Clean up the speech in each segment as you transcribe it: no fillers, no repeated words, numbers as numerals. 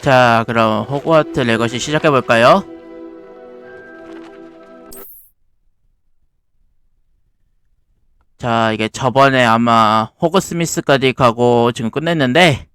자, 그럼 호그와트 레거시 시작해볼까요? 자, 이게 저번에 아마 호그스미스까지 가고 지금 끝냈는데,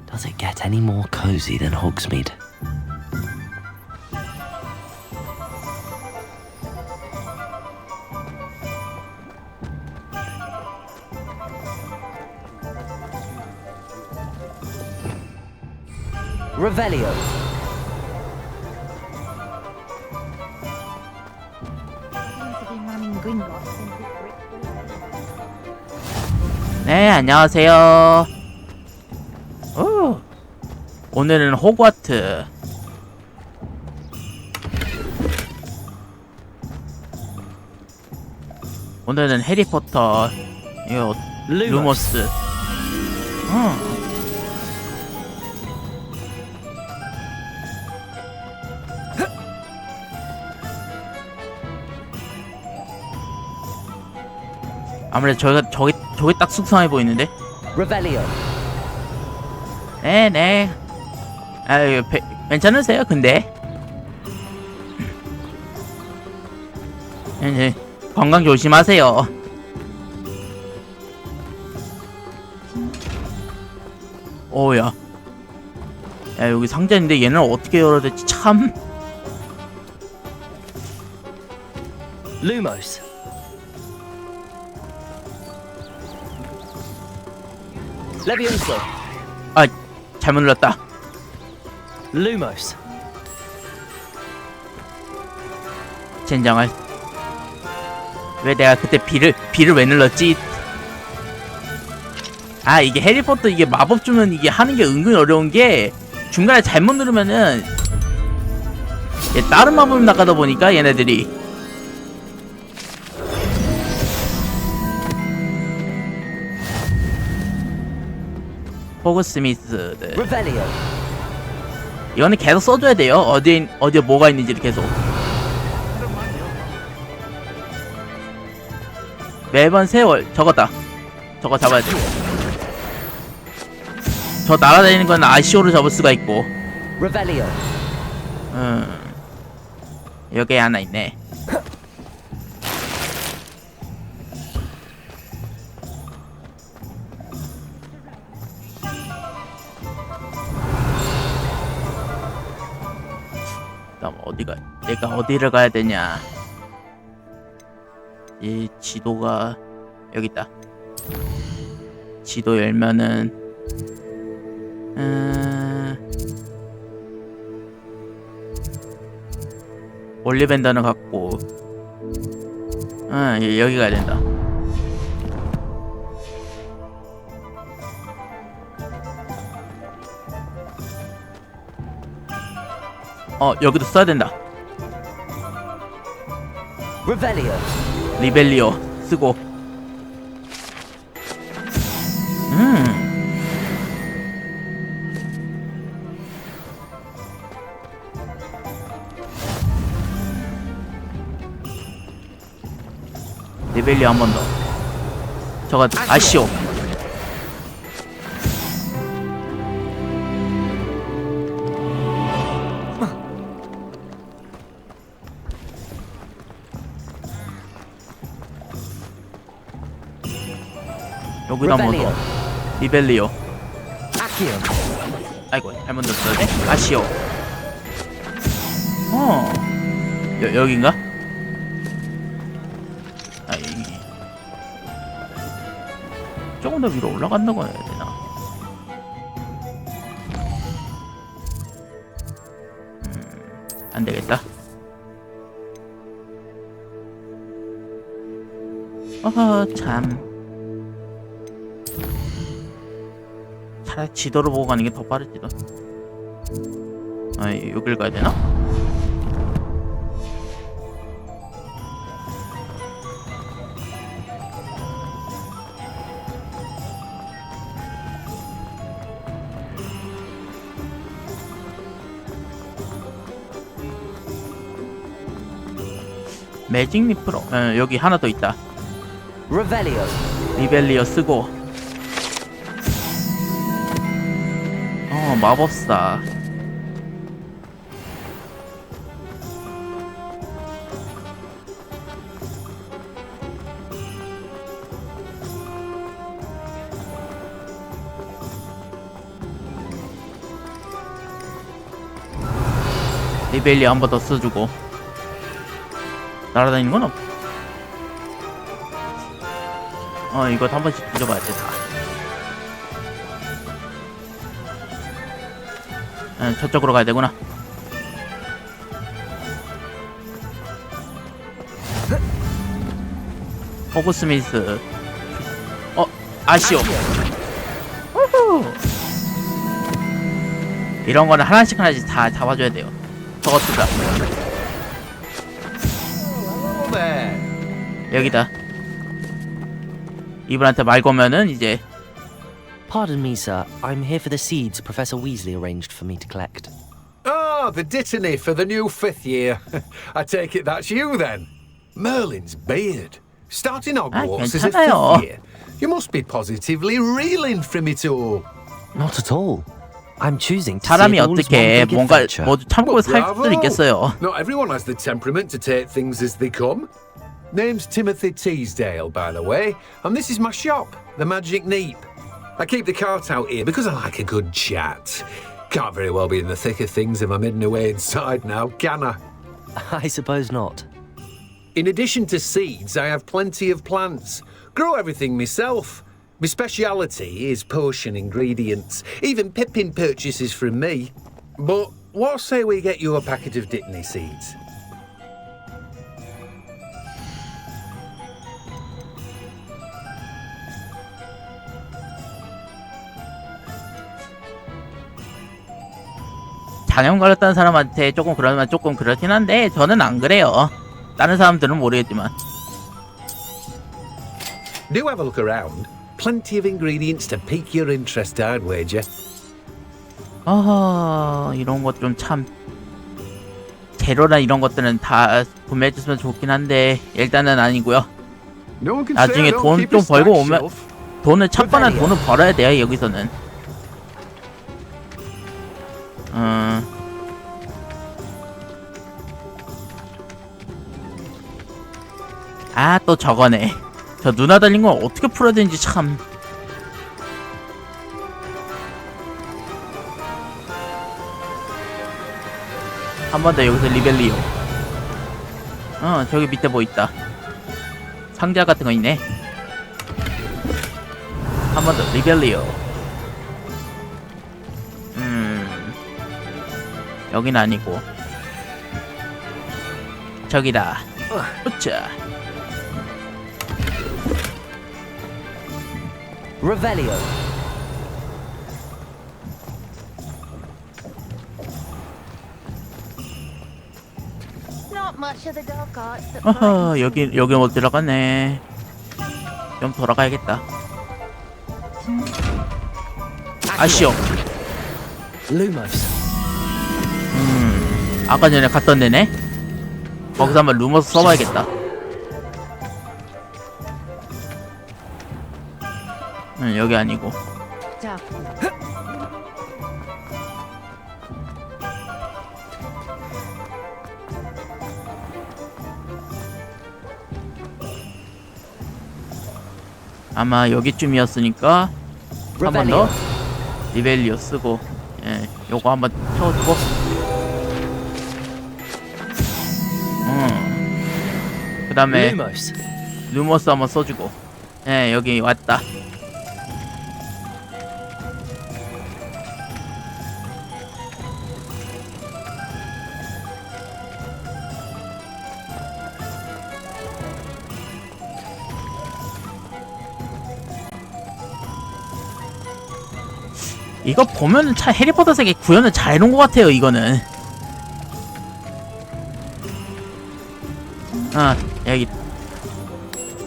Does it get any more cozy than Hogsmeade? Revelio. 네, 안녕하세요. 오, 오늘은 호그와트. 오늘은 해리포터, 이거 루머스. 아무래도 저기 딱 숙성해 보이는데. Revelio. 네네. 아유, 괜찮으세요? 근데 이제 건강 조심하세요. 오야. 야, 여기 상자인데 얘는 어떻게 열어야 될지 참. Lumos. Levioso. 아, 잘못 눌렀다. Lumos. 젠장할. 왜 내가 그때 B를 왜 눌렀지? 아, 이게 해리포터 이게 마법 주면 이게 하는 게 은근 어려운 게 중간에 잘못 누르면은 얘 다른 마법 나가다 보니까 얘네들이 호그스미스드의. Revelio. 이거는 계속 써줘야 돼요. 어디에 뭐가 있는지를 계속. 매번 세월 저거다. 저거 잡아야 돼. 저 날아다니는 건 아시오로 잡을 수가 있고. Revelio. 여기에 하나 있네. 내가 어디를 가야 되냐? 이 지도가 여기 있다. 지도 열면은 올리벤더는 갖고 여기 가야 된다. 여기도 써야 된다. Revelio. 리벨리오 쓰고. 리벨리오 한 번 더. 저거 아시오. 여기다 한 번 더. 리벨리오. 아이고, 잘못 넣었네. 아시오. 여긴가? 조금 더 위로 올라간다고 해야 되나? 안 되겠다. 참. 차라리 지도를 보고 가는 게 더 빠르지도. 여길 가야 되나? 매직 리프로 여기 하나 더 있다. Revelio. 리벨리어 쓰고 마법사. 리벨리어 한 번 더 써주고. 날아다니는 건 없. 이거 한 번씩 뒤져봐야 돼. 저쪽으로 가야 되구나. 호그스미스. 아시오. 이런 거는 하나씩 다 잡아줘야 돼요. 저거 쓰자. 여기다. 이분한테 말 거면은 이제. Pardon me, sir. I'm here for the seeds Professor Weasley arranged for me to collect. Ah, the dittany for the new 5th year. I take it that's you then. Merlin's beard. Starting Hogwarts as a 괜찮아요. 5th year. You must be positively reeling from it all. Not at all. I'm choosing to 사람이 see it all as one 어떻게 big 뭔가 adventure. 모두 참고 살 수도 있겠어요. Not everyone has the temperament to take things as they come. Name's Timothy Teasdale, by the way, and this is my shop, the Magic Neep. I keep the cart out here because I like a good chat. Can't very well be in the thick of things if I'm hidden away inside now, can I? I suppose not. In addition to seeds, I have plenty of plants. Grow everything myself. My speciality is potion ingredients. Even Pippin purchases from me. But what say we get you a packet of Dittany seeds? 장염 걸렸다는 사람한테 조금 그러면 조금 그렇긴 한데 저는 안 그래요. 다른 사람들은 모르겠지만. Do have a look around. Plenty of ingredients to pique your interest, I'd wager. 이런 것 좀 참 재료나 이런 것들은 다 구매해줬으면 좋긴 한데 일단은 아니고요. 나중에 돈 좀 벌고 오면 돈을 찾거나 돈을 벌어야 돼요. 여기서는. 또 저거네. 저 누나 달린 건 어떻게 풀어야 되는지 참. 한 번 더 여기서 리벨리오. 저기 밑에 뭐 있다. 상자 같은 거 있네. 한 번 더 리벨리오. 여긴 아니고 저기다. 으쌰. Revelio. 여기 못 들어가네. 좀 돌아가야겠다. 아쉬워. Lumos. 아까 전에 갔던 데네. 거기서 한번 루머스 써봐야겠다. 여기 아니고. 아마 여기쯤이었으니까 한 번 더 리벨리오 쓰고, 요거 한번 채워주고. 그 다음에 루머스 한번 써주고. 여기 왔다. 이거 보면은 참 해리포터 세계 구현을 잘 해놓은 것 같아요. 이거는 여기.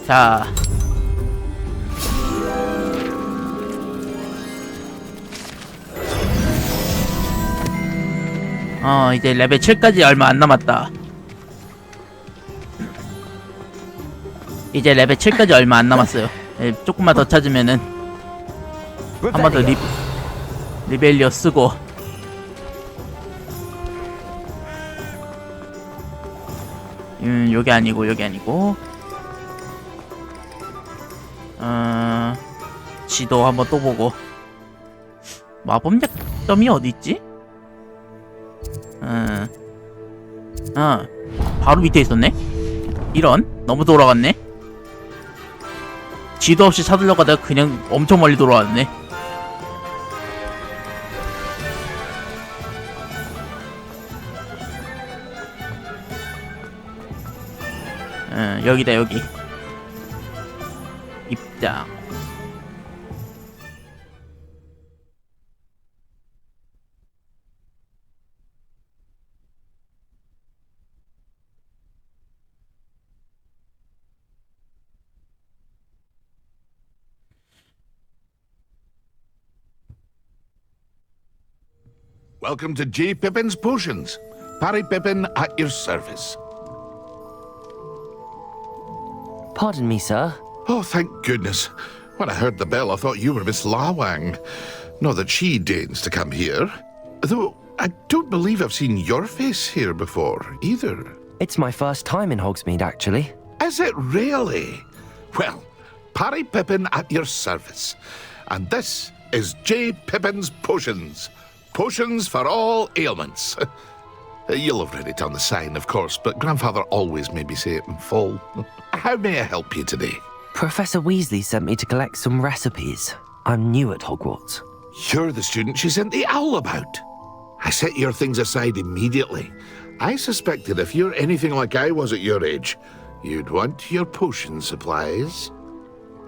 자, 이제 레벨 7까지 얼마 안 남았다. 이제 레벨 7까지 얼마 안 남았어요. 예, 조금만 더 찾으면은 한 번 더 리벨리어 쓰고. 여기 아니고 여기 아니고. 지도 한번 또 보고. 마법약점이 어디 있지? 바로 밑에 있었네. 이런, 너무 돌아갔네. 지도 없이 찾으려고 하다가 그냥 엄청 멀리 돌아왔네. 여기다 여기. 입장. Welcome to J. Pippin's Potions. Parry Pippin at your service. Pardon me, sir. Oh, thank goodness. When I heard the bell, I thought you were Miss Lawang. Not that she deigns to come here. Though, I don't believe I've seen your face here before, either. It's my first time in Hogsmeade, actually. Is it really? Well, Parry Pippin at your service. And this is J. Pippin's Potions. Potions for all ailments. You'll have read it on the sign, of course, but Grandfather always made me say it in full. How may I help you today? Professor Weasley sent me to collect some recipes. I'm new at Hogwarts. You're the student she sent the owl about. I set your things aside immediately. I suspected if you're anything like I was at your age, you'd want your potion supplies.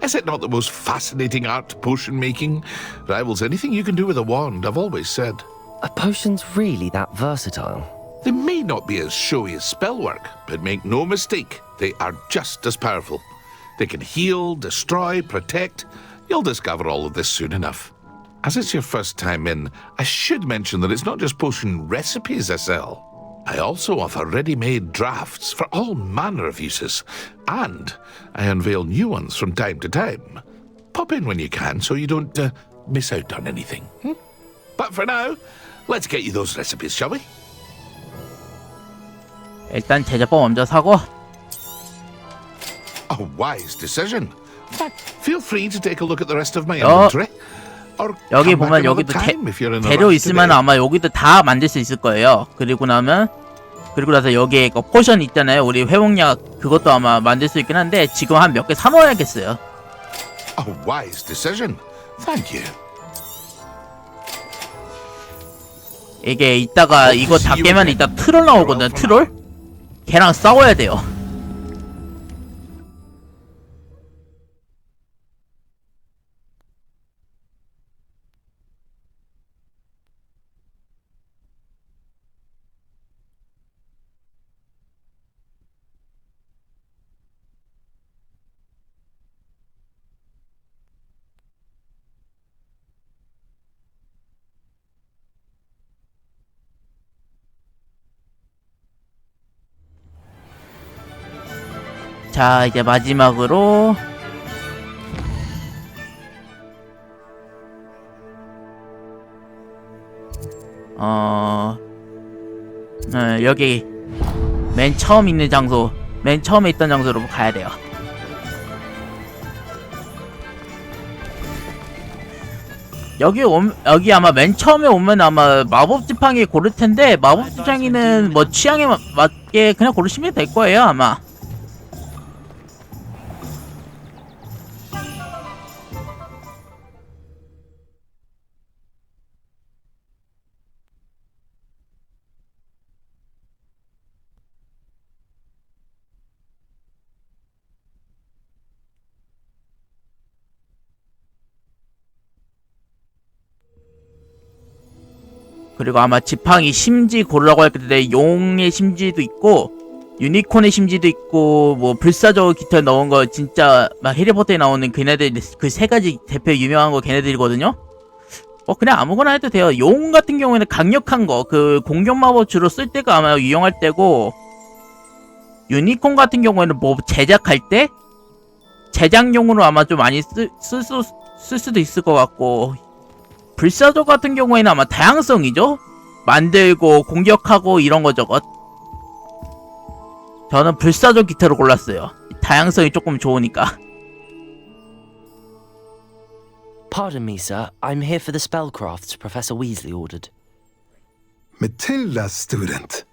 Is it not the most fascinating art, potion making? Rivals anything you can do with a wand, I've always said. Are potions really that versatile? They may not be as showy as spellwork, but make no mistake, they are just as powerful. They can heal, destroy, protect. You'll discover all of this soon enough. As it's your first time in, I should mention that it's not just potion recipes I sell. I also offer ready-made drafts for all manner of uses, and I unveil new ones from time to time. Pop in when you can so you don't miss out on anything. But for now, let's get you those recipes, shall we? 일단 제작법 먼저 사고. A wise decision. In fact, feel free to take a look at the rest of my inventory. Or 여기 come back 보면 another 여기도 time if you're in a 재료 rush 있으면 today. 아마 여기도 다 만들 수 있을 거예요. 그리고 나서 여기에 그 포션 있잖아요. 우리 회복약 그것도 아마 만들 수 있긴 한데 지금 한 몇 개 사놓아야겠어요. A wise decision. Thank you. 이게 이따가 이거 다 깨면 이따 트롤 나오거든. 트롤? 걔랑 싸워야 돼요. 자, 이제 마지막으로 여기 맨 처음 있는 장소, 맨 처음에 있던 장소로 가야 돼요. 여기 아마 맨 처음에 오면 아마 마법 지팡이 고를 텐데 마법 지팡이는 뭐 취향에 맞게 그냥 고르시면 될 거예요, 아마. 그리고 아마 지팡이 심지 고르라고 할 텐데 용의 심지도 있고 유니콘의 심지도 있고 뭐 불사조 깃털 넣은 거 진짜 막 해리포터에 나오는 걔네들 그 세 가지 대표 유명한 거 걔네들이거든요. 그냥 아무거나 해도 돼요. 용 같은 경우에는 강력한 거 그 공격 마법 주로 쓸 때가 아마 유용할 때고 유니콘 같은 경우에는 뭐 제작할 때 제작용으로 아마 좀 많이 쓸 수도 있을 것 같고, 불사조 같은 경우에는 아마 다양성이죠? 만들고 공격하고 이런 거 저것. 저는 불사조 기타를 골랐어요. 다양성이 조금 좋으니까. Pardon me, sir. I'm here for the spellcrafts Professor Weasley ordered. Matilda, student.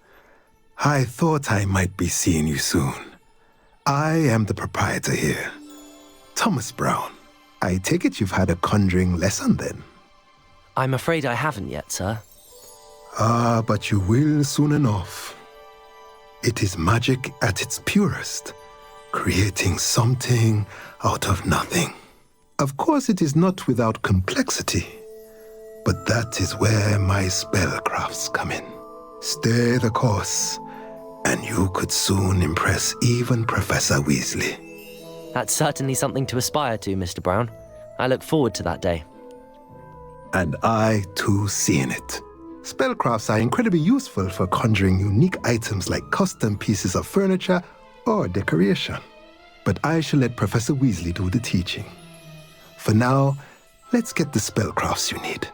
I thought I might be seeing you soon. I am the proprietor here, Thomas Brown. I take it you've had a conjuring lesson then? I'm afraid I haven't yet, sir. Ah, but you will soon enough. It is magic at its purest, creating something out of nothing. Of course, it is not without complexity, but that is where my spellcrafts come in. Stay the course, and you could soon impress even Professor Weasley. That's certainly something to aspire to, Mr. Brown. I look forward to that day. And I, too, seeing it. Spellcrafts are incredibly useful for conjuring unique items like custom pieces of furniture or decoration. But I shall let Professor Weasley do the teaching. For now, let's get the spellcrafts you need.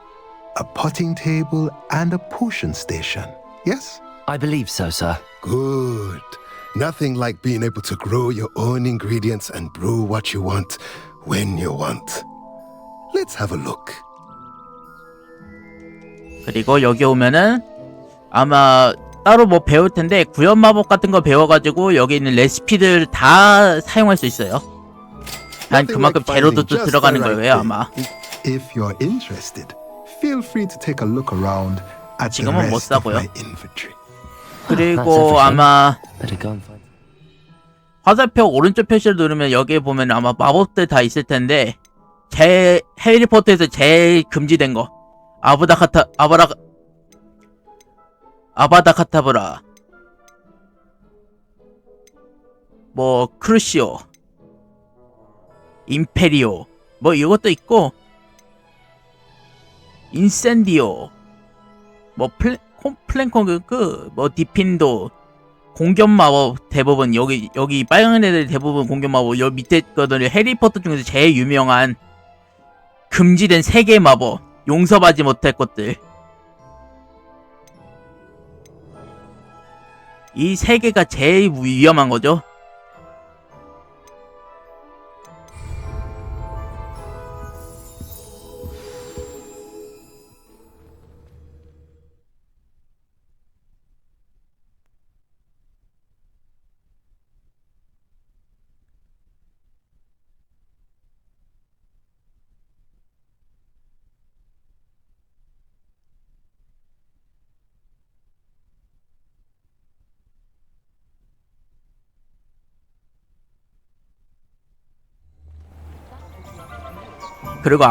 A potting table and a potion station, yes? I believe so, sir. Good. Nothing like being able to grow your own ingredients and brew what you want when you want. Let's have a look. 그리고 여기 오면은 아마 따로 뭐 배울 텐데 구현 마법 같은 거 배워가지고 여기 있는 레시피들 다 사용할 수 있어요. 단 그만큼 재료도 또 들어가는 거예요 아마. If you're interested, feel free to take a look around at the 지금은 못 rest of 사고요. my inventory. 그리고 아마 Better go and find. 화살표 오른쪽 표시를 누르면 여기에 보면 아마 마법들 다 있을 텐데 제 해리포터에서 제일 금지된 거 아바다카타브라 뭐 크루시오 임페리오 뭐 이것도 있고 인센디오 뭐 플랭콩그 뭐 디핀도 공격 마법 대부분 여기 빨간 애들 대부분 공격 마법 여기 밑에 거들이 해리포터 중에서 제일 유명한 금지된 3개의 마법 용서받지 못할 것들 이 3개가 제일 위험한 거죠. 그리고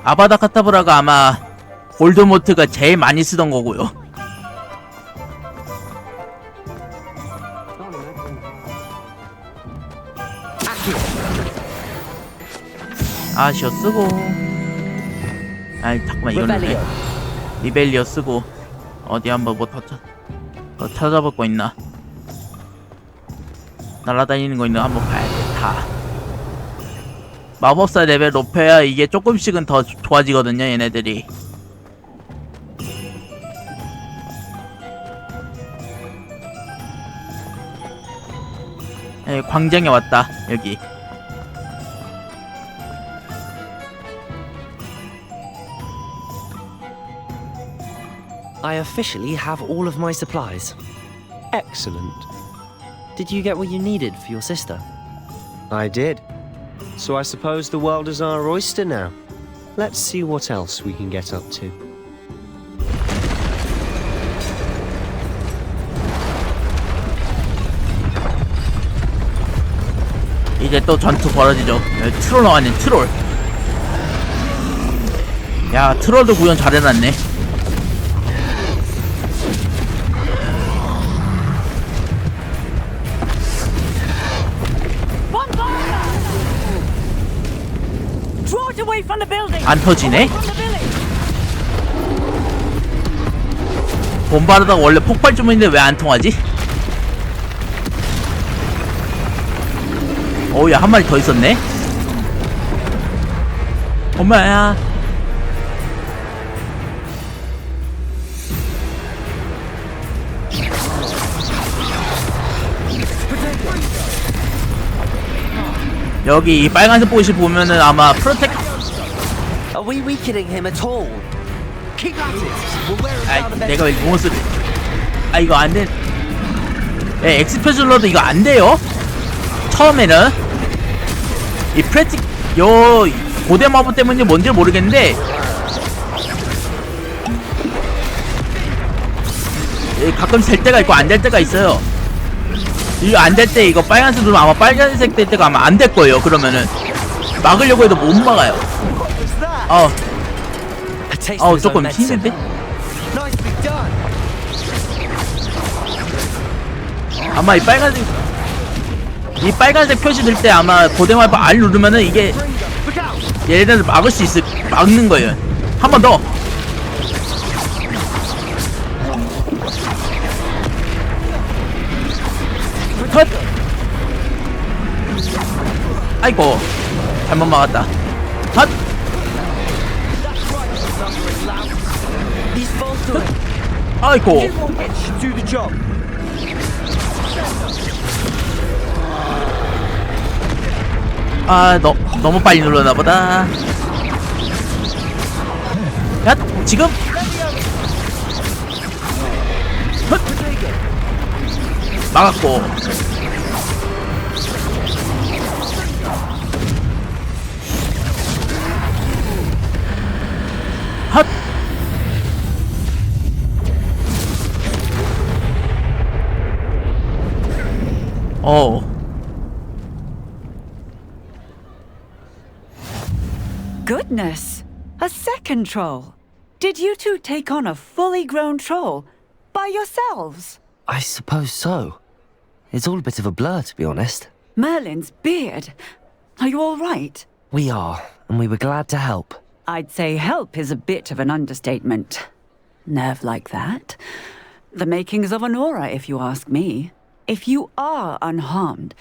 아바다카타브라가 아마 볼드모트가 제일 많이 쓰던 거고요. 아시오 쓰고 아이 잠깐만 이거는 왜 리벨리어 쓰고 어디 한번 뭐 더 찾아볼 거 있나 날아다니는 거 있나 한번 봐야겠다. 마법사 레벨 높여야 이게 조금씩은 더 좋아지거든요 얘네들이. 광장에 왔다 여기. I officially have all of my supplies. Excellent. Did you get what you needed for your sister? I did. So I suppose the world is our oyster now. Let's see what else we can get up to. 이제 또 전투 벌어지죠. 트롤 나왔네 트롤. 야 트롤도 구현 잘해놨네. 안 터지네? 봄바르다가 원래 폭발 주문인데 왜 안 통하지? 어우야, 한 마리 더 있었네. 엄마야. 여기 이 빨간색 보시 보면은 아마 프로텍. Are we weakening him at all? Keep at it. We'll wear him down 아, eventually. 내가 왜 무엇을? 아, 이거 안 돼. 예, 엑스표줄러도 이거 안 돼요. 처음에는 이 프레틱 요 고대 마법 때문인지 뭔지 모르겠는데 가끔 될 때가 있고 안 될 때가 있어요. 이거 안 될 때 이거 빨간색 누르면 아마 빨간색 될 때가 아마 안 될 거예요. 그러면은 막으려고 해도 못 막아요. A taste of his own 조금 medicine. 힘든데? Nicely done. 아마 이 빨간색 표시 될 때 아마 고대 마법 R 누르면은 이게 얘네들 막는 거예요. 한 번 더. 컷. 아이고, 잘못 막았다. 컷. He's faltering. 아이고. Do the job. 아, 너무 빨리 눌렀나 보다. 야, 지금. 헛. 막았고. 헛. Goodness! A second troll! Did you two take on a fully grown troll by yourselves? I suppose so. It's all a bit of a blur, to be honest. Merlin's beard. Are you all right? We are, and we were glad to help. I'd say help is a bit of an understatement. Nerve like that. The makings of an aura, if you ask me. If you are unharmed,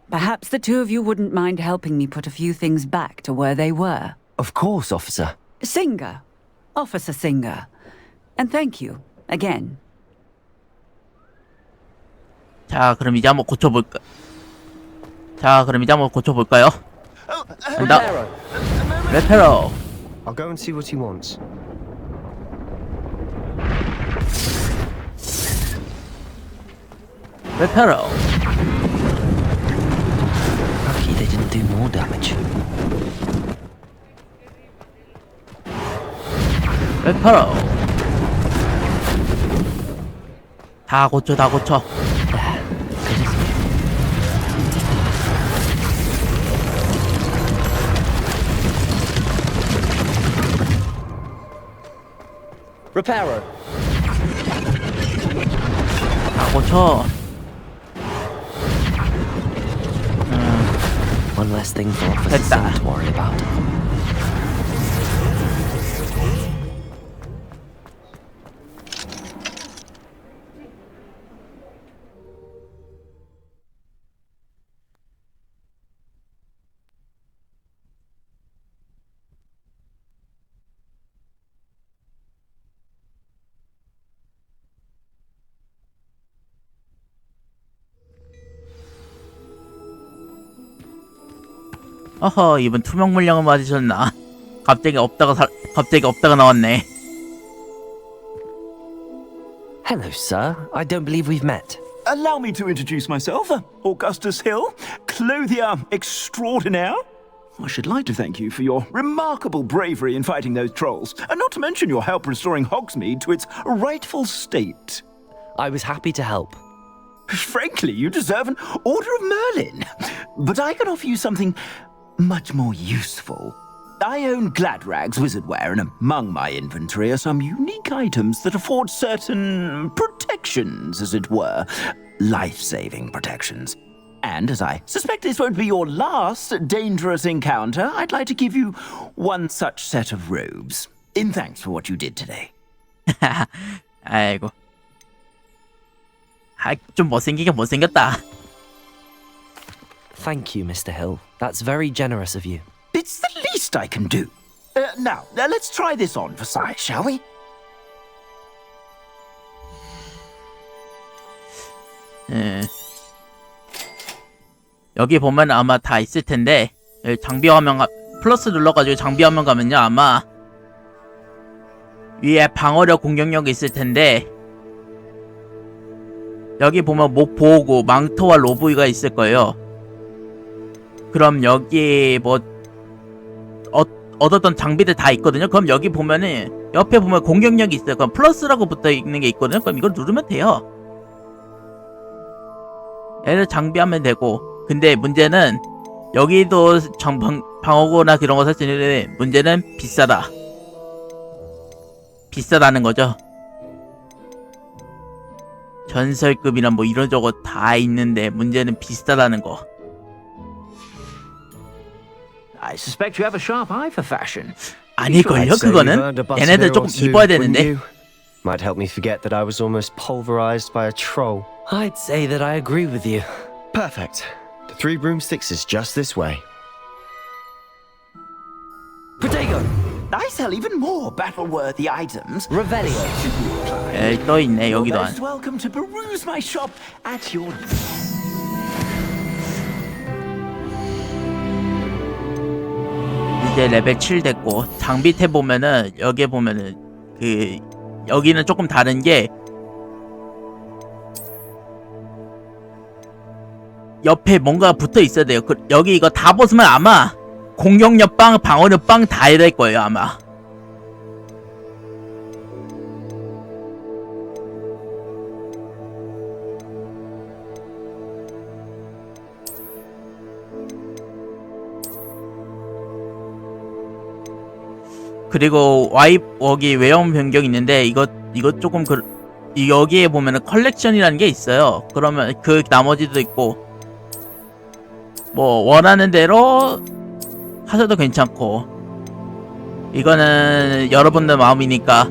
perhaps the two of you wouldn't mind helping me put a few things back to where they were. Of course, officer. Singer. Officer Singer. And thank you, again. 자, 그럼 이제 한번 고쳐볼까요? 간다. 레페로. I'll go and see what he wants. 레페로. Lucky they didn't do more damage. 레페로. 다 고쳐. Reparo. 다 고쳐. One less thing for Officer 됐다. Singh to worry about. 어허, 이분 투명 물량을 맞으셨나? 갑자기 없다가 나왔네. Hello, sir. I don't believe we've met. Allow me to introduce myself, Augustus Hill, clothier extraordinaire. I should like to thank you for your remarkable bravery in fighting those trolls, and not to mention your help restoring Hogsmeade to its rightful state. I was happy to help. Frankly, you deserve an Order of Merlin. But I can offer you something much more useful. I own Gladrag's wizardware, and among my inventory are some unique items that afford certain protections, as it were. Life-saving protections. And as I suspect this won't be your last dangerous encounter, I'd like to give you one such set of robes. In thanks for what you did today. 아이고. 좀 못생기긴 못생겼다. Thank you, Mr. Hill. That's very generous of you. It's the least I can do. Now, let's try this on for size, shall we? 예. 여기 보면 아마 다 있을 텐데 장비 화면 플러스 눌러가지고 장비 화면 가면요 아마 위에 방어력 공격력이 있을 텐데 여기 보면 목 보호구 망토와 로브가 있을 거예요. 그럼 여기 뭐 얻었던 장비들 다 있거든요. 그럼 여기 보면은 옆에 보면 공격력이 있어요. 그럼 플러스라고 붙어 있는 게 있거든요. 그럼 이걸 누르면 돼요. 얘를 장비하면 되고. 근데 문제는 여기도 방어구나 그런 거 살 수 있는데 문제는 비싸다. 비싸다는 거죠. 전설급이나 뭐 이런저것 다 있는데 문제는 비싸다는 거. I suspect you have a sharp eye for fashion. 아닐걸요 그거는? 얘네들 조금 입어야 되는데. Might help me forget that I was almost pulverized by a troll. I'd say that I agree with you. Perfect. The 3 broomsticks is just this way. Protego! I sell even more battle-worthy items. Revelio. 에이 또 있네 여기도 You're 안. most welcome to peruse my shop at your 이제 레벨 7 됐고 장비 탭 보면은 여기에 보면은 그 여기는 조금 다른 게 옆에 뭔가 붙어 있어야 돼요. 여기 이거 다 벗으면 아마 공격력 빵, 방어력 빵 다 해야 될 거예요 아마. 그리고 여기 외형 변경이 있는데 이거 조금 여기에 보면은 컬렉션이라는 게 있어요. 그러면 그 나머지도 있고 뭐 원하는 대로 하셔도 괜찮고 이거는 여러분들 마음이니까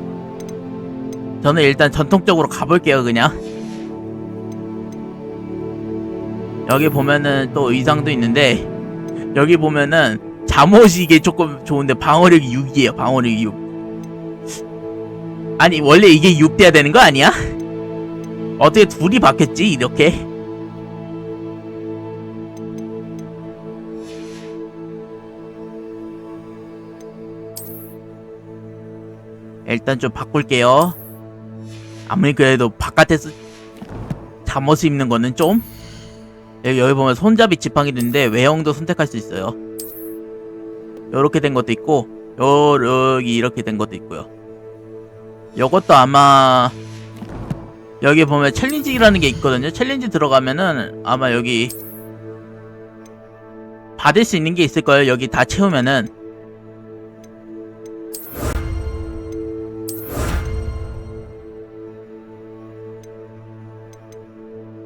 저는 일단 전통적으로 가볼게요 그냥. 여기 보면은 또 의상도 있는데 여기 보면은 잠옷이 이게 조금 좋은데 방어력이 6이에요. 방어력이 6. 아니 원래 이게 6 돼야 되는 거 아니야? 어떻게 둘이 바뀌었지 이렇게? 일단 좀 바꿀게요. 아무리 그래도 바깥에서 잠옷을 입는 거는 좀 여기 보면 손잡이 지팡이 있는데 외형도 선택할 수 있어요. 요렇게 된 것도 있고 여기 이렇게 된 것도 있고요. 요것도 아마 여기 보면 챌린지라는 게 있거든요. 챌린지 들어가면은 아마 여기 받을 수 있는 게 있을 거예요. 여기 다 채우면은.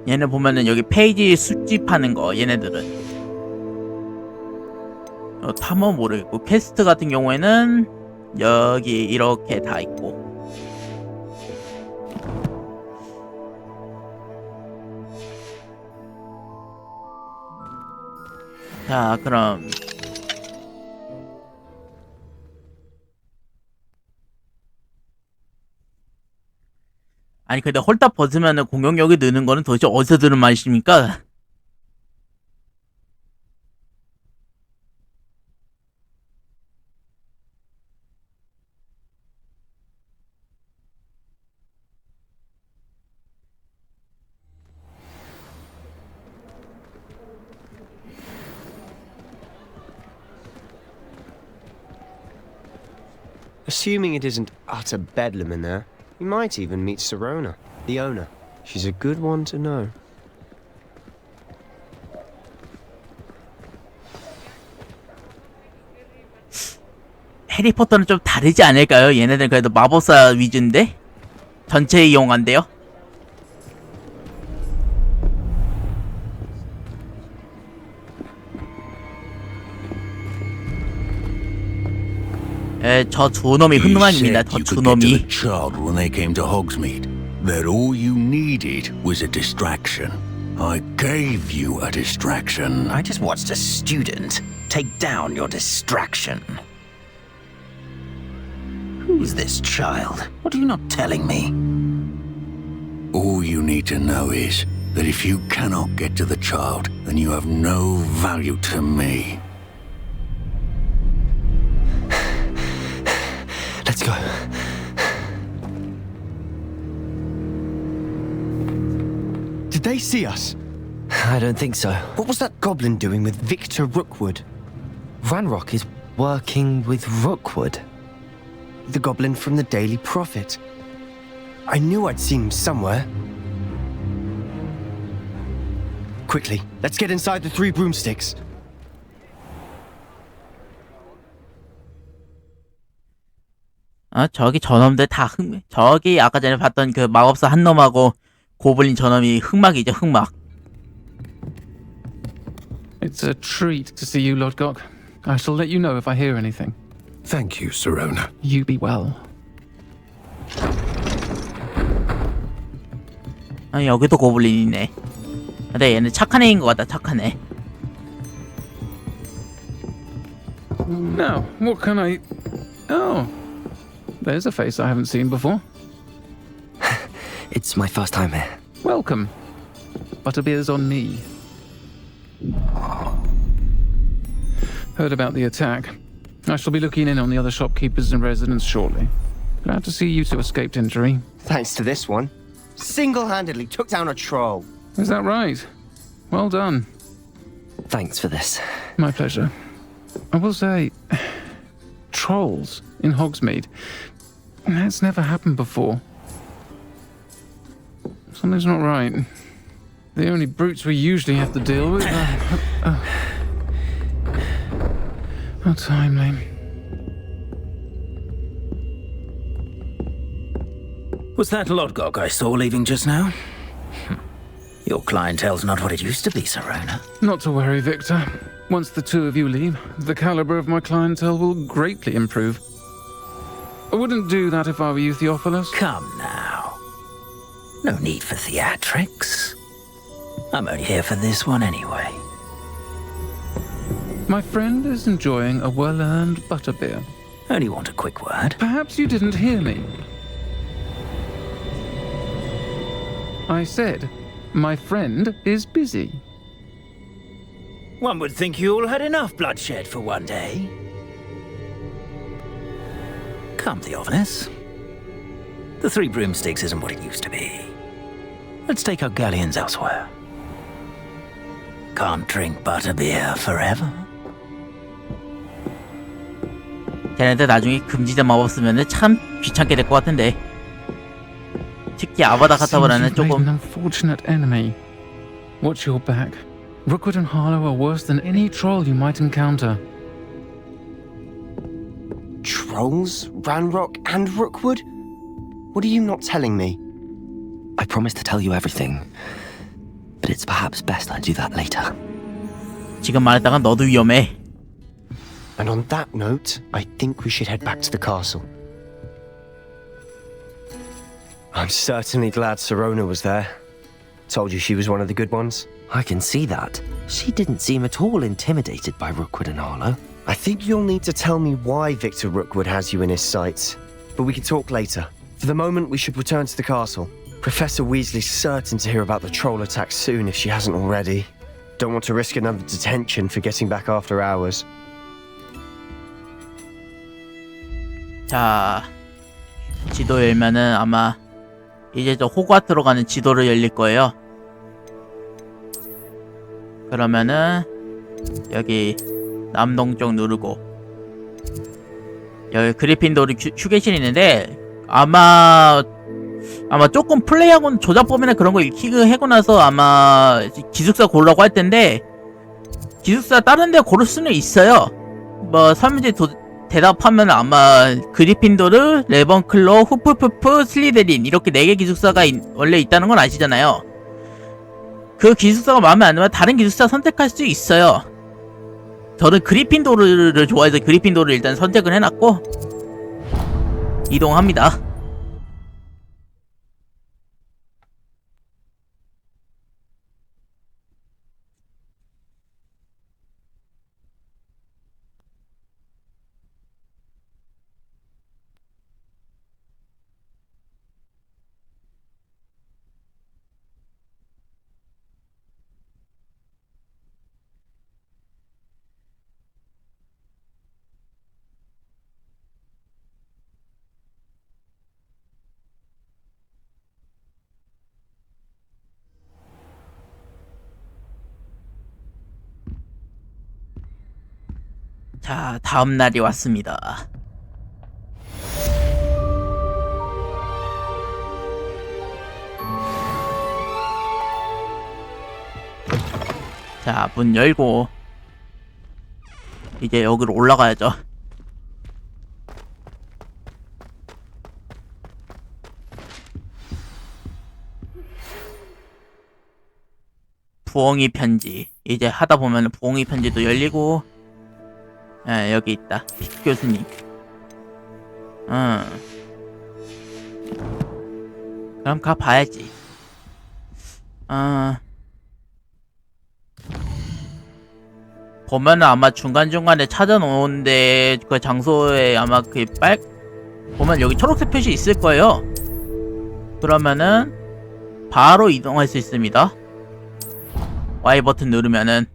얘네 보면은 여기 페이지 수집하는 거 얘네들은 탐험 모르겠고 퀘스트 같은 경우에는 여기 이렇게 다 있고 자 그럼 아니 근데 홀딱 벗으면은 공격력이 느는 거는 도대체 어디서 들은 말이십니까? Assuming it isn't utter bedlam in there, you might even meet Sirona, the owner. She's a good one to know. 해리포터는 좀 다르지 않을까요? 얘네들 그래도 마법사 위주인데? 전체 이용한대요? 저 두 놈이 흠놈아닙니다. 저 두 놈이. child when they came to Hogsmeade. That all you needed was a distraction. I gave you a distraction. I just watched a student take down your distraction. Who's this child? What are you not telling me? All you need to know is that if you cannot get to the child, then you have no value to me. Let's go. Did they see us? I don't think so. What was that goblin doing with Victor Rookwood? Ranrock is working with Rookwood. The goblin from the Daily Prophet. I knew I'd seen him somewhere. Quickly, let's get inside the three broomsticks. 저기 저놈들 다 저기 아까 전에 봤던 그 마법사 한 놈하고 고블린 저놈이 흑막이죠, 흑막. It's a treat to see you, Lodgok. I shall let you know if I hear anything. Thank you, Sirona. You be well. 여기도 고블린이네. 근데 얘는 착한 애인 것 같다, 착한 애. Now, what can I... Oh, there's a face I haven't seen before. It's my first time here. Welcome. Butterbeer's on me. Heard about the attack. I shall be looking in on the other shopkeepers and residents shortly. Glad to see you two escaped injury. Thanks to this one. Single-handedly took down a troll. Is that right? Well done. Thanks for this. My pleasure. I will say, trolls in Hogsmeade. That's never happened before. Something's not right. The only brutes we usually have to deal with are... How timely. Was that Lodgok I saw leaving just now? Your clientele's not what it used to be, Sirona. Not to worry, Victor. Once the two of you leave, the caliber of my clientele will greatly improve. I wouldn't do that if I were you, Theophilus. Come now. No need for theatrics. I'm only here for this one anyway. My friend is enjoying a well-earned butterbeer. Only want a quick word. Perhaps you didn't hear me. I said, my friend is busy. One would think you all had enough bloodshed for one day. Come, Theophilus. The Three Broomsticks isn't what it used to be. Let's take our galleons elsewhere. Can't drink butterbeer forever. 쟤네들 나중에 금지된 마법 쓰면은 참 귀찮게 될 것 같은데. 특히 아바다 카타브라는 조금. An unfortunate enemy. Watch your back. Rookwood and Harlow are worse than any troll you might encounter. Trolls? Ranrock and Rookwood? What are you not telling me? I promised to tell you everything, but it's perhaps best I do that later. 지금 말했다가 너도 위험해. And on that note, I think we should head back to the castle. I'm certainly glad Sirona was there. Told you she was one of the good ones. I can see that. She didn't seem at all intimidated by Rookwood and Harlow. I think you'll need to tell me why Victor Rookwood has you in his sights. But we can talk later. For the moment, we should return to the castle. Professor Weasley's certain to hear about the troll attack soon if she hasn't already. Don't want to risk another detention for getting back after hours. 자, 지도 열면은 아마 이제 저 호그와트로 가는 지도를 열릴 거예요. 그러면은 여기 남동쪽 누르고 여기 그리핀도르 휴게실이 있는데 아마 조금 플레이하고는 조작법이나 그런 거 익히고 하고 나서 아마 기숙사 고르라고 할 텐데 기숙사 다른 데 고를 수는 있어요. 뭐 설문지 대답하면 아마 그리핀도르, 레번클로, 후프푸프, 슬리데린 이렇게 4개 기숙사가 원래 있다는 건 아시잖아요. 그 기숙사가 마음에 안 들면 다른 기숙사 선택할 수 있어요. 저는 그리핀도르를 좋아해서 그리핀도르를 일단 선택을 해놨고 이동합니다. 자, 다음 날이 왔습니다. 자, 문 열고 이제 여기로 올라가야죠. 부엉이 편지. 이제 하다 보면 부엉이 편지도 열리고, 여기 있다. 픽 교수님. 그럼 가봐야지. 보면은 아마 중간중간에 찾아놓은데 그 장소에 아마 그 보면 여기 초록색 표시 있을 거예요. 그러면은 바로 이동할 수 있습니다. Y 버튼 누르면은.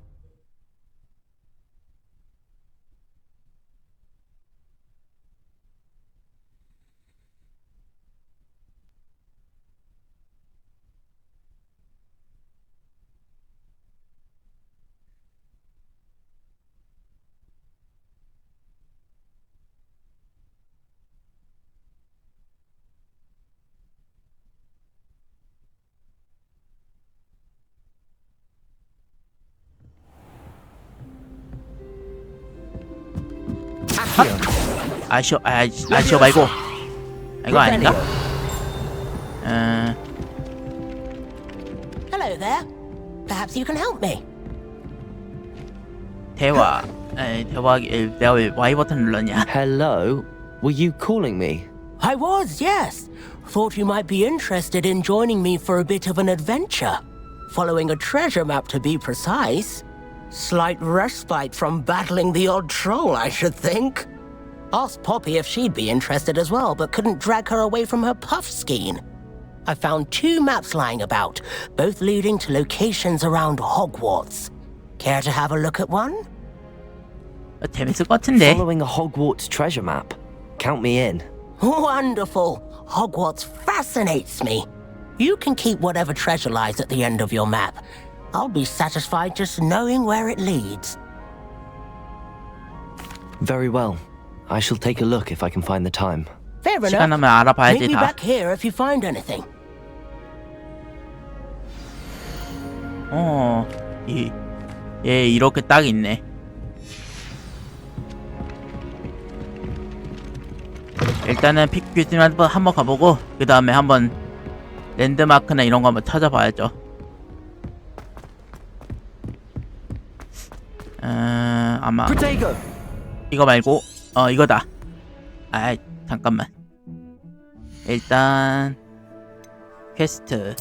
아쉬워 말고. 이거 아닌가? Hello there. Perhaps you can help me. 대화. 내가 왜 Y 버튼 눌렀냐? Hello? Were you calling me? I was, yes. Thought you might be interested in joining me for a bit of an adventure. Following a treasure map, to be precise. Slight respite from battling the odd troll, I should think. Asked Poppy if she'd be interested as well, but couldn't drag her away from her puff skein. I found 2 maps lying about, both leading to locations around Hogwarts. Care to have a look at one? 재밌을 것 같은데. Following a Hogwarts treasure map. Count me in. Wonderful. Hogwarts fascinates me. You can keep whatever treasure lies at the end of your map. I'll be satisfied just knowing where it leads. Very well. I shall take a look if I can find the time. Fair 시간 enough. 나면 알아봐야지 Meet me 다. back here if you find anything. 얘 이렇게 딱 있네. 일단은 픽 교수님 한번 가보고 그 다음에 한번 랜드마크나 이런 거 한번 찾아봐야죠. 아마 이거 말고 이거다. 잠깐만. 일단 퀘스트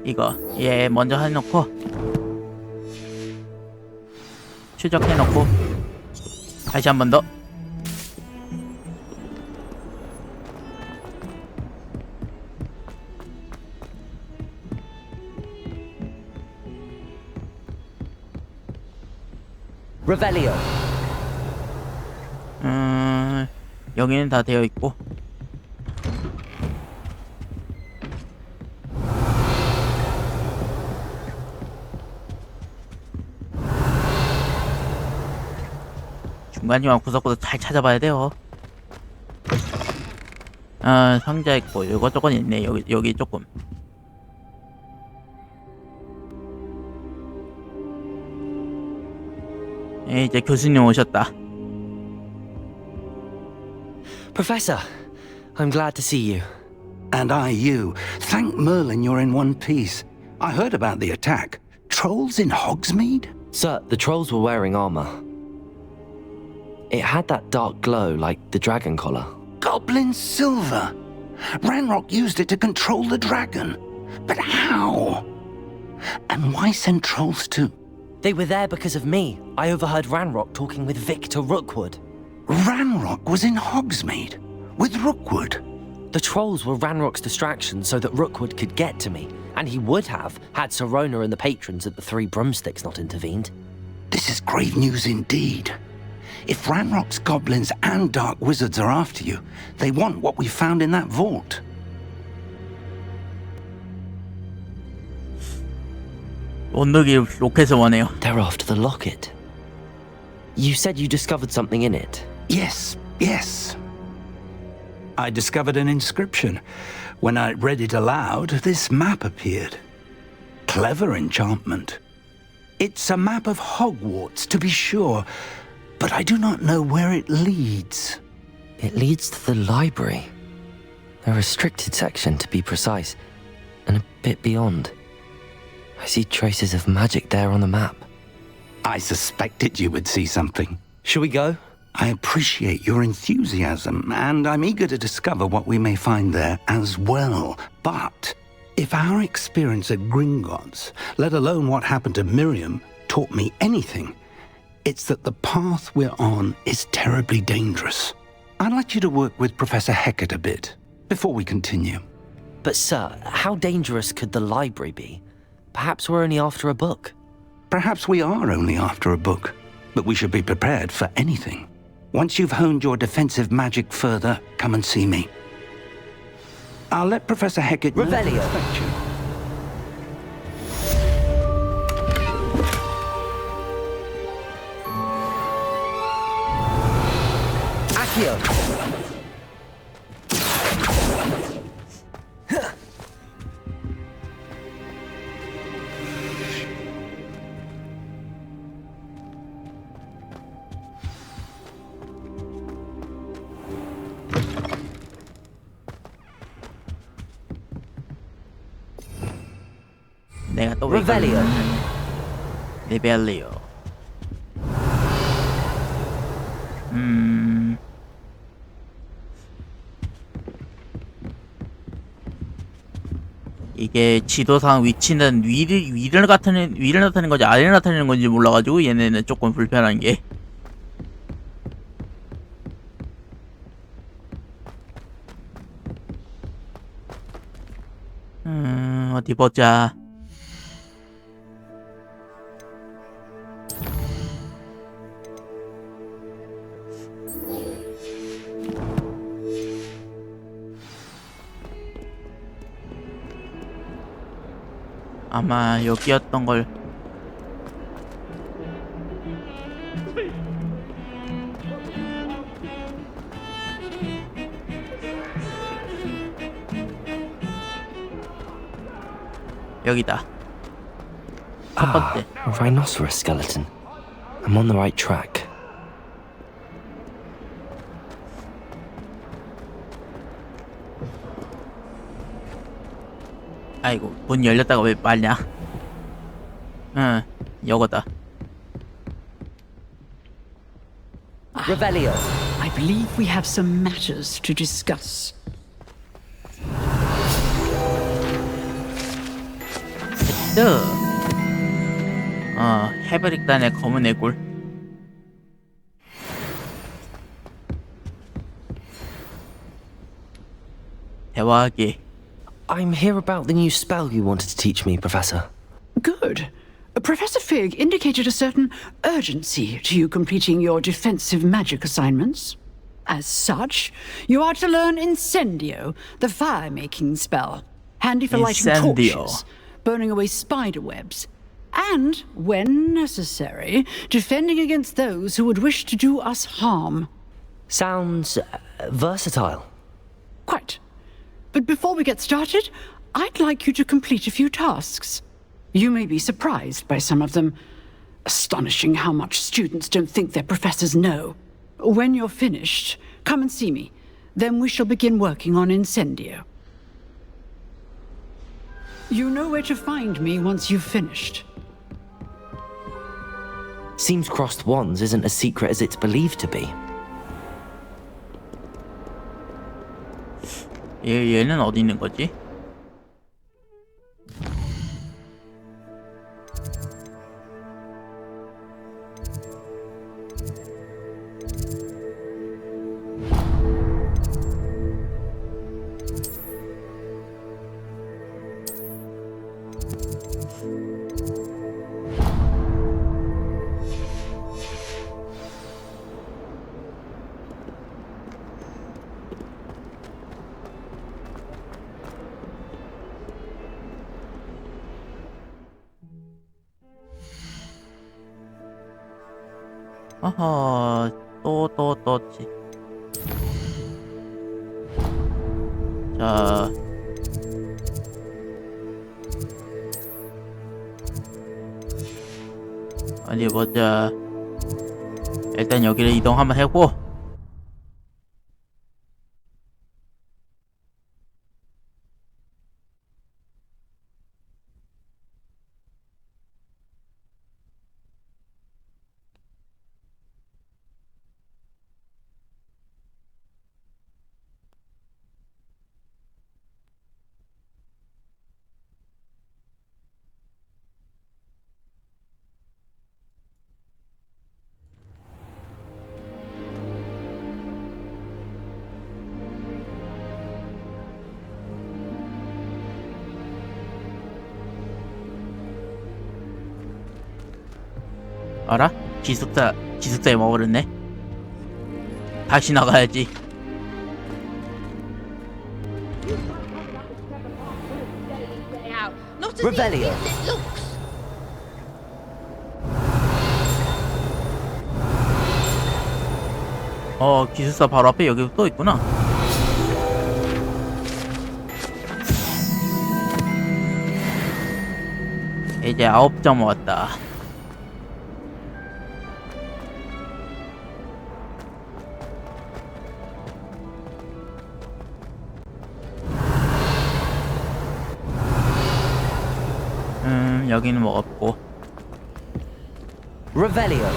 이거 얘 먼저 해놓고 추적해놓고 다시 한 번 더. Revelio. 여기는 다 되어 있고. 중간중간 구석구석 잘 찾아봐야 돼요. 상자 있고 이것저것 있네. 여기 조금. 이제 교수님 오셨다. Professor, I'm glad to see you. And I you. Thank Merlin you're in one piece. I heard about the attack. Trolls in Hogsmeade? Sir, the trolls were wearing armor. It had that dark glow like the dragon collar. Goblin silver. Ranrock used it to control the dragon. But how? And why send trolls too? They were there because of me. I overheard Ranrock talking with Victor Rookwood. Ranrock was in Hogsmeade with Rookwood. The trolls were Ranrock's distraction so that Rookwood could get to me, and he would have had Sirona and the patrons at the Three Broomsticks not intervened. This is grave news indeed. If Ranrock's goblins and dark wizards are after you, they want what we found in that vault. 온도기 로켓을 원해요. They're after the locket. You said you discovered something in it. Yes, yes. I discovered an inscription. When I read it aloud, this map appeared. Clever enchantment. It's a map of Hogwarts, to be sure, but I do not know where it leads. It leads to the library. A restricted section, to be precise, and a bit beyond. I see traces of magic there on the map. I suspected you would see something. Shall we go? I appreciate your enthusiasm, and I'm eager to discover what we may find there as well. But if our experience at Gringotts, let alone what happened to Miriam, taught me anything, it's that the path we're on is terribly dangerous. I'd like you to work with Professor Hecat a bit before we continue. But sir, how dangerous could the library be? Perhaps we're only after a book. Perhaps we are only after a book, but we should be prepared for anything. Once you've honed your defensive magic further, come and see me. I'll let Professor Hecat know to Revelio. expect you. Accio. 내가 또 Revelio. 레벨리오. 이게 지도상 위치는 위를 나타내는 건지 아래를 나타내는 건지 몰라가지고 얘네는 조금 불편한 게. 어디 보자. 아마 여기였던 걸. 여기다. 첫 번째. A rhinoceros skeleton. I'm on the right track. 아이고, 문 열렸다가 왜 빨냐? 응, 요거다. Revelio. I believe we have some matters to discuss. 해버릭단의 검은 애굴. 대화하기. I'm here about the new spell you wanted to teach me, Professor. Good. Professor Fig indicated a certain urgency to you completing your defensive magic assignments. As such, you are to learn Incendio, the fire-making spell, handy for lighting torches, burning away spider webs, and, when necessary, defending against those who would wish to do us harm. Sounds versatile. Quite. But before we get started, I'd like you to complete a few tasks. You may be surprised by some of them. Astonishing how much students don't think their professors know. When you're finished, come and see me. Then we shall begin working on Incendio. You know where to find me once you've finished. Seems crossed wands isn't as secret as it's believed to be. 얘는 어디 있는 거지? 어허, 또. 자. 어디 보자. 일단 여기를 이동 한번 해고. 알아? 기숙사에 먹어버렸네. 다시 나가야지. Revelio. 기숙사 바로 앞에 여기 또 있구나. 이제 9점 모았다. 여기는 먹었고. Revelio.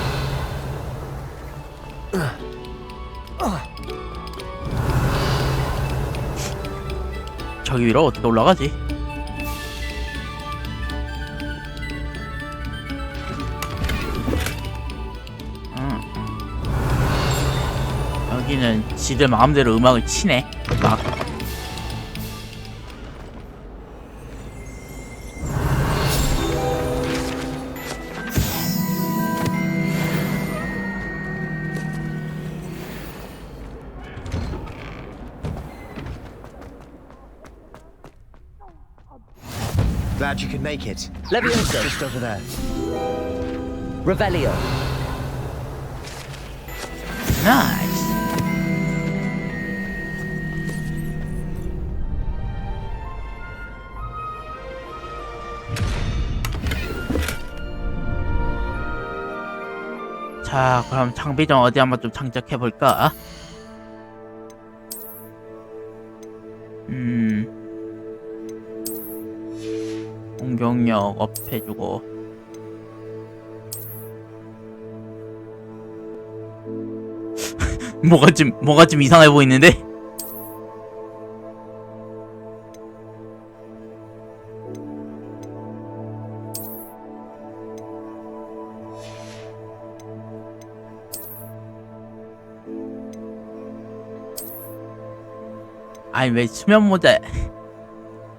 저기 위로 어떻게 올라가지? 여기는 지들 마음대로 음악을 치네. 막. Glad you could make it. Leviosa. Just over there. Revelio. 나이스. 자, 그럼 장비 좀 어디 한번 좀 장착해 볼까? 공격력 업 해주고. 뭐가 좀 이상해 보이는데? 아니 왜 수면 모자?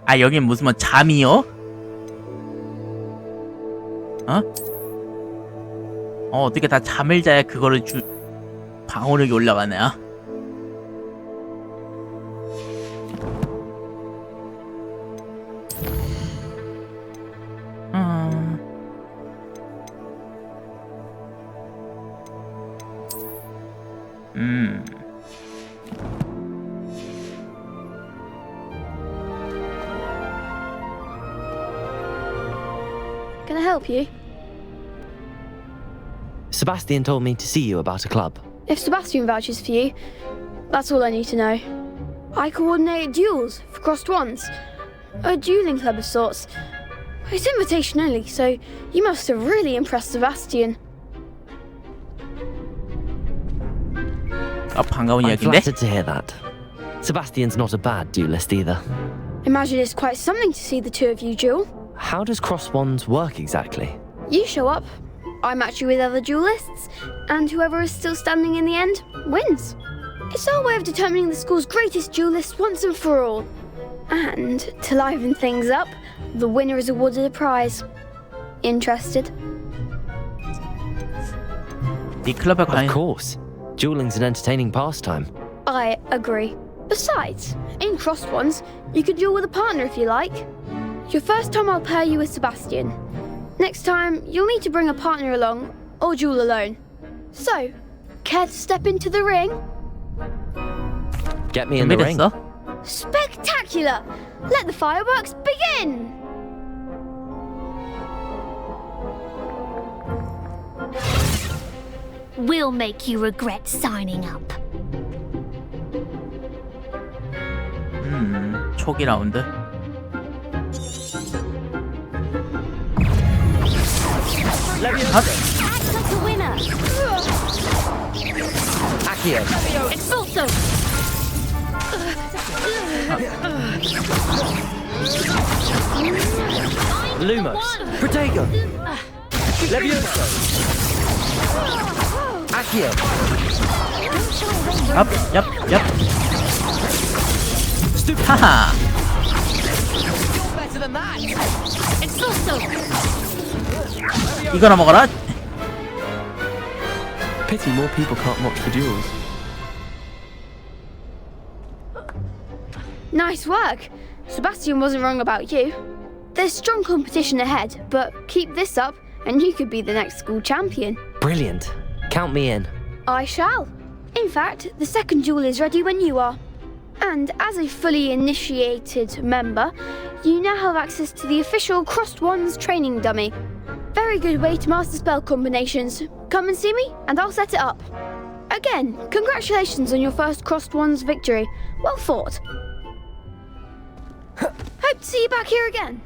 아 여긴 무슨 뭐 잠이요? 어떻게 다 잠을 자야 그거를 방어력이 올라가나? Can I help you? Sebastian told me to see you about a club. If Sebastian vouches for you, that's all I need to know. I coordinate duels for crossed wands. A dueling club of sorts. It's invitation only, so you must have really impressed Sebastian. 반가운 I'm 이야기인데? flattered to hear that. Sebastian's not a bad duelist either. Imagine it's quite something to see the two of you duel. How does cross wands work exactly? You show up, I match you with other duelists, and whoever is still standing in the end wins. It's our way of determining the school's greatest duelist once and for all. And to liven things up, the winner is awarded a prize. Interested? 네 클럽에 Of course. Dueling's an entertaining pastime. I agree. Besides, in crossed ones, you could duel with a partner if you like. Your first time I'll pair you with Sebastian. Next time, you'll need to bring a partner along, or duel alone. So, care to step into the ring? Get me in the ring. 준비됐어? Spectacular! Let the fireworks begin! We'll make you regret signing up. 초기 라운드. Act like a winner. Accio. Expulso. Lumos. Protego. Levioso. Accio. 얍. 하하. Expulso. 이거나 먹어라. Pity more people can't watch the duels. Nice work! Sebastian wasn't wrong about you. There's strong competition ahead, but keep this up and you could be the next school champion. Brilliant. Count me in. I shall. In fact, the second duel is ready when you are. And as a fully initiated member, you now have access to the official Crossed Wands training dummy. Very good way to master spell combinations. Come and see me, and I'll set it up. Again, congratulations on your first Crossed Wands victory. Well fought. Hope to see you back here again.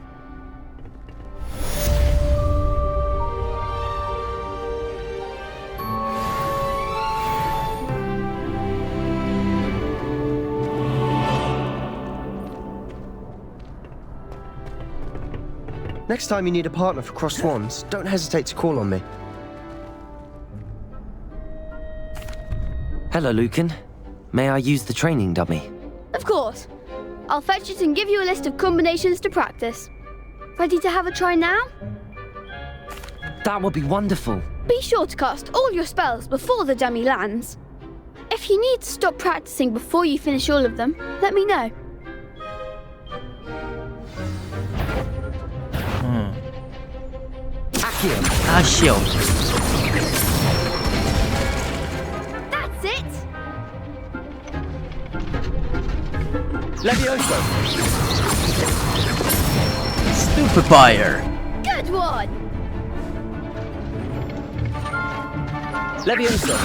Next time you need a partner for Crossed Wands, don't hesitate to call on me. Hello, Lucan. May I use the training dummy? Of course. I'll fetch it and give you a list of combinations to practice. Ready to have a try now? That would be wonderful. Be sure to cast all your spells before the dummy lands. If you need to stop practicing before you finish all of them, let me know. 아쉬워. That's it! Levioso. Stupefire. Good one! Levioso.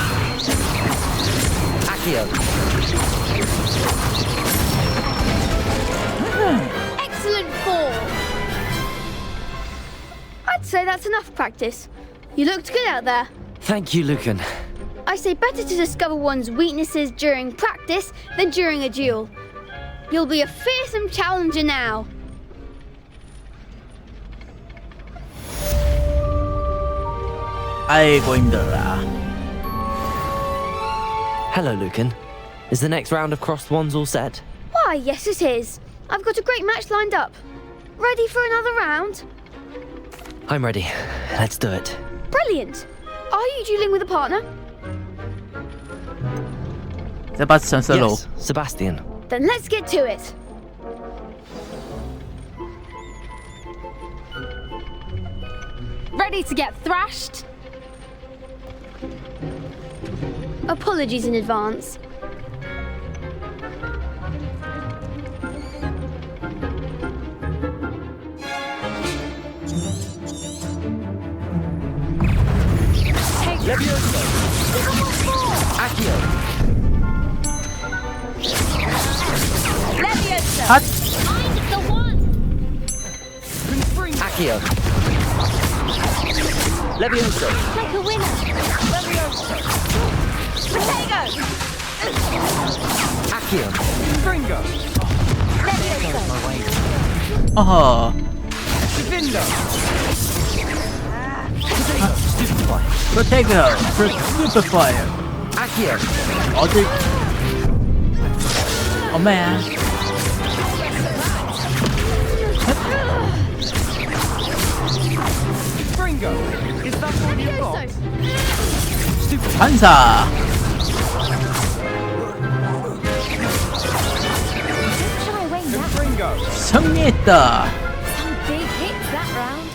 Accio. Excellent fall! I'd say that's enough practice. You looked good out there. Thank you, Lucan. I say better to discover one's weaknesses during practice than during a duel. You'll be a fearsome challenger now. 아이고 힘들라. Hello, Lucan. Is the next round of Crossed Wands all set? Why, yes it is. I've got a great match lined up. Ready for another round? I'm ready. Let's do it. Brilliant. Are you dueling with a partner? 세바스찬 셀로. Yes, Sebastian. Then let's get to it. Ready to get thrashed? Apologies in advance. Levioso. Accio. Levioso. 핫. I'm the one. Accio. Levioso. Like a winner. Protego. Accio. Levioso. 어허. Protego. Stupefire. Accio. 어딜? 엄마야. 반사. 승리했다. Some big hits that round.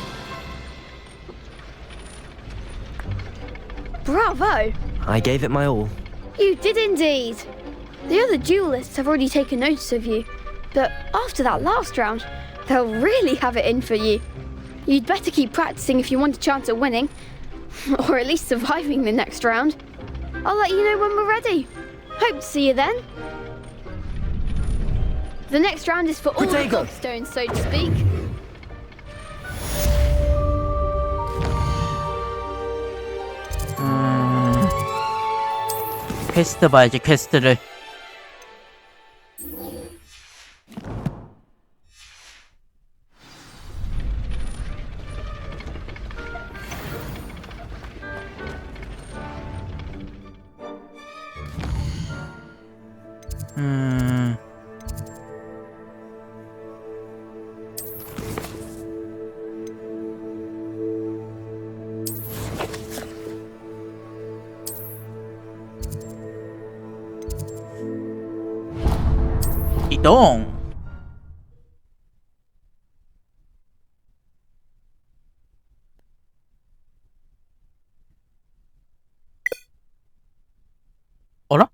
Bravo! I gave it my all. You did indeed. The other duelists have already taken notice of you, but after that last round, they'll really have it in for you. You'd better keep practicing if you want a chance at winning, or at least surviving the next round. I'll let you know when we're ready. Hope to see you then. The next round is for all the Godstones, so to speak. 퀘스트 봐야지, 퀘스트를. 이동. 어라?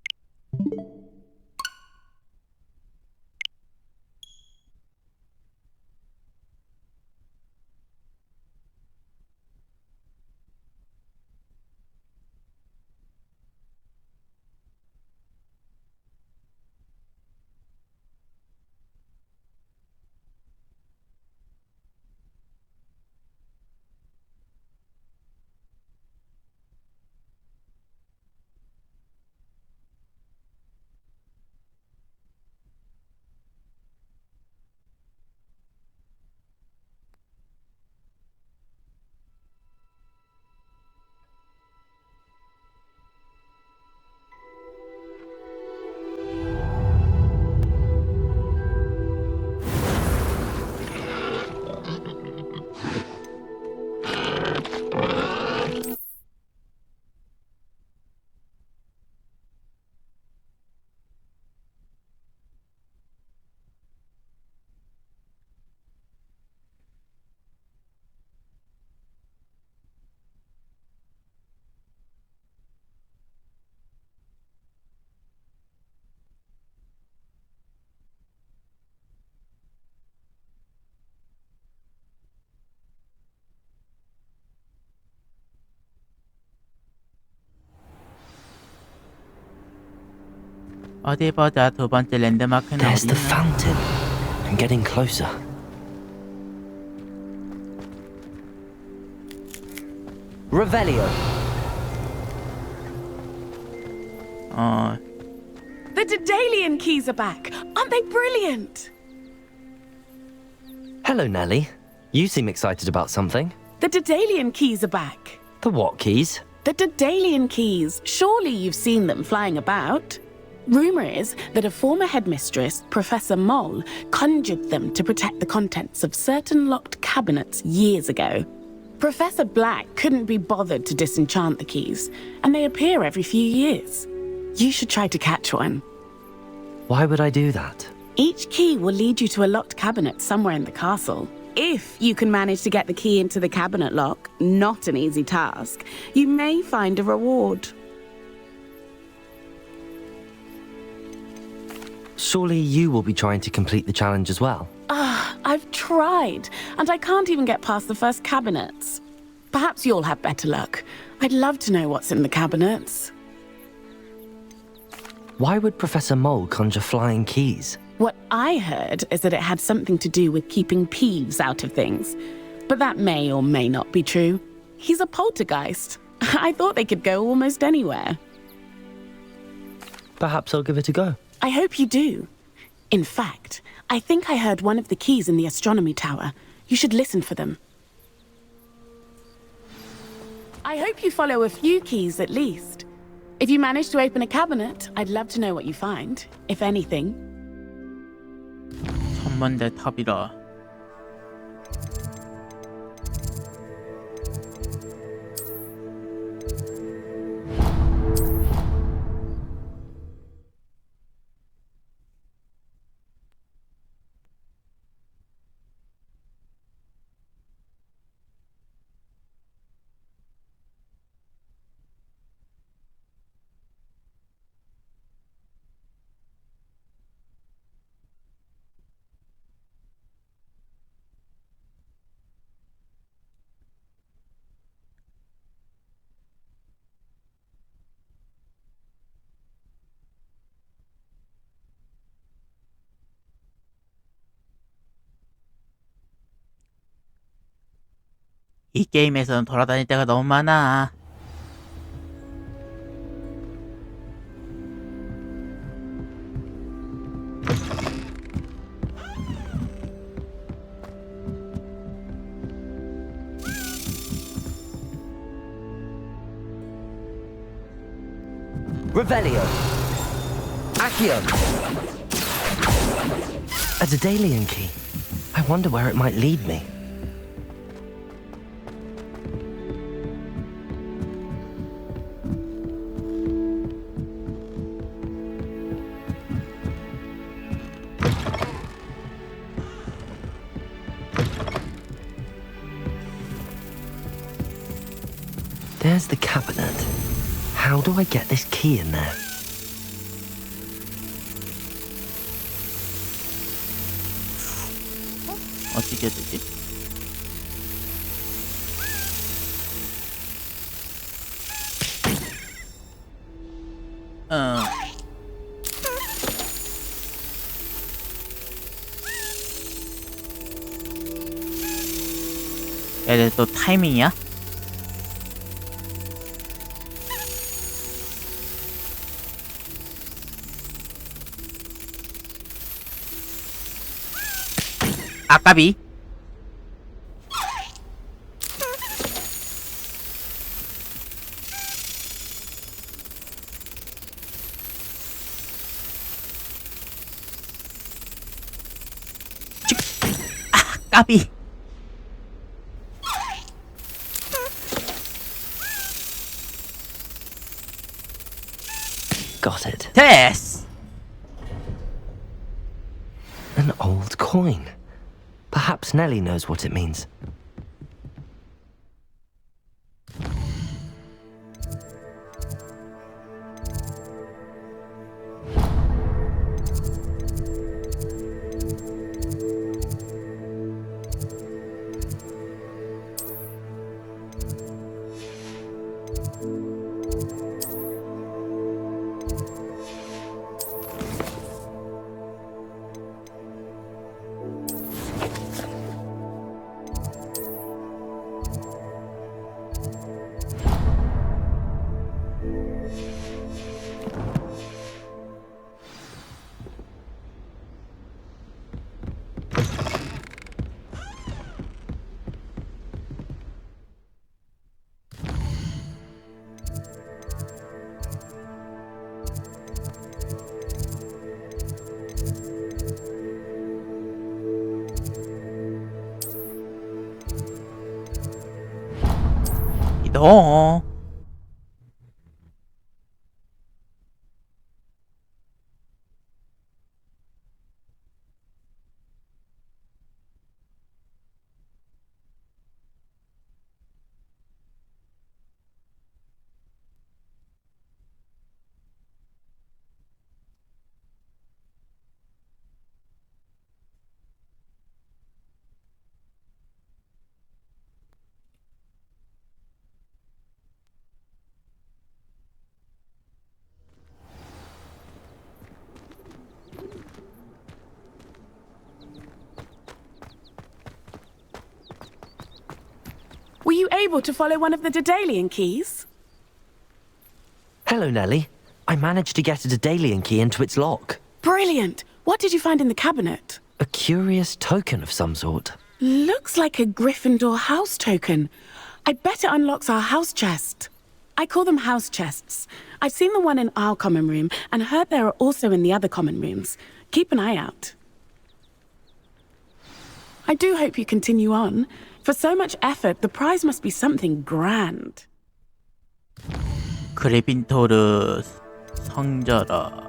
어디 보자. 두 번째 랜드마크는 There's 어디 the 있나? fountain. I'm getting closer. Revelio. The Daedalian keys are back. Aren't they brilliant? Hello, Nellie. You seem excited about something. The Daedalian keys are back. The what keys? The Daedalian keys. Surely you've seen them flying about. Rumour is that a former headmistress, Professor Moll, conjured them to protect the contents of certain locked cabinets years ago. Professor Black couldn't be bothered to disenchant the keys, and they appear every few years. You should try to catch one. Why would I do that? Each key will lead you to a locked cabinet somewhere in the castle. If you can manage to get the key into the cabinet lock, not an easy task, you may find a reward. Surely you will be trying to complete the challenge as well. I've tried, and I can't even get past the first cabinets. Perhaps you'll have better luck. I'd love to know what's in the cabinets. Why would Professor Mole conjure flying keys? What I heard is that it had something to do with keeping Peeves out of things. But that may or may not be true. He's a poltergeist. I thought they could go almost anywhere. Perhaps I'll give it a go. I hope you do. In fact, I think I heard one of the keys in the astronomy tower. You should listen for them. I hope you follow a few keys at least. If you manage to open a cabinet, I'd love to know what you find, if anything. 천문대 탑이라. 이 게임에서는 돌아다닐 때가 너무 많아. Revelio. Accio. A Daedalian key. I wonder where it might lead me. There's the cabinet. How do I get this key in there? 어떻게 해야 되지? 얘네 또 타이밍이야? 아까비. 까비. Got it. 됐어. An old coin. Perhaps Nellie knows what it means. 이동. Were you able to follow one of the Daedalian keys? Hello, Nellie. I managed to get a Daedalian key into its lock. Brilliant! What did you find in the cabinet? A curious token of some sort. Looks like a Gryffindor house token. I bet it unlocks our house chest. I call them house chests. I've seen the one in our common room and heard there are also in the other common rooms. Keep an eye out. I do hope you continue on. For so much effort, the prize must be something grand. 그리핀토르 성저라.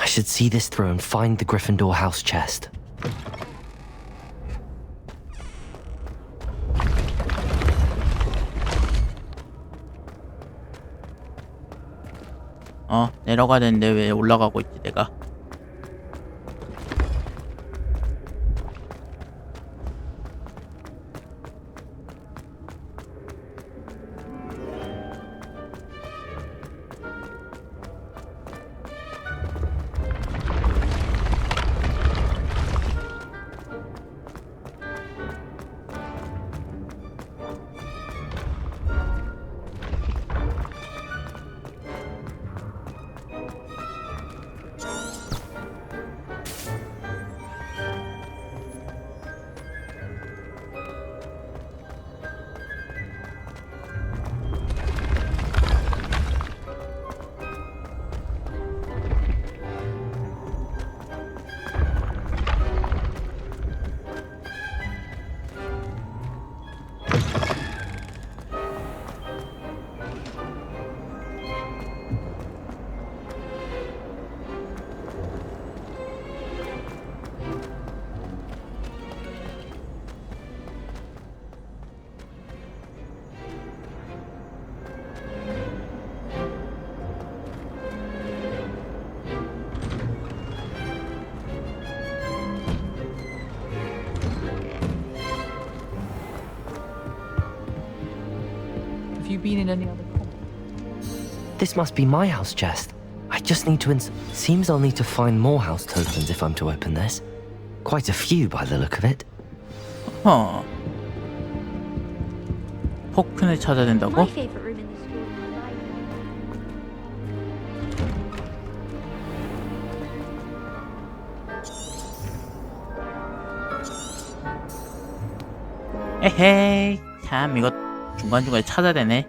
I should see this through and find the Gryffindor house chest. 내려가야 되는데 왜 올라가고 있지 내가. Have you been in any other comics? This must be my house chest. I just need to Seems I'll need to find more house tokens if I'm to open this. Quite a few by the look of it. 토큰을 찾아야 된다고? My favorite room in the school is the library. 에헤이, 참 이거 중간중간에 찾아야 되네.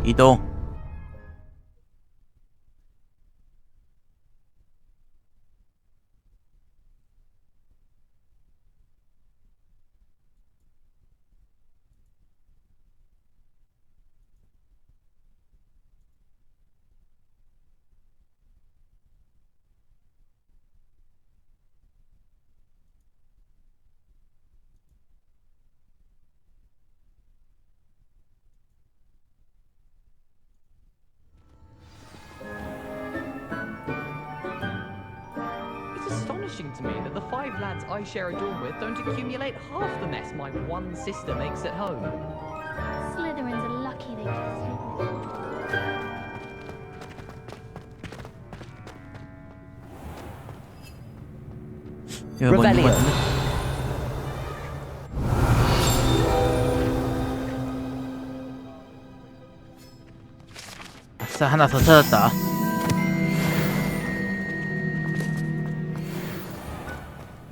이동. Astonishing to me that the 5 lads I share a dorm with don't accumulate half the mess my one sister makes at home. Slytherins are lucky they get to sleep with. 이거 뭔 Rebellion. 거야? 아싸, 하나 더 찾았다.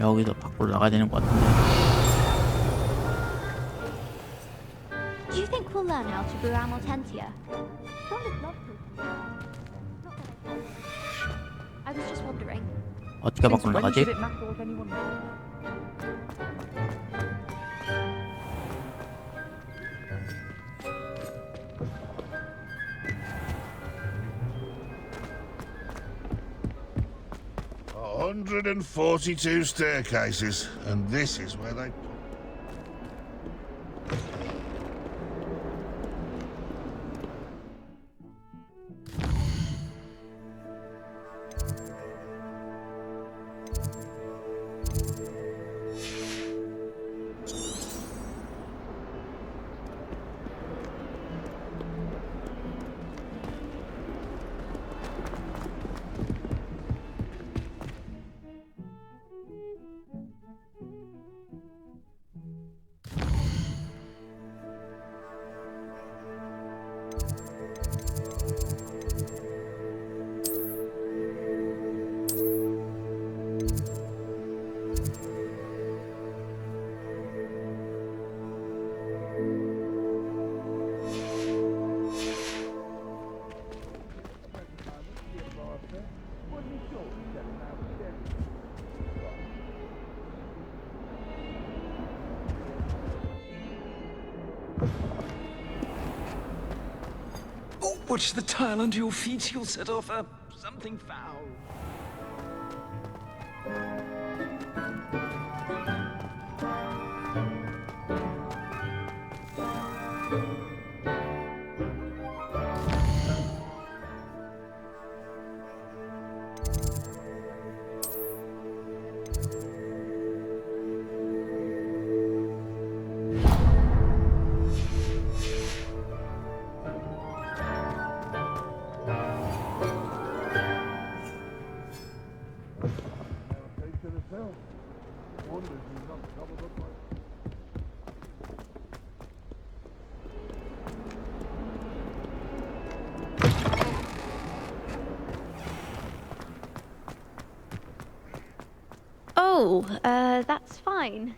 여기서 밖으로 나가야 되는 것 같은데. Do you think we'll learn how to brew Amortentia? Don't love to. I was just wondering. 어떻게 밖으로 나가지? A 142 staircases, and this is where they... Watch the tile under your feet. You'll set off something foul. Oh, that's fine.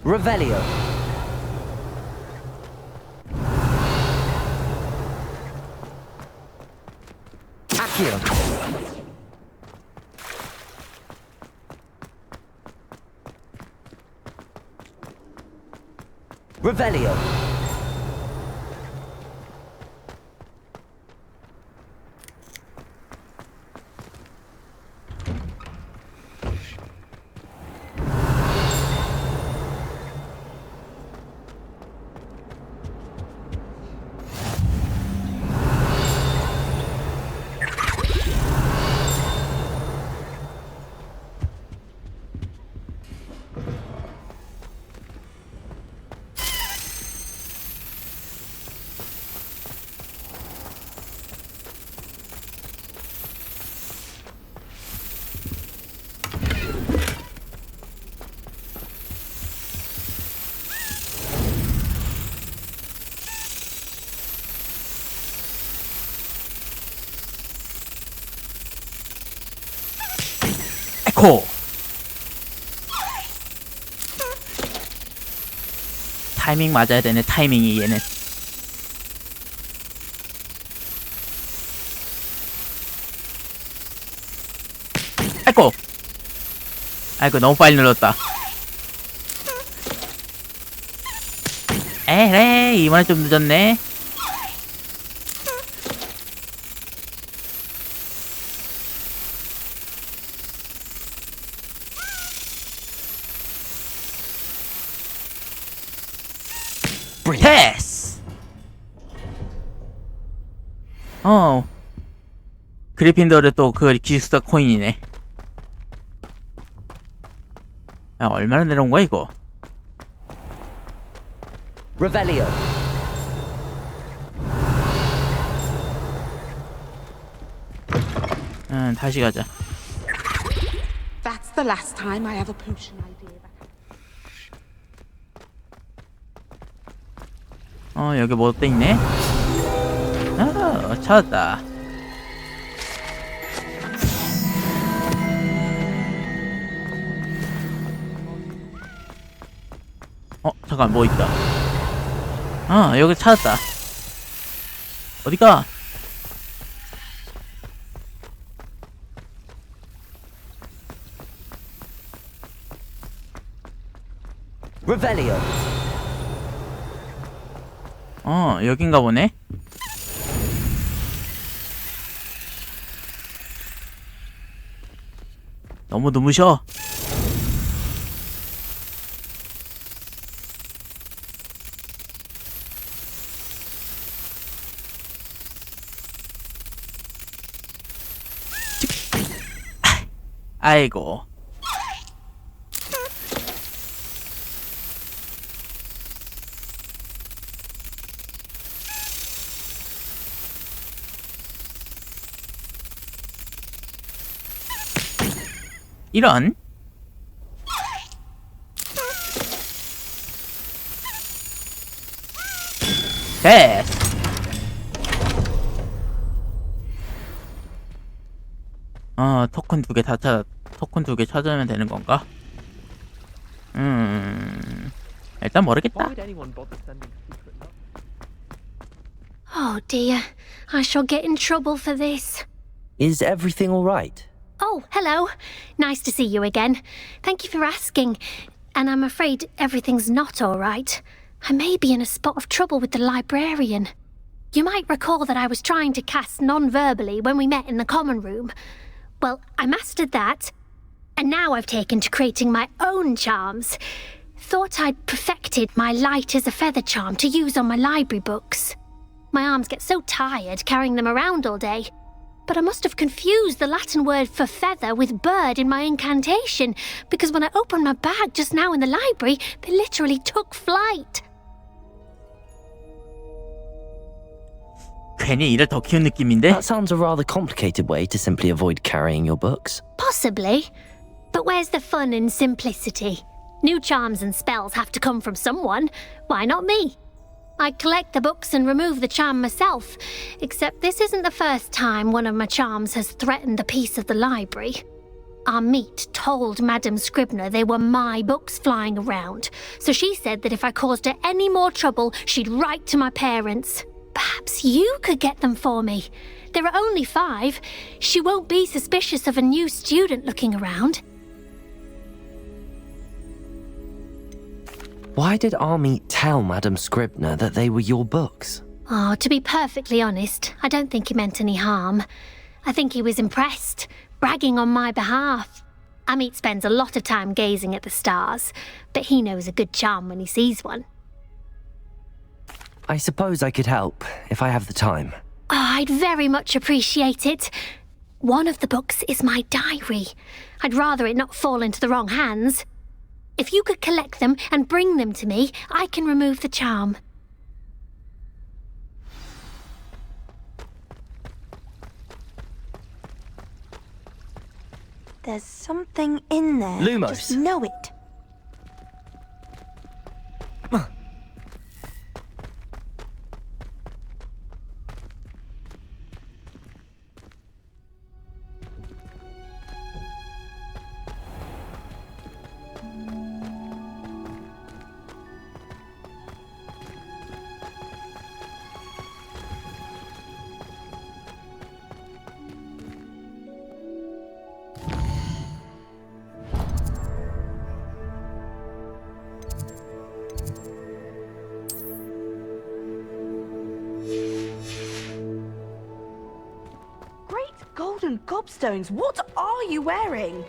Revelio. Accio. Revelio. 에코. 타이밍 맞아야 되네. 타이밍이 얘는. 에코. 아이고 너무 빨리 눌렀다. 에헤이 이번에 좀 늦었네. 패스! 그리핀더르 또 그 기숙사 코인이네. 야, 얼마나 내려온 거야, 이거? Revelio. 다시 가자. That's the last time I have a potion idea. 여기 뭐 또 있네? 찾았다. 잠깐, 뭐 있다. 여기 찾았다. 어디가? Revelio. 여긴가 보네. 너무 눈부셔. 아이고. 이런. 됐어. 토큰 2개 다 토큰 2개 찾으면 되는 건가? 일단 모르겠다. Oh dear, I shall get in trouble for this. Is everything all right? Oh, hello. Nice to see you again. Thank you for asking. And I'm afraid everything's not all right. I may be in a spot of trouble with the librarian. You might recall that I was trying to cast non-verbally when we met in the common room. Well, I mastered that, and now I've taken to creating my own charms. Thought I'd perfected my light as a feather charm to use on my library books. My arms get so tired carrying them around all day. But I must have confused the Latin word for feather with bird in my incantation, because when I opened my bag just now in the library, they literally took flight. 괜히 일을 더 키운 느낌인데? That sounds a rather complicated way to simply avoid carrying your books. Possibly. But where's the fun in simplicity? New charms and spells have to come from someone. Why not me? I collect the books and remove the charm myself, except this isn't the first time one of my charms has threatened the peace of the library. Our meet told Madame Scribner they were my books flying around, so she said that if I caused her any more trouble, she'd write to my parents. Perhaps you could get them for me. There are only 5. She won't be suspicious of a new student looking around. Why did Army tell Madame Scribner that they were your books? Oh, to be perfectly honest, I don't think he meant any harm. I think he was impressed, bragging on my behalf. Amit spends a lot of time gazing at the stars, but he knows a good charm when he sees one. I suppose I could help, if I have the time. Oh, I'd very much appreciate it. One of the books is my diary. I'd rather it not fall into the wrong hands. If you could collect them and bring them to me, I can remove the charm. There's something in there. Lumos. I just know it. Golden gobstones, what are you wearing?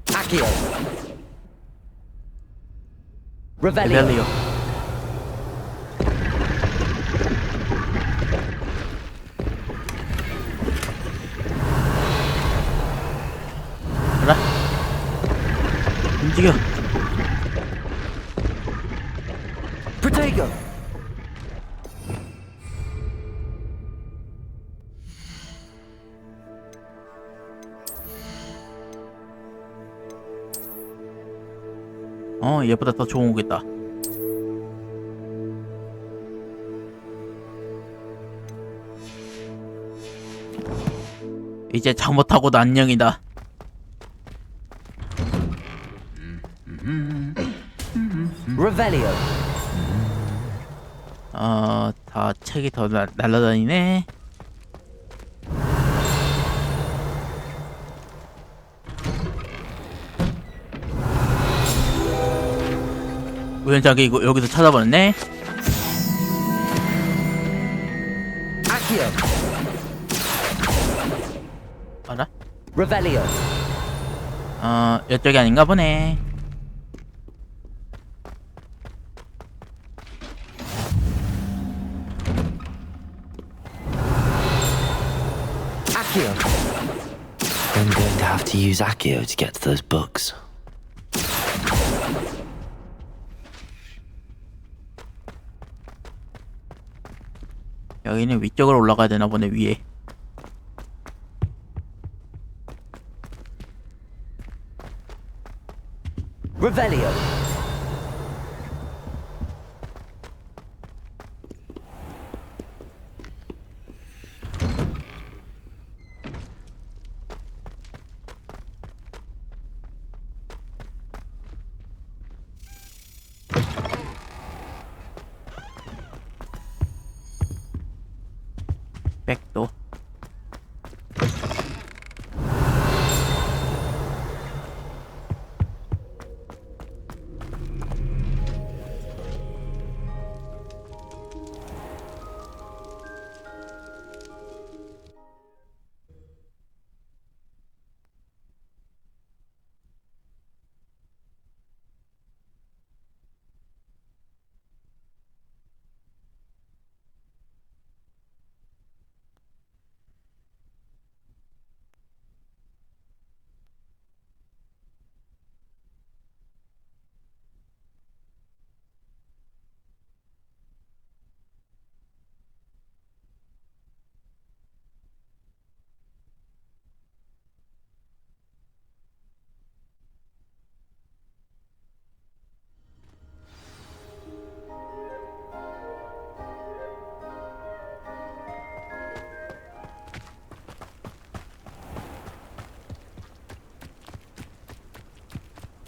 Accio. Revelio. 가라. 움직여. Protego. 얘보다 더 좋은 거겠다. 이제 잘못하고도 안녕이다. Revelio. 다 책이 더 날라다니네. 우연찮게 이거 여기서 찾아버렸네. Accio. 알아? Revelio. 이쪽이 아닌가 보네. Accio. I'm going to have to use Accio to get to those books. 여기는 위쪽으로 올라가야 되나 보네. 위에. Revelio. 백도.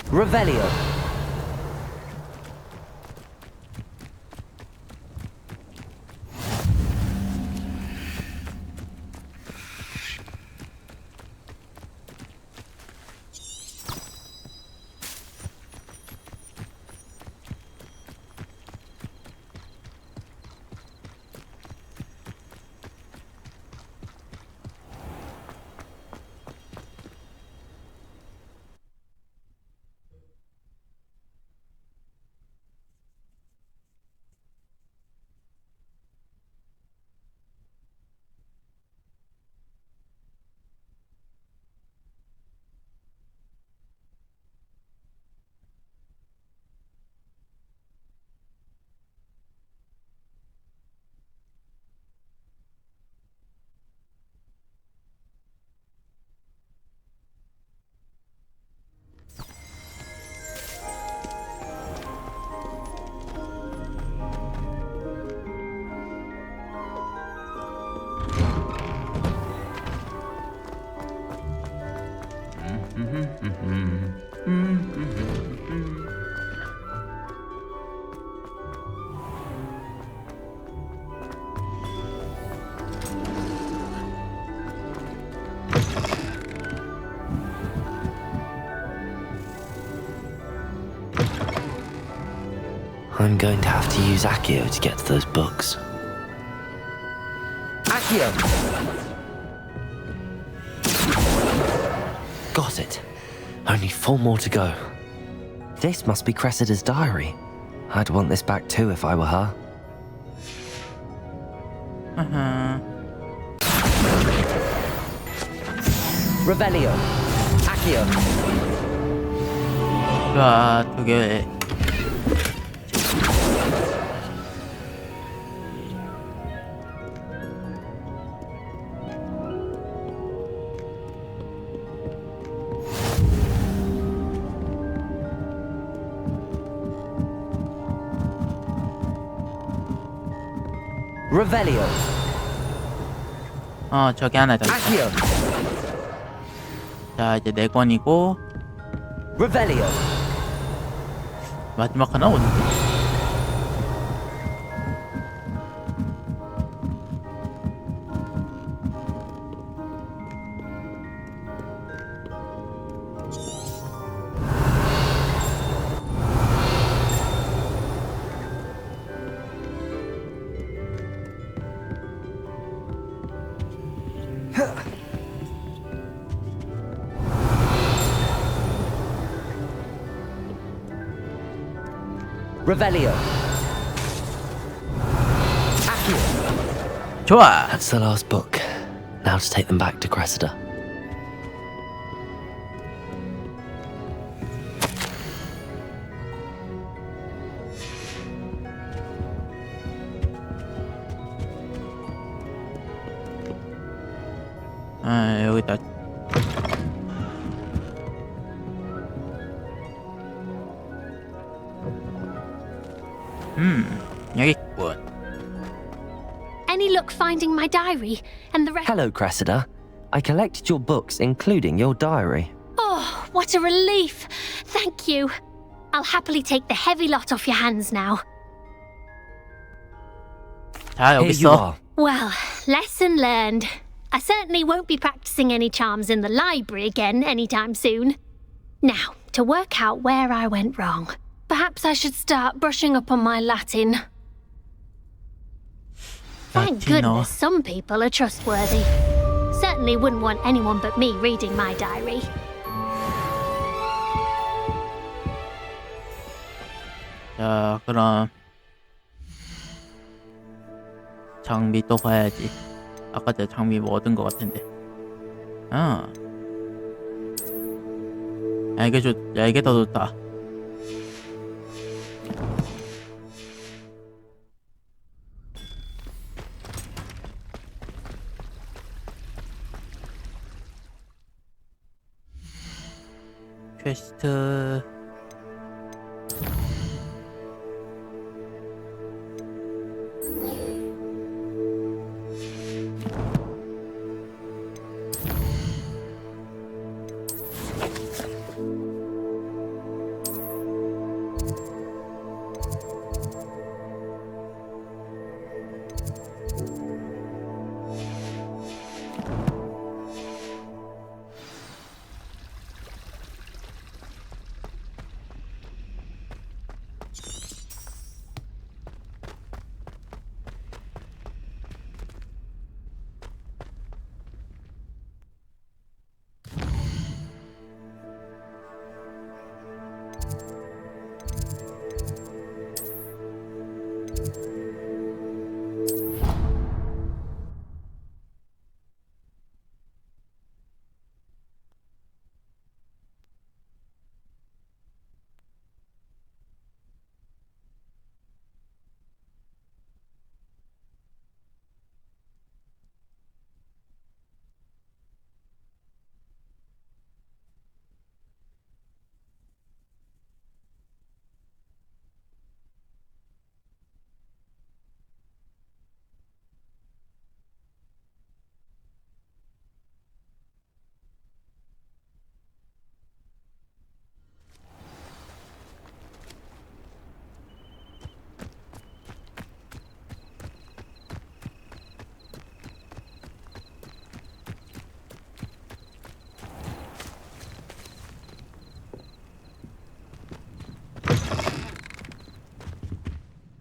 Revelio. I'm going to have to use Accio to get to those books. Accio! Got it. Only 4 more to go. This must be Cressida's diary. I'd want this back too if I were her. Revelio. Accio. 자, 2개. Revelio. 저기 하나 더 있다. Accio. 자, 이제 4권이고 Revelio. 마지막 하나 어디지? Revelio. Accio. 좋아. That's the last book. Now to take them back to Cressida. 여기다. 여기 있군. Any luck finding my diary and the rest? Hello, Cressida. I collected your books, including your diary. Oh, what a relief. Thank you. I'll happily take the heavy lot off your hands now. 자, 여기 Here you 있어. are. Well, lesson learned. I certainly won't be practicing any charms in the library again anytime soon. Now, to work out where I went wrong. Perhaps I should start brushing up on my Latin. Thank goodness some people are trustworthy. Certainly wouldn't want anyone but me reading my diary. 자, 그럼 장비 또 봐야지. 아까 제가 장비 뭐 얻은 것 같은데. 야, 이게 더 좋다. 퀘스트.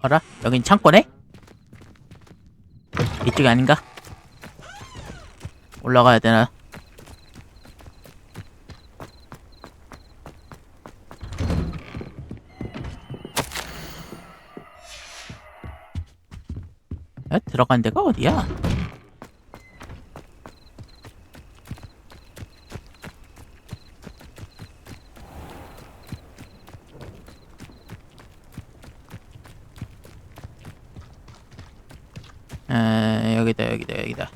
어라? 여긴 창고네? 이쪽이 아닌가? 올라가야 되나? 야, 들어간 데가 어디야? 여기다.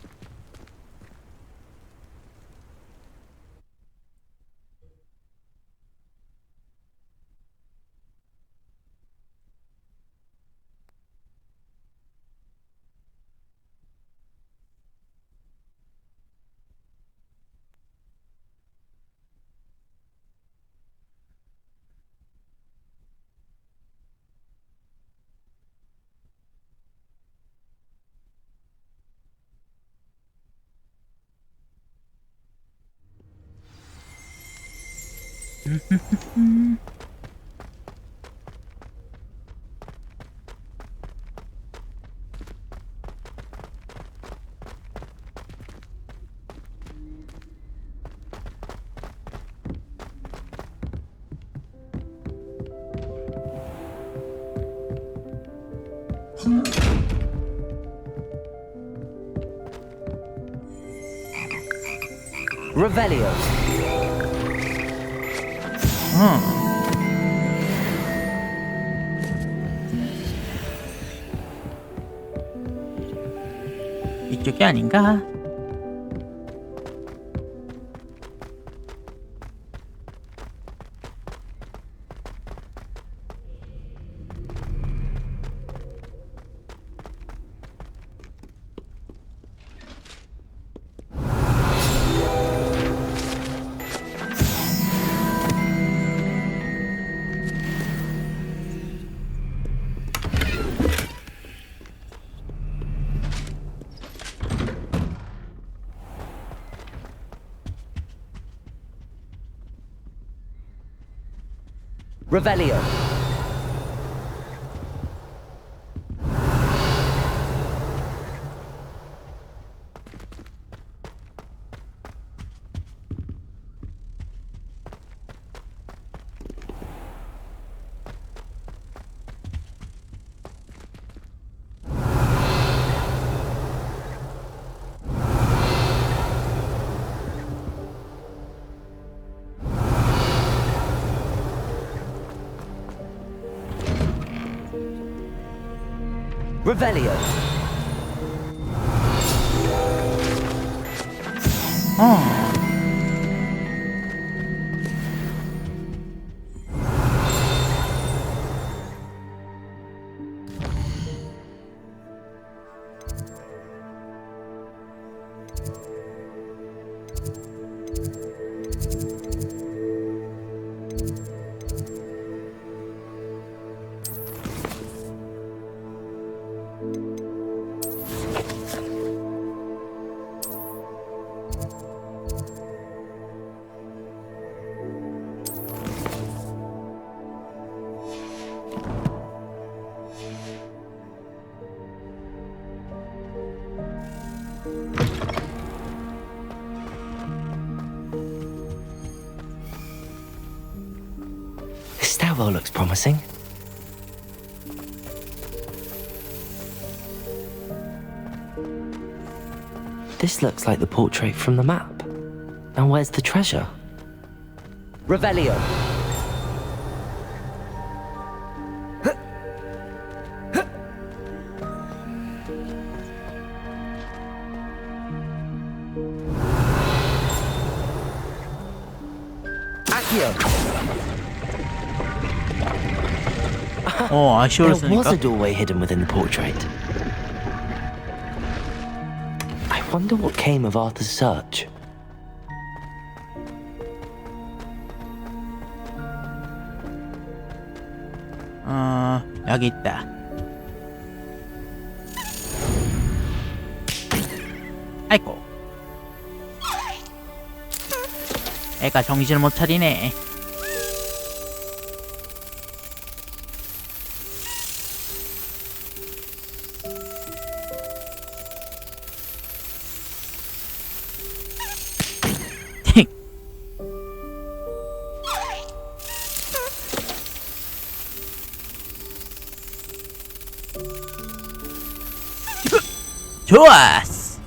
Revelio. 이쪽이 아닌가? Revelio. Revelio. This stairwell looks promising. This looks like the portrait from the map. Now where's the treasure? Revelio. There was a doorway hidden within the portrait. I wonder what came of Arthur's search. 여기 있다. 아이고. 애가 정신을 못 차리네. 좋았어.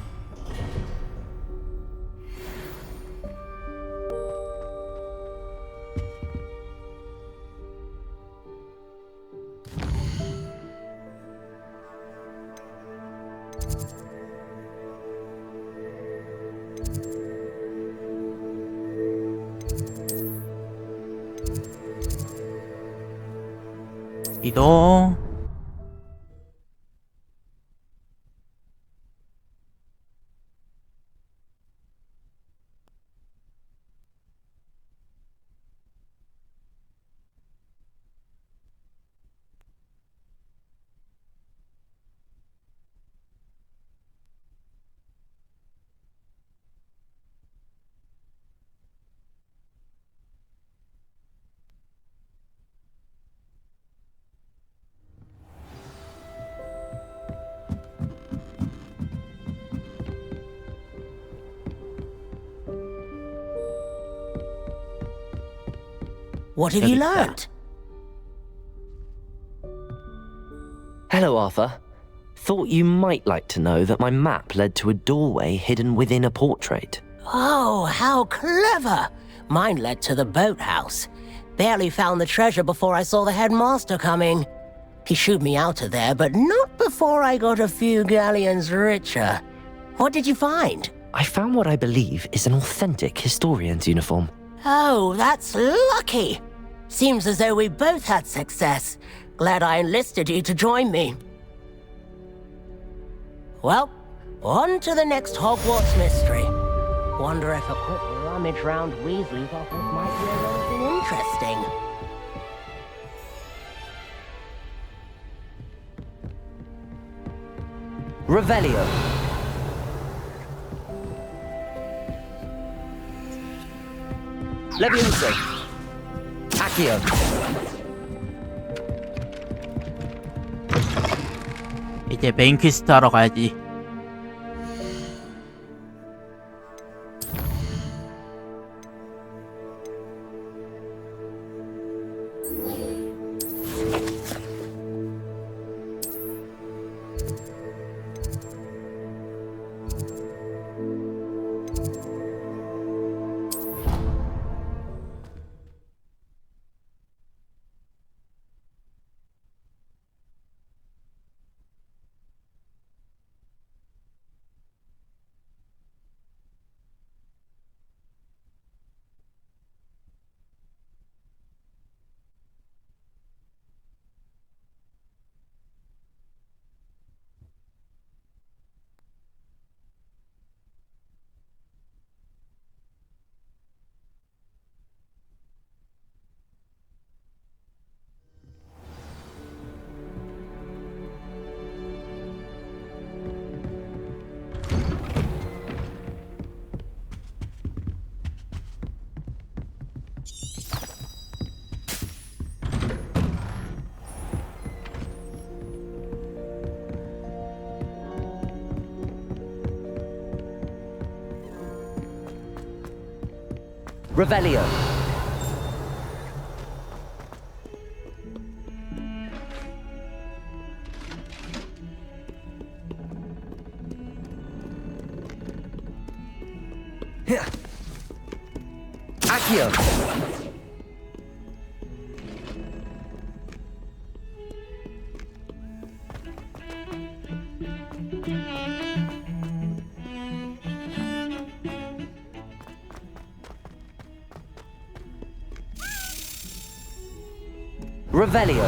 이동. What have you learnt? Hello, Arthur. Thought you might like to know that my map led to a doorway hidden within a portrait. Oh, how clever! Mine led to the boathouse. Barely found the treasure before I saw the headmaster coming. He shooed me out of there, but not before I got a few galleons richer. What did you find? I found what I believe is an authentic historian's uniform. Oh, that's lucky. Seems as though we both had success. Glad I enlisted you to join me. Well, on to the next Hogwarts mystery. Wonder if a quick rummage round Weasley's office might be anything interesting. Revelio. Levioso. Accio. 이제 메인 퀘스트 하러 가야지. Revelio. Accio. Revelio.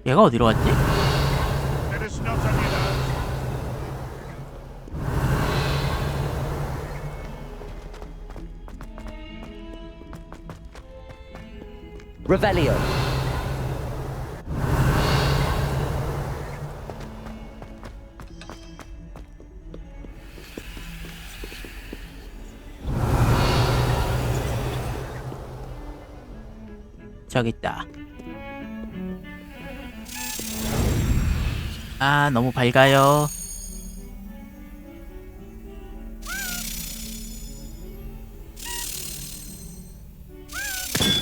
얘가 어디로 갔지? Revelio. 저기 있다. 아, 너무 밝아요.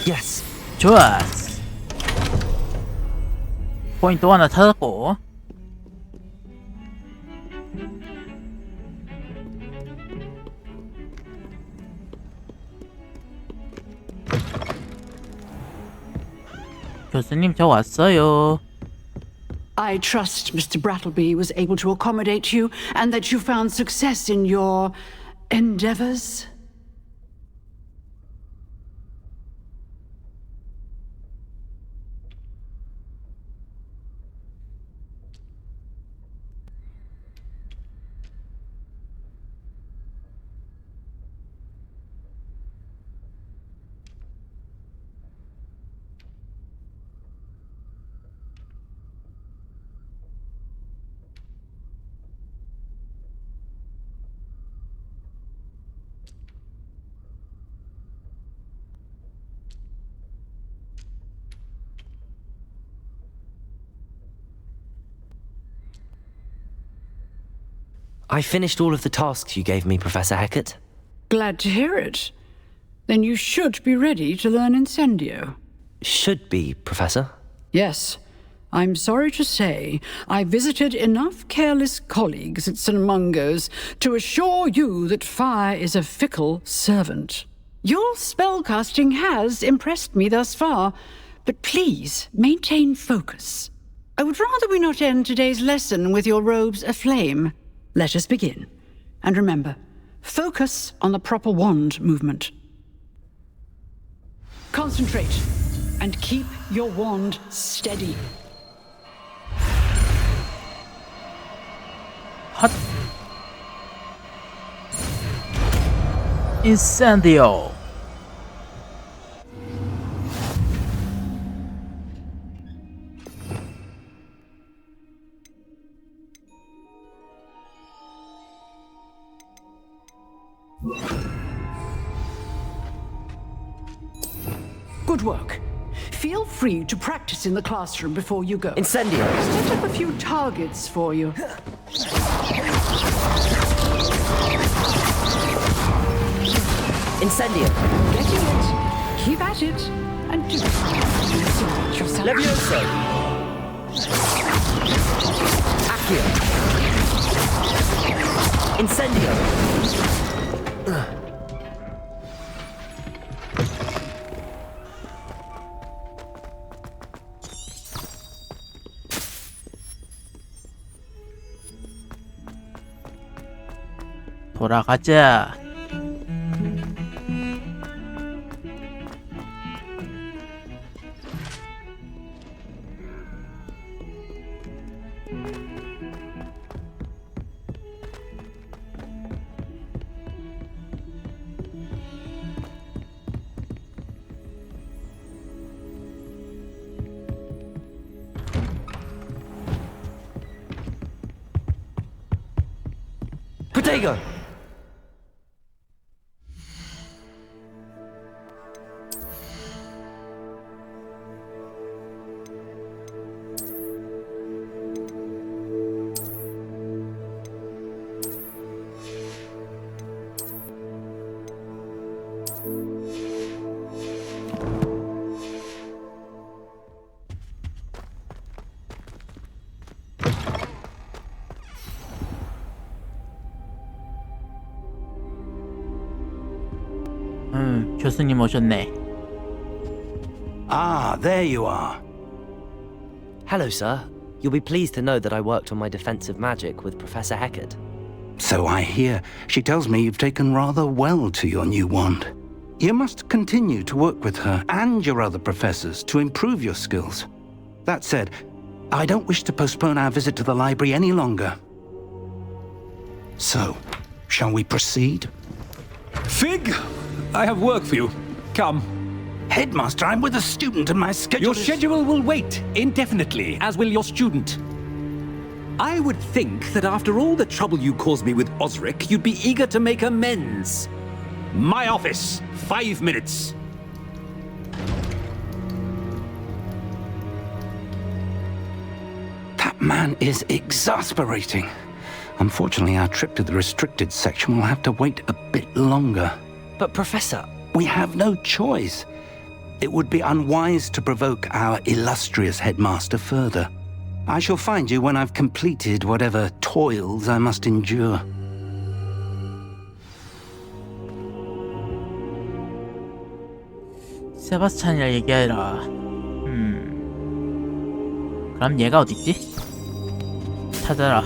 Yes. 좋았어. 포인트 또 하나 찾았고. 교수님, 저 왔어요. I trust Mr. Brattleby was able to accommodate you and that you found success in your endeavors. I finished all of the tasks you gave me, Professor Hecat. Glad to hear it. Then you should be ready to learn Incendio. Should be, Professor. Yes. I'm sorry to say I visited enough careless colleagues at St. Mungo's to assure you that fire is a fickle servant. Your spellcasting has impressed me thus far, but please maintain focus. I would rather we not end today's lesson with your robes aflame. Let us begin. And remember, focus on the proper wand movement. Concentrate and keep your wand steady. 헛. 인센디오. Good work. Feel free to practice in the classroom before you go. Incendio. Set up a few targets for you. Incendio. Getting it. Keep at it. And do it yourself. Levioso. Accio. Incendio. 돌아가자. Protego. 교수님 오셨네. Ah, there you are. Hello, sir. You'll be pleased to know that I worked on my defensive magic with Professor Heckard. So I hear. She tells me you've taken rather well to your new wand. You must continue to work with her and your other professors to improve your skills. That said, I don't wish to postpone our visit to the library any longer. So, shall we proceed? Fig, I have work for you. Come. Headmaster, I'm with a student and my schedule Your schedule will wait indefinitely, as will your student. I would think that after all the trouble you caused me with Osric, you'd be eager to make amends. My office, 5 minutes. That man is exasperating. Unfortunately, our trip to the restricted section will have to wait a bit longer. But, Professor... We have no choice. It would be unwise to provoke our illustrious headmaster further. I shall find you when I've completed whatever toils I must endure. 세바스찬이랑 얘기해라. 그럼 얘가 어딨지? 찾아라.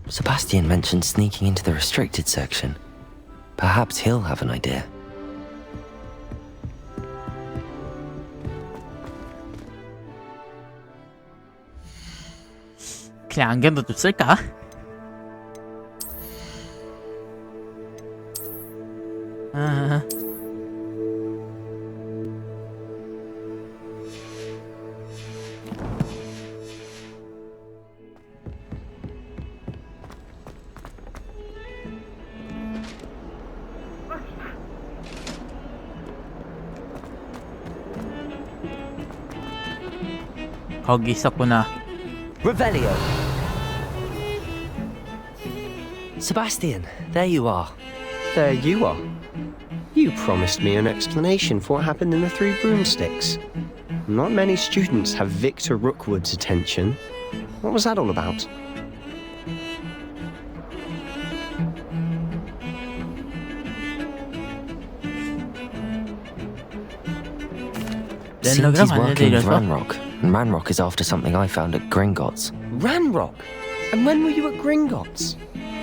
Sebastian mentioned sneaking into the restricted section. Perhaps he'll have an idea. 그냥 안경도 좀 쓸까? 거기 있었구나. Revelio. Sebastian, there you are. There you are. You promised me an explanation for what happened in the Three Broomsticks. Not many students have Victor Rookwood's attention. What was that all about? Seems he's working with Ranrock, and Ranrock is after something I found at Gringotts. Ranrock? And when were you at Gringotts?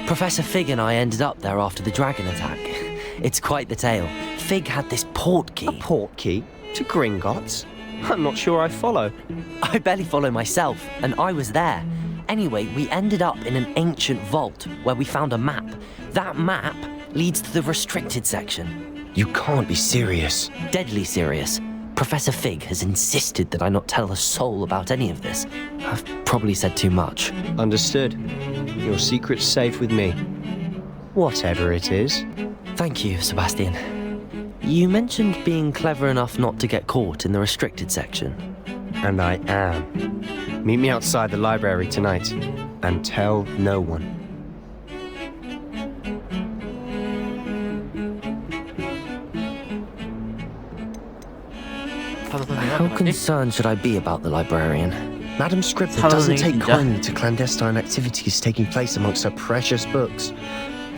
Professor Fig and I ended up there after the dragon attack. It's quite the tale. Fig had this port key. A port key? To Gringotts? I'm not sure I follow. I barely follow myself, and I was there. Anyway, we ended up in an ancient vault where we found a map. That map leads to the restricted section. You can't be serious. Deadly serious. Professor Fig has insisted that I not tell a soul about any of this. I've probably said too much. Understood. Your secret's safe with me. Whatever it is. Thank you, Sebastian. You mentioned being clever enough not to get caught in the restricted section. And I am. Meet me outside the library tonight, and tell no one. How concerned should I be about the librarian? Madam Scribbner doesn't take kindly to clandestine activities taking place amongst her precious books,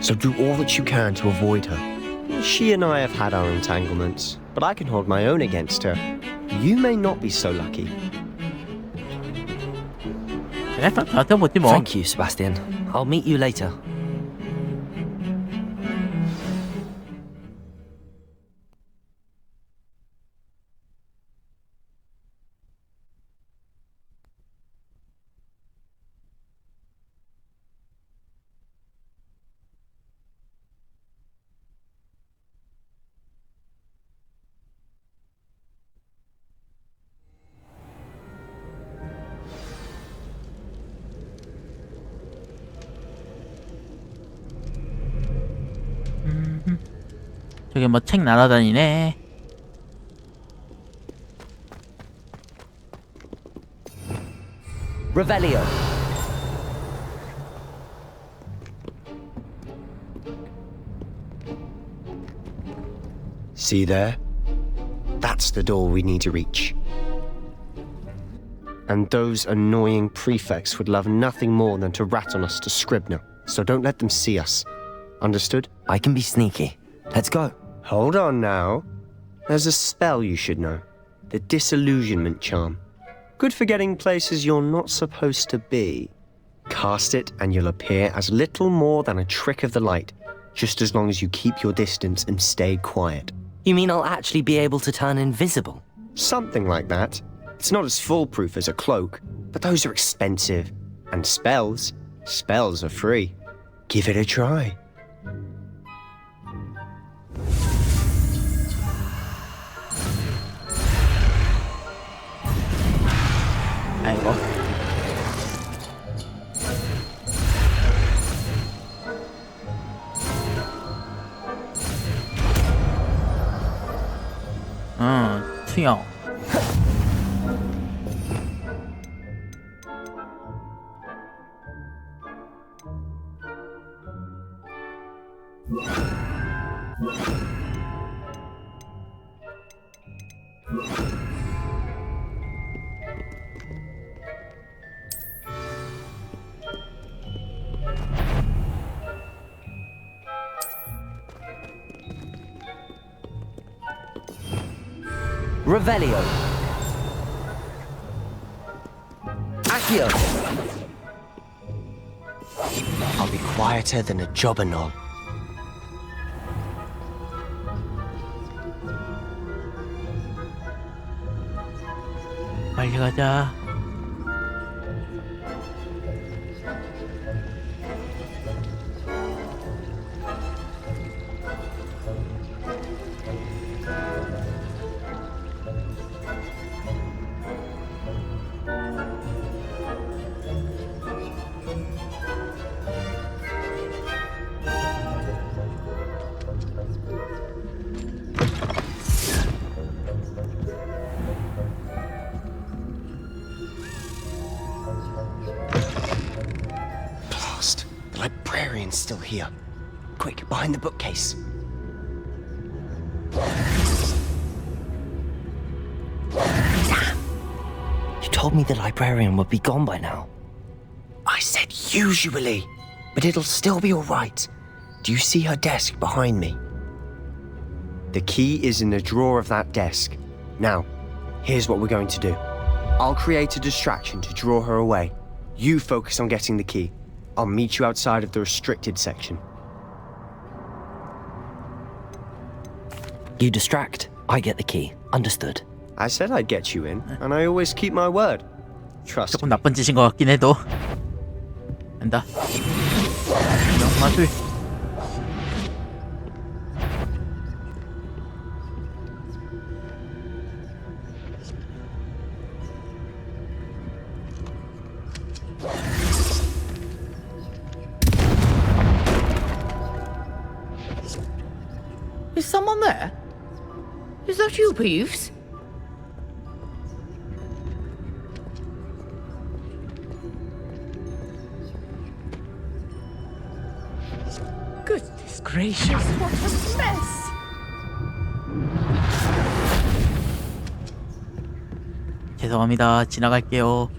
so do all that you can to avoid her. She and I have had our entanglements, but I can hold my own against her. You may not be so lucky. Thank you, Sebastian. I'll meet you later. 저기 뭐 책 날아다니네. Revelio. See there? That's the door we need to reach. And those annoying prefects would love nothing more than to rat on us to Scribner, so don't let them see us. Understood? I can be sneaky. Let's go. Hold on now. There's a spell you should know. The Disillusionment Charm. Good for getting places you're not supposed to be. Cast it and you'll appear as little more than a trick of the light, just as long as you keep your distance and stay quiet. You mean I'll actually be able to turn invisible? Something like that. It's not as foolproof as a cloak, but those are expensive. And spells are free. Give it a try. 아이고. 투영. Revelio. Accio. I'll be quieter than a jobberknoll. 빨리 가자. Still here. Quick, behind the bookcase. You told me the librarian would be gone by now. I said usually, but it'll still be all right. Do you see her desk behind me? The key is in the drawer of that desk. Now, here's what we're going to do. I'll create a distraction to draw her away. You focus on getting the key. I'll meet you outside of the restricted section. You distract, I get the key. Understood. I said I'd get you in, and I always keep my word. Trust 조금 나쁜 짓인 것 같긴 해도 된다. 명마술. Is someone there? Is that you, Peeves? Goodness gracious, what a mess! 죄송합니다. 지나갈게요.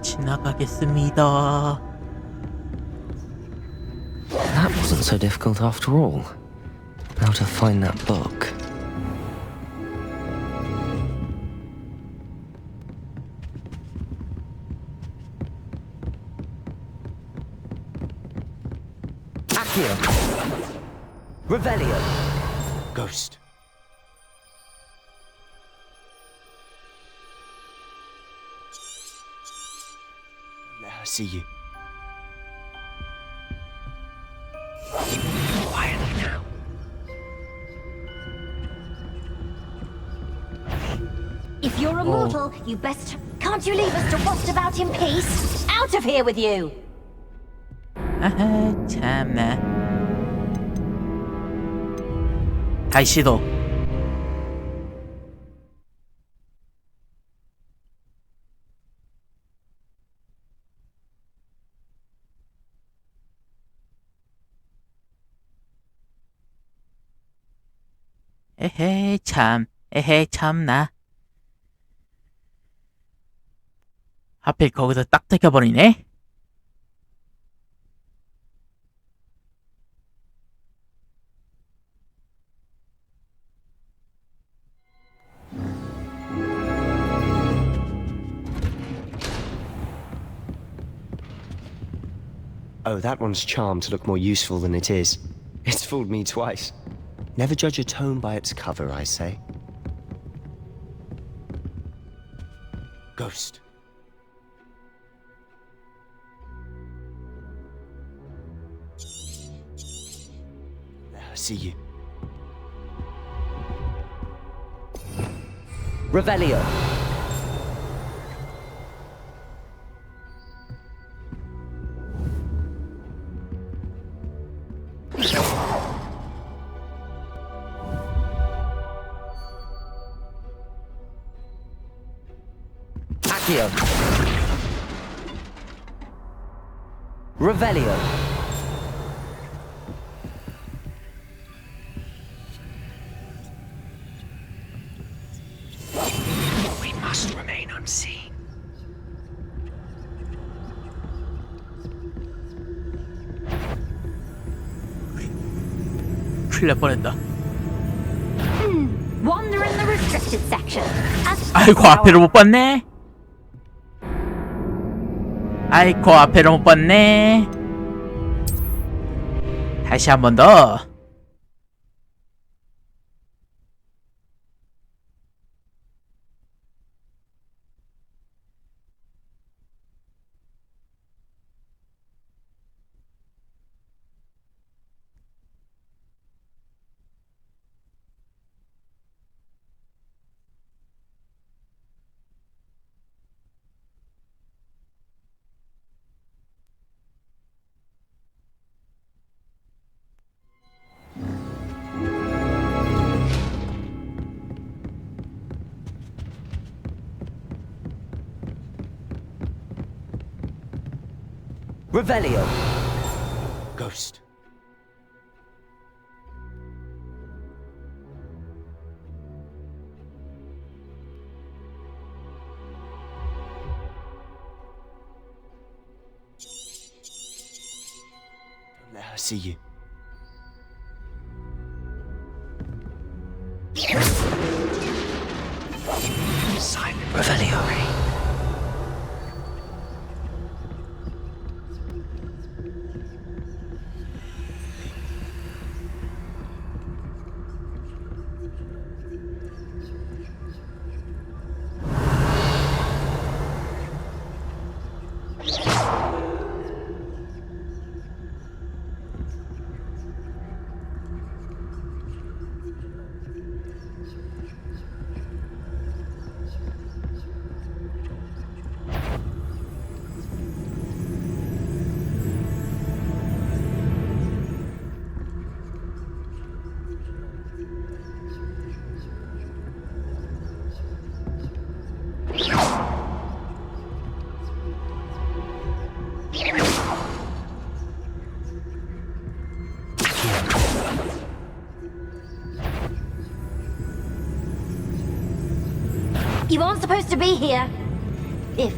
지나가겠습니다. That wasn't so difficult after all. How to find that book? Accio. Revelio. Ghost. Let her see you. Quietly now. If you're a mortal, you best... Can't you leave us to rot about in peace? Out of here with you! 아하 참나. 다시 시도. 에헤 참나. 하필 거기서 딱 들켜버리네. Oh, that one's charmed to look more useful than it is. It's fooled me twice. Never judge a tome by its cover, I say. Ghost. Let her see you. Revelio. Accio. Revelio. We must remain unseen. 큰일 날 뻔했다. Wander in the restricted section. 아이고 앞에를 못 봤네. 아이고 앞에를 못 봤네. 다시 한 번 더. Revelio. Ghost. Don't let her see you. Silent Revelio. You aren't supposed to be here. If...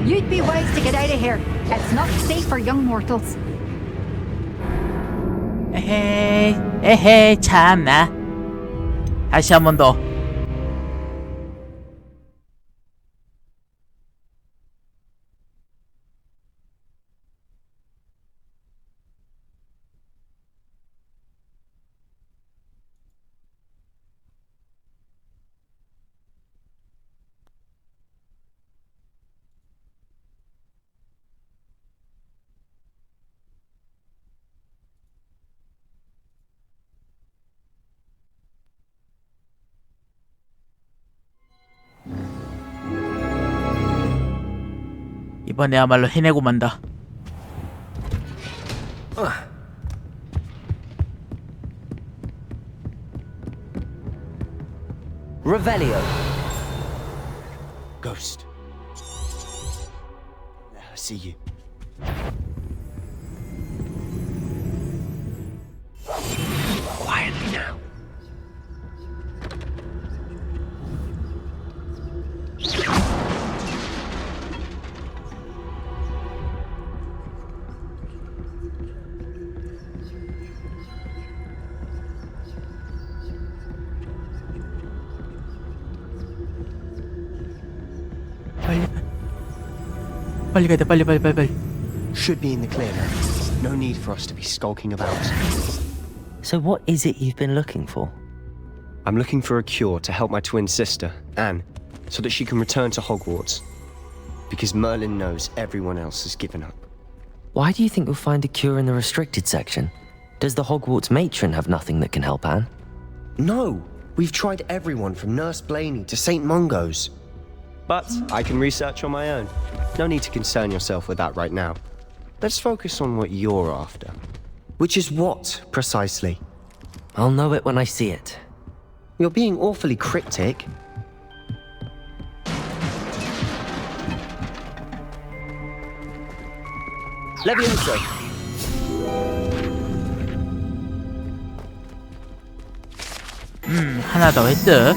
You'd be wise to get out of here. It's not safe for young mortals. 에헤이 참나. 다시 한 번 더. 이번에야말로 해내고 만다. Revelio. Ghost. I see you. Quietly now. 빨리 가야 돼. 빨리. Should be in the clear now. No need for us to be skulking about. So what is it you've been looking for? I'm looking for a cure to help my twin sister, Anne, so that she can return to Hogwarts. Because Merlin knows everyone else has given up. Why do you think you'll find a cure in the restricted section? Does the Hogwarts matron have nothing that can help Anne? No! We've tried everyone from Nurse Blaney to St. Mungo's. But I can research on my own. No need to concern yourself with that right now. Let's focus on what you're after. Which is what, precisely? I'll know it when I see it. You're being awfully cryptic. Levioso. 하나 더 획득.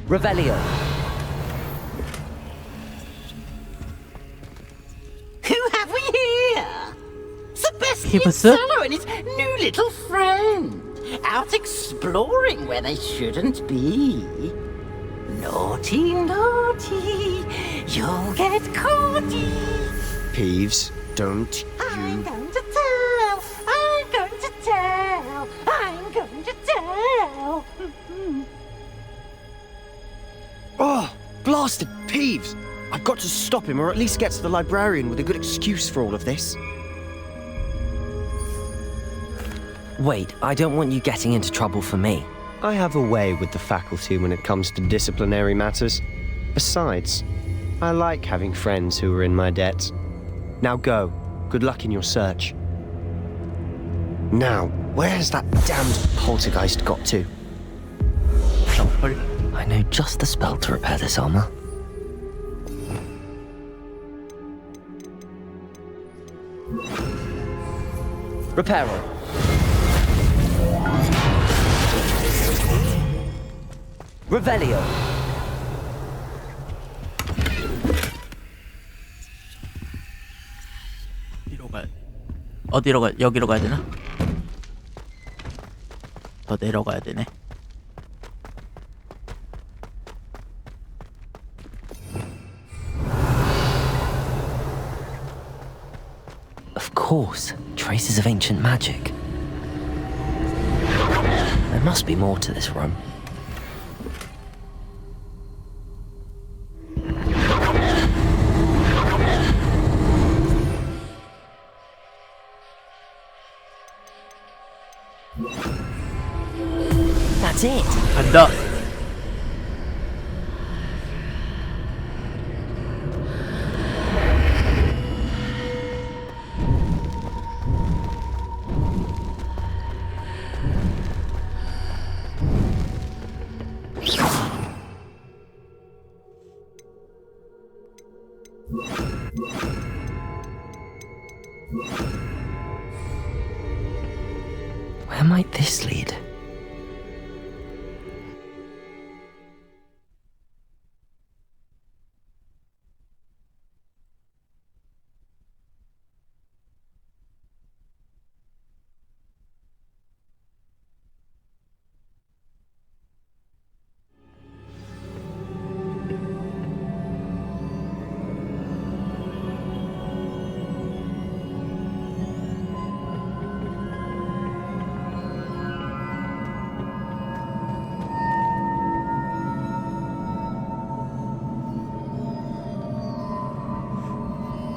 Revelio. Who have we here? Sebastian Hibus? Sallow and his new little friend. Out exploring where they shouldn't be. Naughty, naughty. You'll get caughty. Peeves, don't I'm going to tell. I'm going to tell. I'm going to tell. Oh, blasted Peeves! I've got to stop him, or at least get to the librarian with a good excuse for all of this. Wait, I don't want you getting into trouble for me. I have a way with the faculty when it comes to disciplinary matters. Besides, I like having friends who are in my debt. Now go. Good luck in your search. Now, where's that damned poltergeist got to? I know just the spell to repair this armor. Reparo. Revelio. 어디로 가? 여기로 가야 되나? 더 내려가야 되네. Of course, traces of ancient magic. There must be more to this room. That's it. 간다. Where might this lead?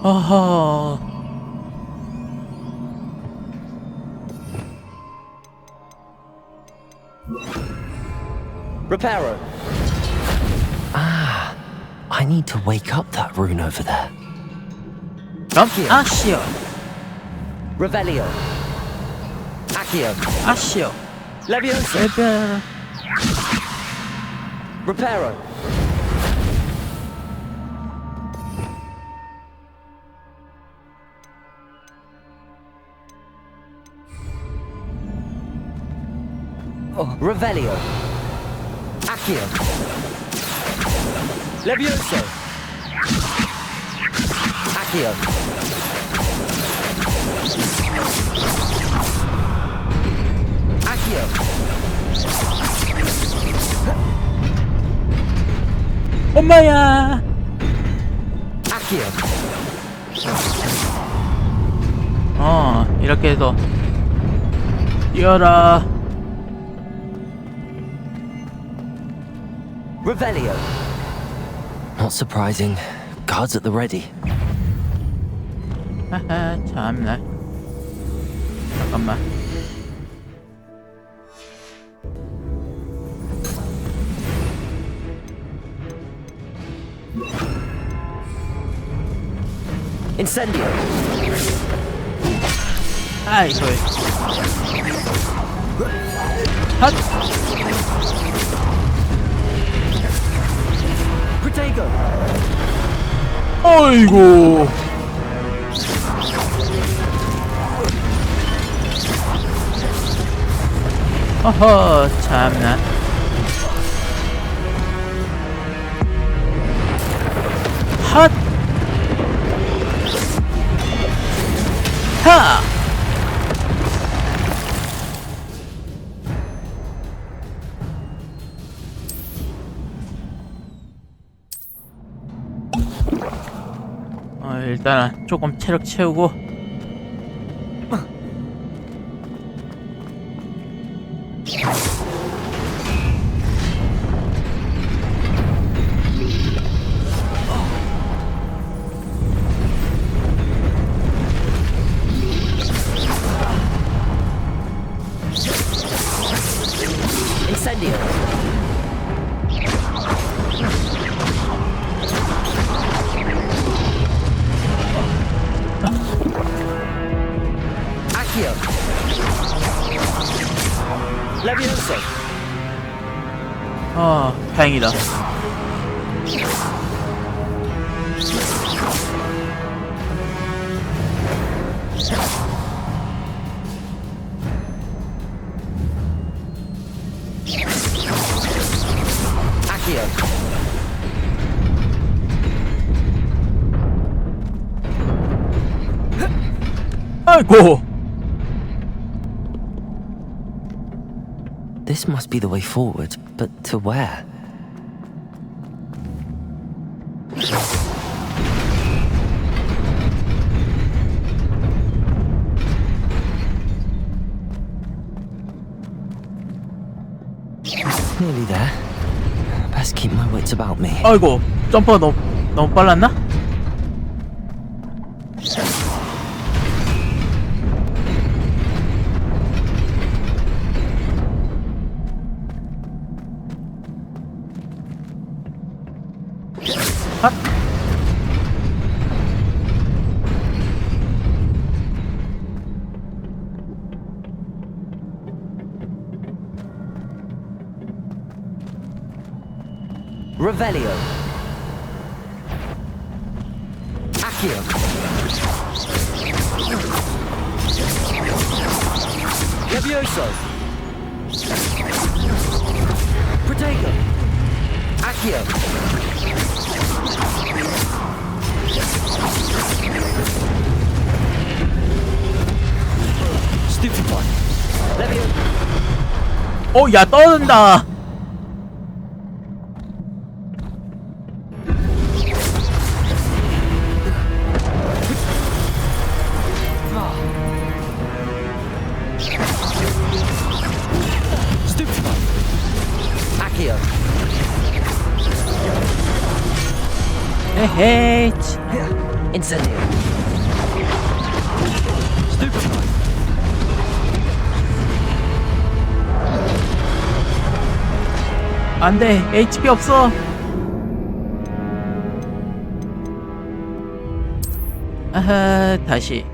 아하. Reparo. Ah, I need to wake up that rune over there. Accio. Revelio. Accio. Accio. Leviosa. Reparo. Oh, Revelio. Accio. Levioso. Accio. Accio. 엄마야. Accio. 이렇게 해서 뛰어라. Revelio. Not surprising. Guards at the ready. 하하, 참나. 잠깐만. Incendio. 아이, 저기. 핫! Protego. 어이구. 어허, 참나. 핫! 하! 일단은 조금 체력 채우고 Incendio. Accio. Levioso. 다행이다. Accio. 아이고. This must be the way forward, but to where? Nearly there. Best keep my wits about me. 아이고, 점퍼가 너무 빨랐나? 핫! Revelio. Accio. Levioso. Protego. Accio. Stupefy. Levio. 야 떠든다. Accio. 에헤이. Incendio. Stupefy. 안돼. HP 없어. 아하 다시.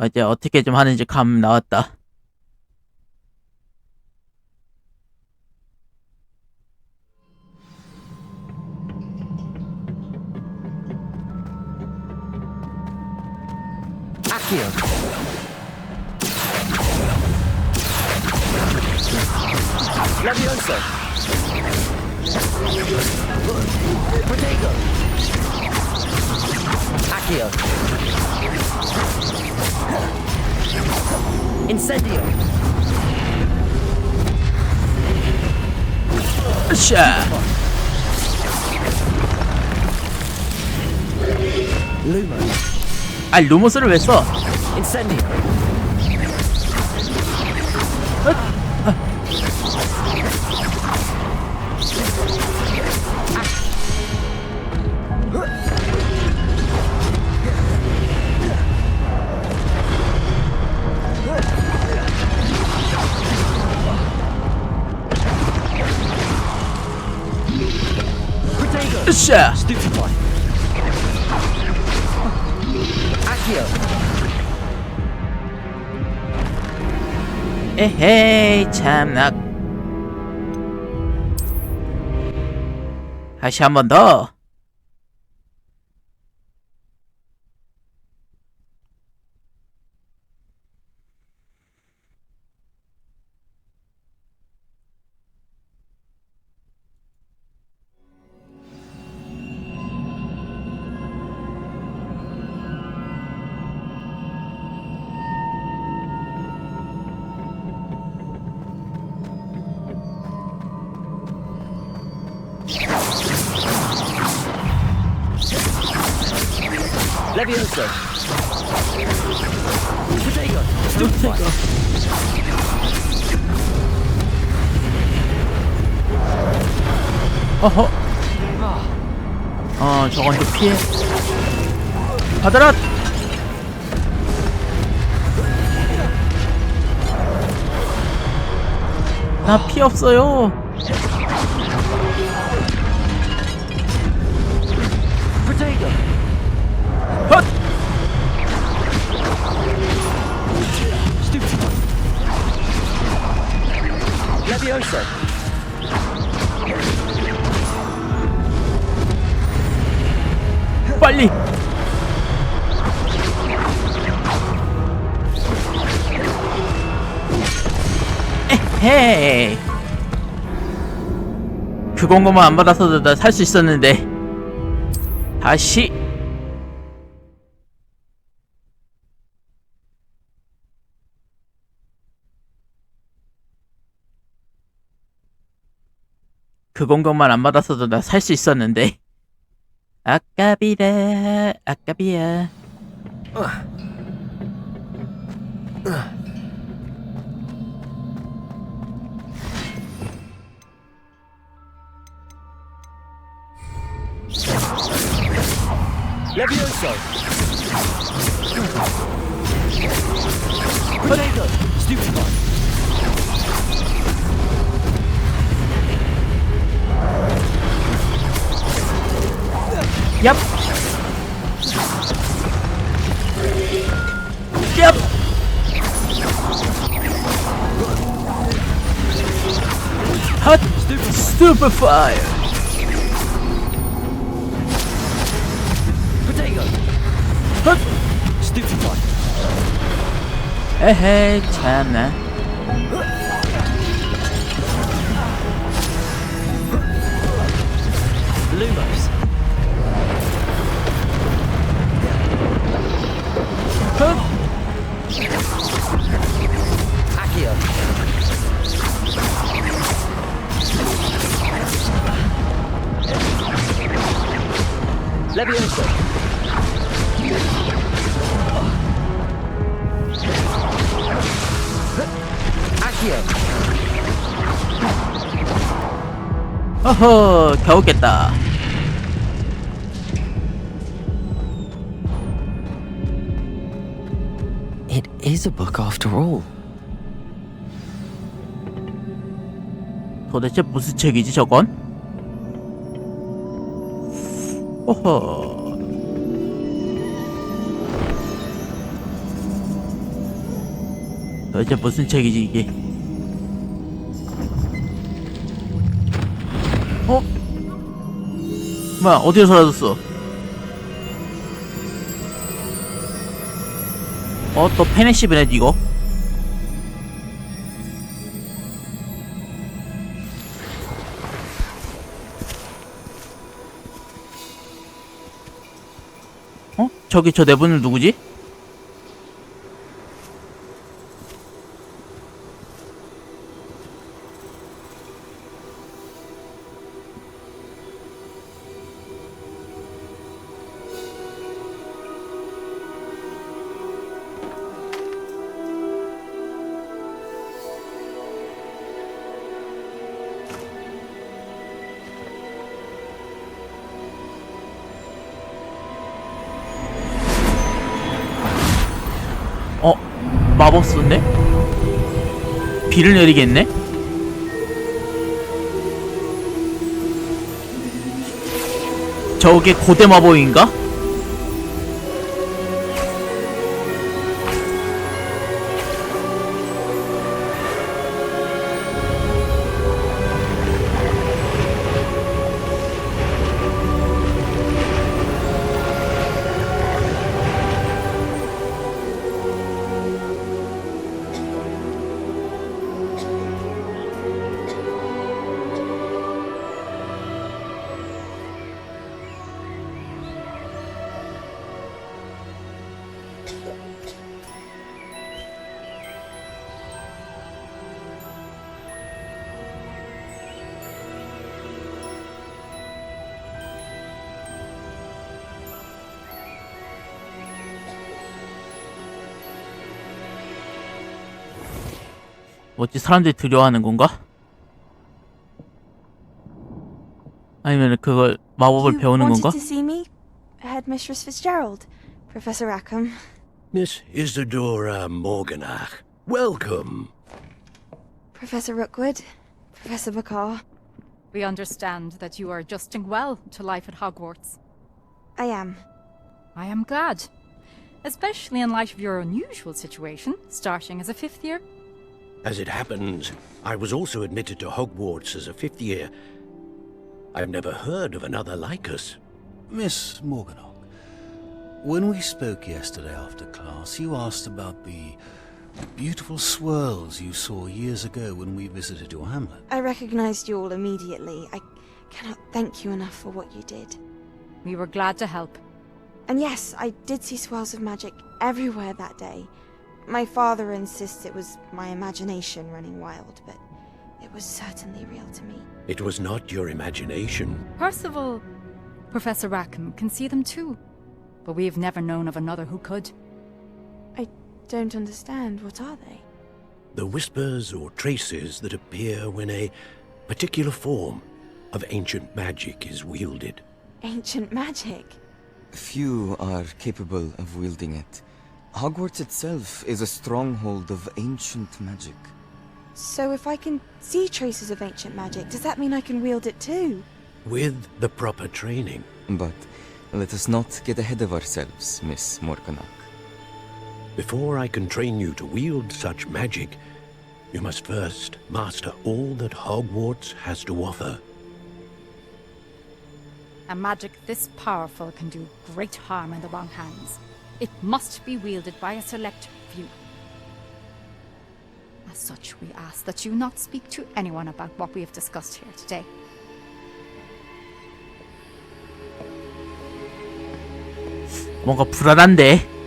이제 어떻게 좀 하는지 감 나왔다. Accio. Levioso. Protego. Accio. Incendio. 샤. Lumo. 루모스를 왜 써? Incendio. 샤. Stupefy. Accio. 에헤이 참나. 다시 한 번 더. Levioso. Protego. Stupefy. 어허. 저건 좀 피해. 받아라. 나 피 없어요. Protego. 헛. Stupefy. Levioso. 빨리. 에헤이. 그건 것만 안 받아서도 나 살 수 있었는데. 다시. 그건 것만 안 받아서도 나 살 수 있었는데. 아깝이다. 아깝이야. Levioso. Protego. Stupefy. Yep. Yep. Super Fire. Potato. Stupefy. 에헤이 참나. Lumos. Accio. Levioso. Accio. 어허 겨우 깼다. It is a book after all. 도대체 무슨 책이지 저건? 어허. 도대체 무슨 책이지 이게? 어? 뭐야 어디로 사라졌어? 또 페네시브네 이거? 저기 저 네 분은 누구지? 마법 썼네? 비를 내리겠네? 저게 고대 마법인가? 뭐지 사람들이 두려워하는 건가? 아니면 그걸 마법을 배우는 건가? You wanted to see me, Headmistress Fitzgerald, Professor Rackham. Miss Isadora Morganach, welcome. Professor Rookwood, Professor Bakar. We understand that you are adjusting well to life at Hogwarts. I am. I am glad. Especially in light of your unusual situation, starting as a 5th year. As it happens, I was also admitted to Hogwarts as a 5th year. I've never heard of another like us. Miss Morganach, when we spoke yesterday after class, you asked about the beautiful swirls you saw years ago when we visited your hamlet. I recognized you all immediately. I cannot thank you enough for what you did. We were glad to help. And yes, I did see swirls of magic everywhere that day. My father insists it was my imagination running wild, but it was certainly real to me. It was not your imagination. Percival, Professor Rackham can see them too, but we've never known of another who could. I don't understand. What are they? The whispers or traces that appear when a particular form of ancient magic is wielded. Ancient magic? Few are capable of wielding it. Hogwarts itself is a stronghold of ancient magic. So if I can see traces of ancient magic, does that mean I can wield it too? With the proper training. But let us not get ahead of ourselves, Miss Morganach. Before I can train you to wield such magic, you must first master all that Hogwarts has to offer. A magic this powerful can do great harm in the wrong hands. It must be wielded by a select few. As such, we ask that you not speak to anyone about what we have discussed here today. 뭔가 불안한데.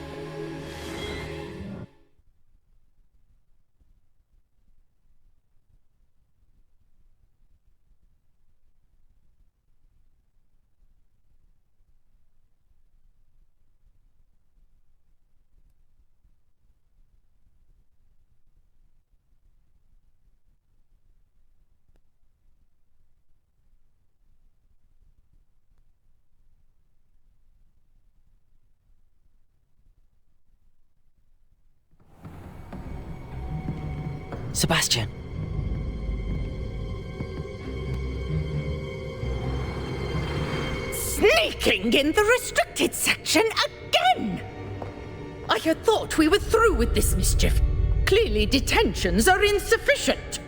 Sebastian. Sneaking in the restricted section again! I had thought we were through with this mischief. Clearly detentions are insufficient.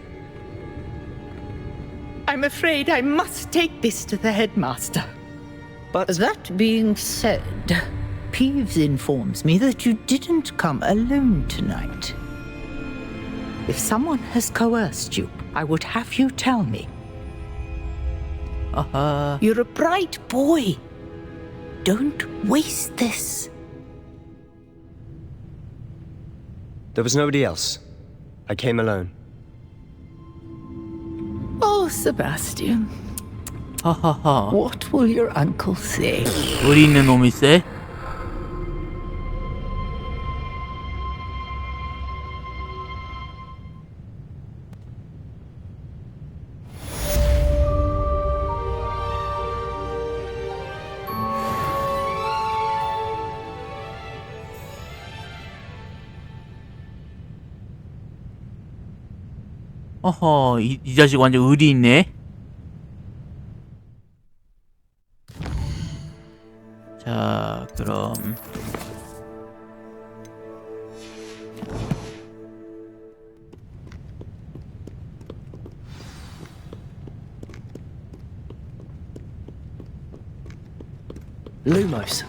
I'm afraid I must take this to the headmaster. But that being said, Peeves informs me that you didn't come alone tonight. If someone has coerced you, I would have you tell me. You're a bright boy. Don't waste this. there was nobody else. I came alone. Oh, Sebastian. 하하하. What will your uncle say? 우리 있는 놈이 쎄? 어허, 이 자식 완전 의리 있네. 자, 그럼 Lumos.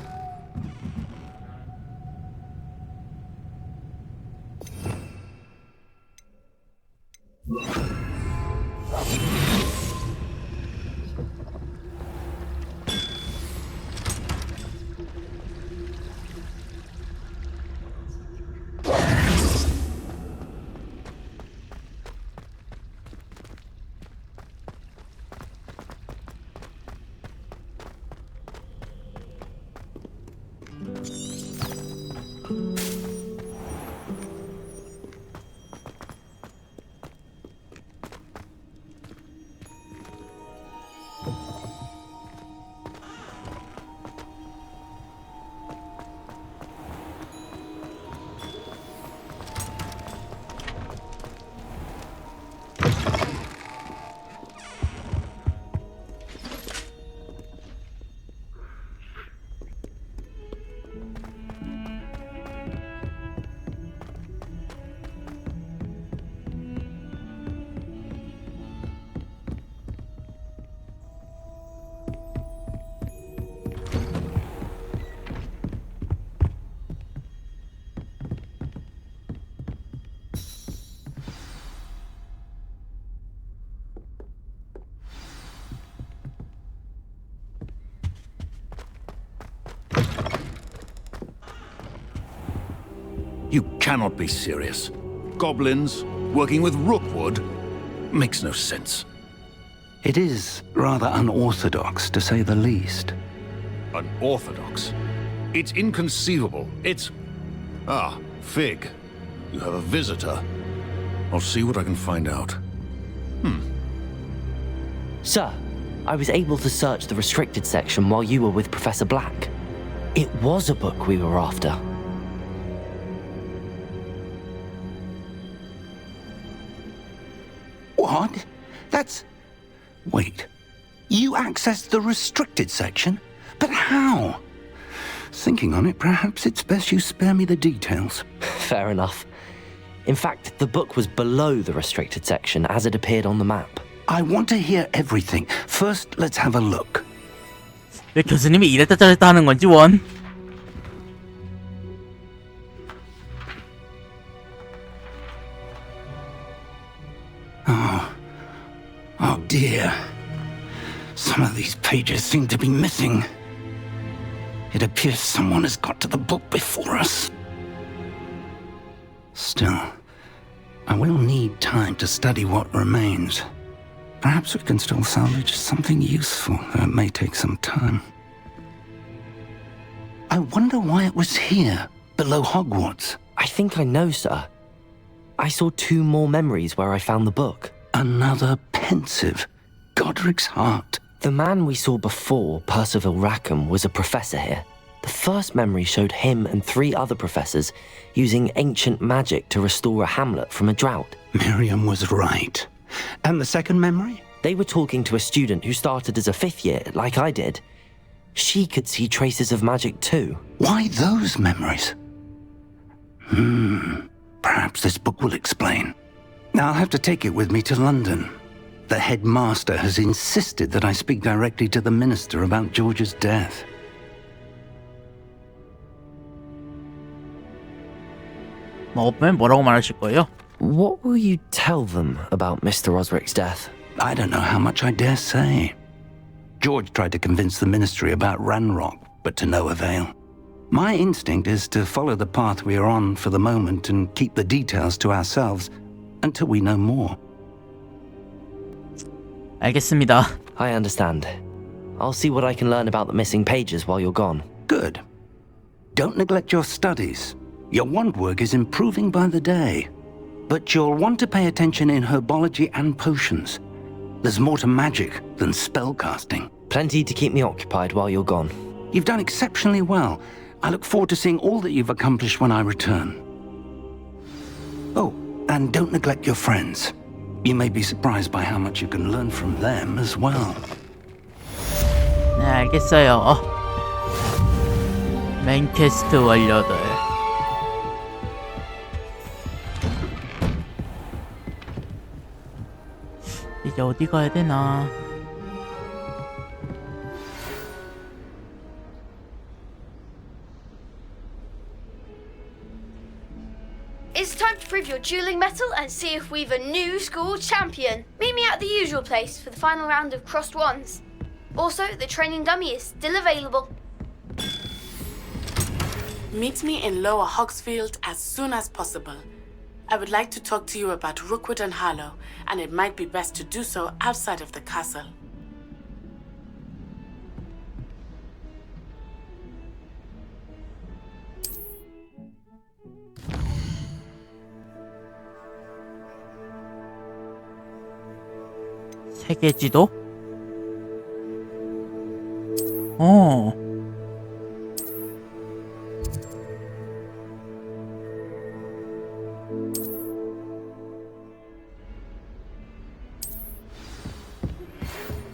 You cannot be serious. Goblins working with Rookwood makes no sense. It is rather unorthodox, to say the least. Unorthodox? It's inconceivable. It's... Ah, Fig. You have a visitor. I'll see what I can find out. Sir, I was able to search the restricted section while you were with Professor Black. It was a book we were after. What? That's... Wait. You accessed the restricted section? But how? Thinking on it, perhaps it's best you spare me the details. Fair enough. In fact, the book was below the restricted section as it appeared on the map. I want to hear everything. First, let's have a look. 왜 교수님이 이랬다 저랬다 하는 건지 원. Oh dear. Some of these pages seem to be missing. It appears someone has got to the book before us. Still, I will need time to study what remains. Perhaps we can still salvage something useful, though it may take some time. I wonder why it was here, below Hogwarts. I think I know, sir. I saw 2 more memories where I found the book. Another pensive Godric's heart. The man we saw before, Percival Rackham, was a professor here. The first memory showed him and 3 other professors using ancient magic to restore a hamlet from a drought. Miriam was right. And the second memory? They were talking to a student who started as a 5th year, like I did. She could see traces of magic too. Why those memories? Perhaps this book will explain. I'll have to take it with me to London. The headmaster has insisted that I speak directly to the minister about George's death. 뭐라고 말하실 거예요? What will you tell them about Mr. Osric's death? I don't know how much I dare say. George tried to convince the ministry about Ranrock, but to no avail. My instinct is to follow the path we are on for the moment and keep the details to ourselves until we know more. 알겠습니다. I understand. I'll see what I can learn about the missing pages while you're gone. Good. Don't neglect your studies. Your wand work is improving by the day. But you'll want to pay attention in herbology and potions. There's more to magic than spellcasting. Plenty to keep me occupied while you're gone. You've done exceptionally well. I look forward to seeing all that you've accomplished when I return. Oh, and don't neglect your friends. You may be surprised by how much you can learn from them as well. 네, 알겠어요. 메인 퀘스트 완료들. 이제 어디 가야 되나? It's time to prove your dueling mettle and see if we've a new school champion. Meet me at the usual place for the final round of crossed wands. Also, the training dummy is still available. Meet me in Lower Hogsfield as soon as possible. I would like to talk to you about Rookwood and Harlow, and it might be best to do so outside of the castle. 세계 지도? 어.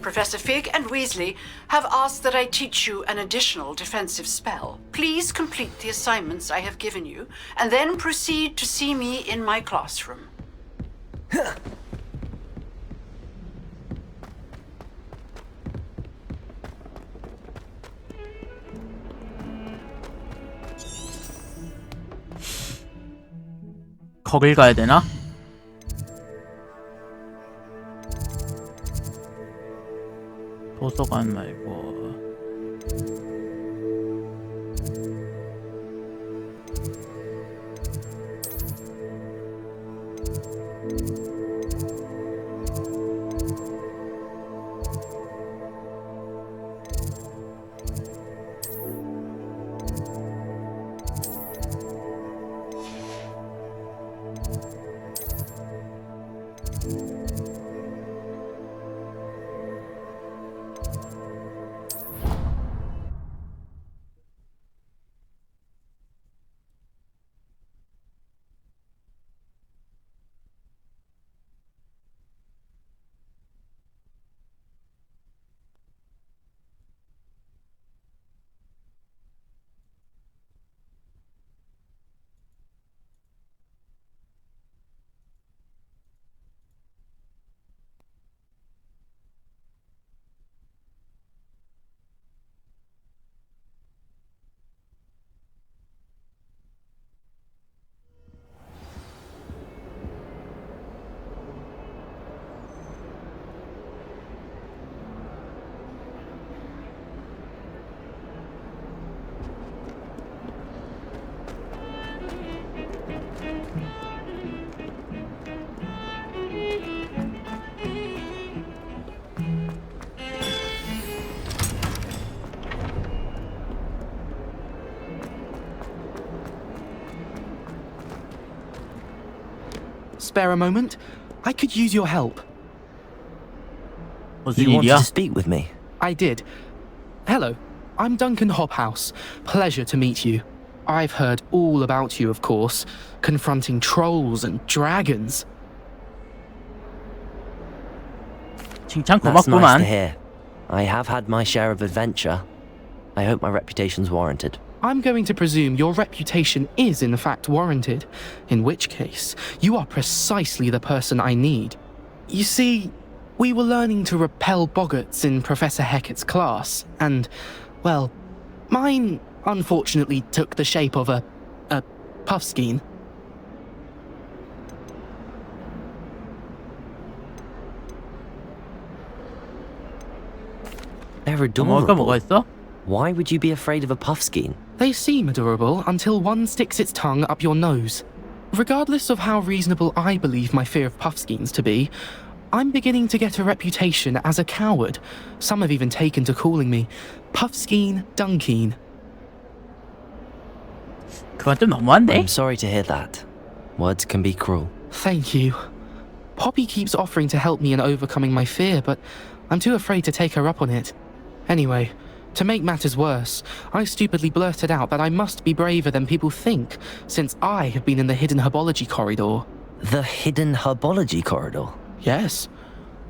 Professor Fig and Weasley have asked that I teach you an additional defensive spell. Please complete the assignments I have given you, and then proceed to see me in my classroom. 거길 가야 되나? 도서관 말고. spare a moment? I could use your help. You wanted to speak with me? I did. Hello, I'm Duncan Hobhouse. Pleasure to meet you. I've heard all about you, of course, confronting trolls and dragons. That's nice to hear. I have had my share of adventure. I hope my reputation's warranted. I'm going to presume your reputation is in fact warranted, in which case, you are precisely the person I need. You see, we were learning to repel boggarts in Professor Hecat's class, and, well, mine unfortunately took the shape of a puffskein. They're adorable. Why would you be afraid of a puffskein? They seem adorable until one sticks its tongue up your nose. Regardless of how reasonable I believe my fear of puffskeins to be, I'm beginning to get a reputation as a coward. Some have even taken to calling me Puffskein Dunkeen. I'm sorry to hear that. Words can be cruel. Thank you. Poppy keeps offering to help me in overcoming my fear, but I'm too afraid to take her up on it. Anyway, to make matters worse, I stupidly blurted out that I must be braver than people think, since I have been in the hidden herbology corridor. The hidden herbology corridor? Yes.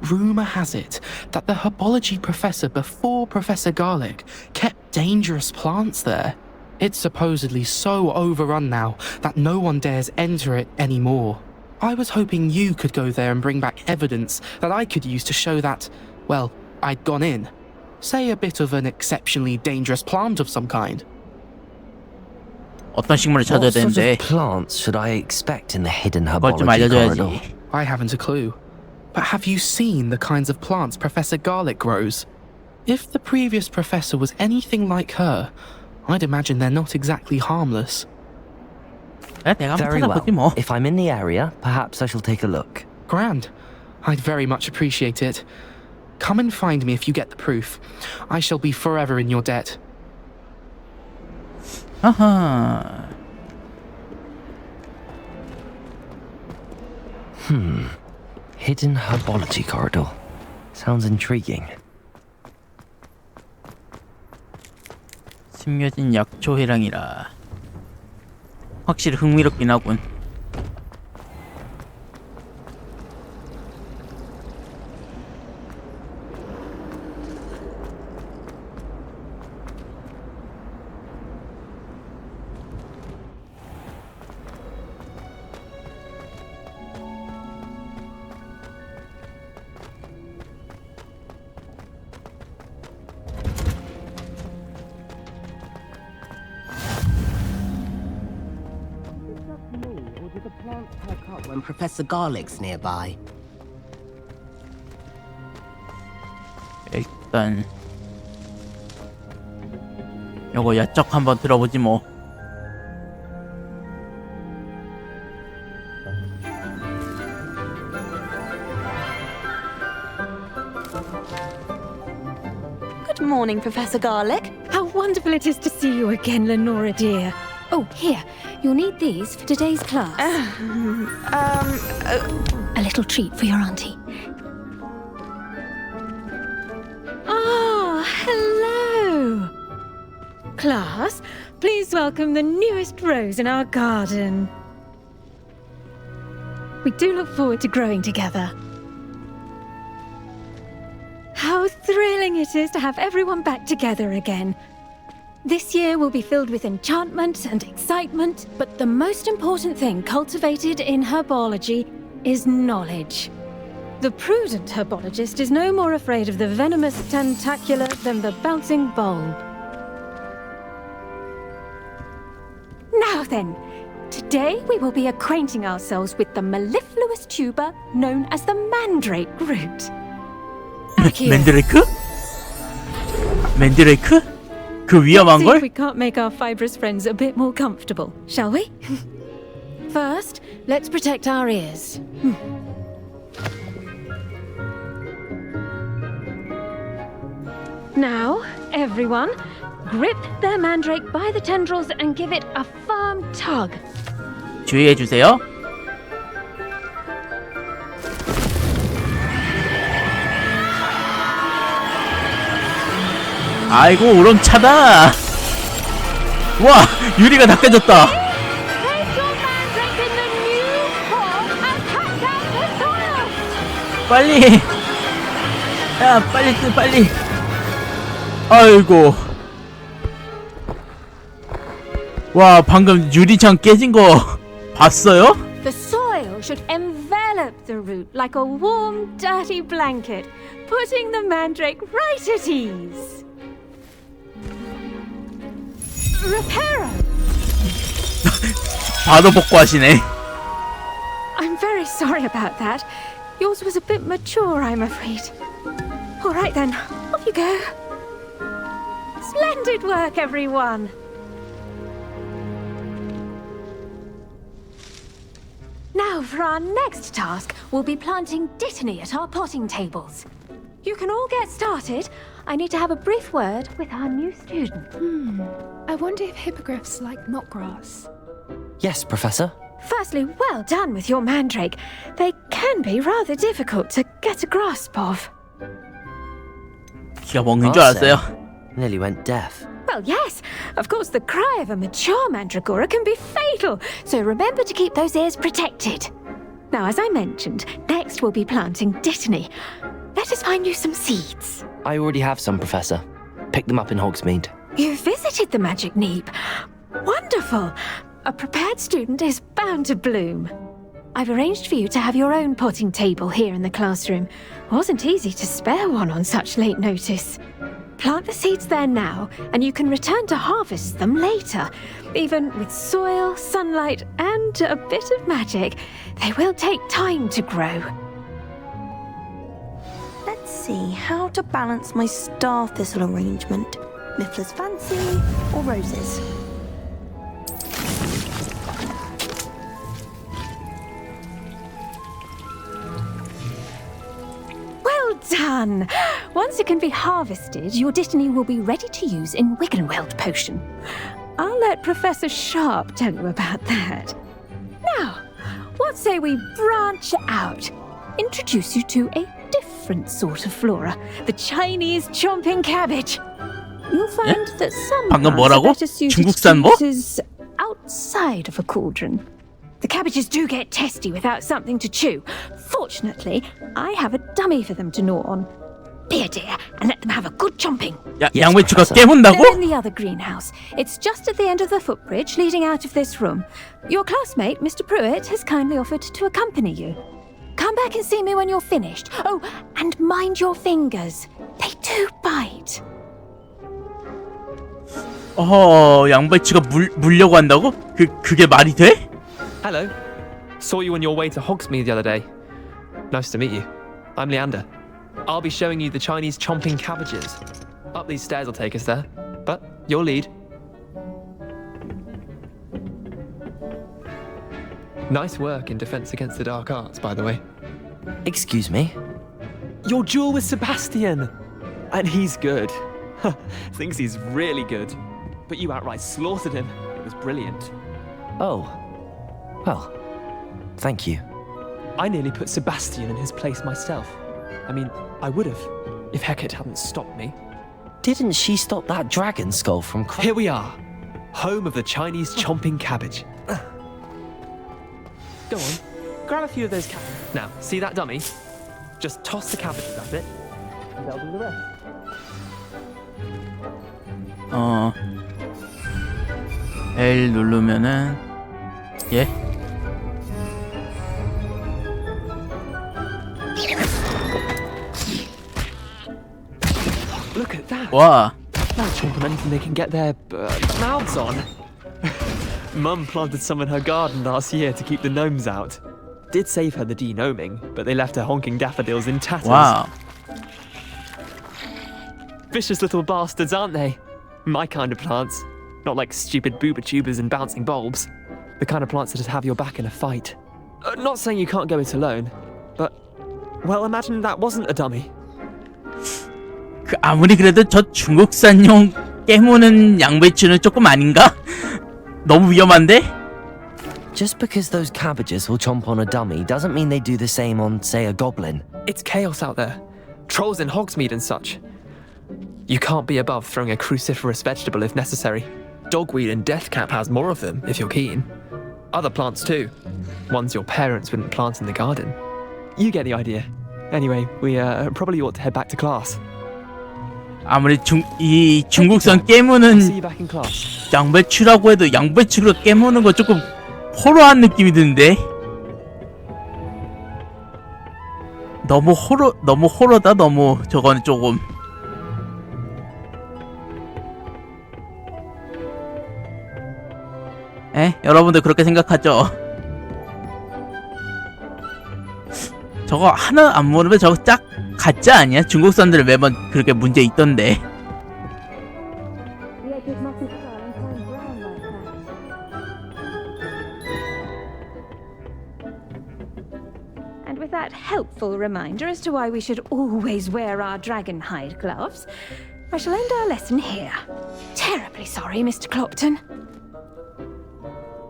Rumour has it that the herbology professor before Professor Garlic kept dangerous plants there. It's supposedly so overrun now that no one dares enter it anymore. I was hoping you could go there and bring back evidence that I could use to show that, well, I'd gone in. Say a bit of an exceptionally dangerous plant of some kind. What sort of plants should I expect in the hidden herbology corridor? I haven't a clue. But have you seen the kinds of plants Professor Garlic grows? If the previous professor was anything like her, I'd imagine they're not exactly harmless. Very well. If I'm in the area, perhaps I shall take a look. Grand. I'd very much appreciate it. Come and find me if you get the proof. I shall be forever in your debt. Hidden herbology corridor. Sounds intriguing. 숨겨진 약초 회랑이라. 확실히 흥미롭긴 하군. When Professor Garlic's nearby. 일단 요거 야적 한번 들어보지 뭐. Good morning, Professor Garlic. How wonderful it is to see you again, Lenora dear. Oh, here. You'll need these for today's class. A little treat for your auntie. Ah, hello! Class, please welcome the newest rose in our garden. We do look forward to growing together. How thrilling it is to have everyone back together again. This year will be filled with enchantment and excitement, but the most important thing cultivated in herbology is knowledge. The prudent herbologist is no more afraid of the venomous tentacula than the bouncing bulb. Now then, today we will be acquainting ourselves with the mellifluous tuber known as the mandrake root. 맨드레이크? 맨드레이크? 그 위험한 Let's see 걸? if we can't make our fibrous friends a bit more comfortable, shall we? First, let's protect our ears. Now, everyone, grip their mandrake by the tendrils and give it a firm tug. 주의해 주세요. 아이고 우렁차다. 와 유리가 다 깨졌다. 빨리. 야 빨리 빨리. 아이고. 와 방금 유리창 깨진 거 봤어요? The soil should envelop the root like a warm, dirty blanket, putting the mandrake right at ease. Reparo! 바로 복구하시네. I'm very sorry about that. Yours was a bit mature, I'm afraid. All right then, off you go. Splendid work, everyone. Now, for our next task, we'll be planting dittany at our potting tables. You can all get started. I need to have a brief word with our new student. I wonder if hippogriffs like knotgrass. Yes, Professor. Firstly, well done with your mandrake. They can be rather difficult to get a grasp of. 기가 먹는 줄 알았어요. Nearly went deaf. Well, yes. Of course, the cry of a mature mandragora can be fatal, so remember to keep those ears protected. Now, as I mentioned, next we'll be planting dittany. Let us find you some seeds. I already have some, Professor. Pick them up in Hogsmeade. You visited the Magic Neep. Wonderful. A prepared student is bound to bloom. I've arranged for you to have your own potting table here in the classroom. Wasn't easy to spare one on such late notice. Plant the seeds there now, and you can return to harvest them later. Even with soil, sunlight, and a bit of magic, they will take time to grow. Let's see how to balance my star thistle arrangement. Miffler's Fancy or roses? Well done! Once it can be harvested, your dittany will be ready to use in Wiggenweld potion. I'll let Professor Sharp tell you about that. Now, what say we branch out? Introduce you to a different sort of flora, the Chinese chomping cabbage. You'll find that some 방금 plants are 뭐라고? better suited 중국산 to 뭐? uses outside of a cauldron. The cabbages do get testy without something to chew. Fortunately, I have a dummy for them to gnaw on. Be a dear and let them have a good chomping. 야, 양배추가 깨문다고? They're in the other greenhouse. It's just at the end of the footbridge leading out of this room. Your classmate, Mr. Pruitt, has kindly offered to accompany you. Come back and see me when you're finished. Oh, and mind your fingers. They do bite. 양배추가 물려고 한다고? 그게 말이 돼? Hello. Saw you on your way to Hogsmeade the other day. Nice to meet you. I'm Leander. I'll be showing you the Chinese chomping cabbages. Up these stairs will take us there. But your lead. Nice work in Defense Against the Dark Arts, by the way. Excuse me? Your duel with Sebastian! And he's good. Thinks he's really good. But you outright slaughtered him. It was brilliant. Oh. Well, thank you. I nearly put Sebastian in his place myself. I mean, I would have, if Hecate hadn't stopped me. Didn't she stop that dragon skull from Here we are. Home of the Chinese chomping cabbage. Go on, grab a few of those cabbages. Now, see that dummy? Just toss the cabbages at it, and they'll do the rest. L 누르면은 예? Look at that. 와. They'll chomp on anything they can get their mouths on. Mum planted some in her garden last year to keep the gnomes out. Did save her the de-gnoming, but they left her honking daffodils in tatters. Wow. Vicious little bastards, aren't they? My kind of plants. Not like stupid booba tubers and bouncing bulbs. The kind of plants that just have your back in a fight. Not saying you can't go it alone, but, well, imagine that wasn't a dummy. 아무리 그래도 저 중국산용 깨무는 양배추는 조금 아닌가? 너무 위험한데? Just because those cabbages will chomp on a dummy doesn't mean they do the same on, say, a goblin. It's chaos out there. Trolls in Hogsmeade and such. You can't be above throwing a cruciferous vegetable if necessary. Dogweed and deathcap has more of them, if you're keen. Other plants too. Ones your parents wouldn't plant in the garden. You get the idea. Anyway, we probably ought to head back to class. 아무리 이 중국산 깨무는 See you back in class. 양배추라고 해도 양배추로 깨무는 거 조금 호러한 느낌이 드는데. 너무 호러다. 너무 저거는 조금. 여러분들 그렇게 생각하죠? 저거 하나 안 모르면 저거 짝 가짜 아니야? 중국산들 매번 그렇게 문제 있던데. And with that helpful reminder as to why we should always wear our dragon hide gloves, I shall end our lesson here. Terribly sorry, Mr. Clopton.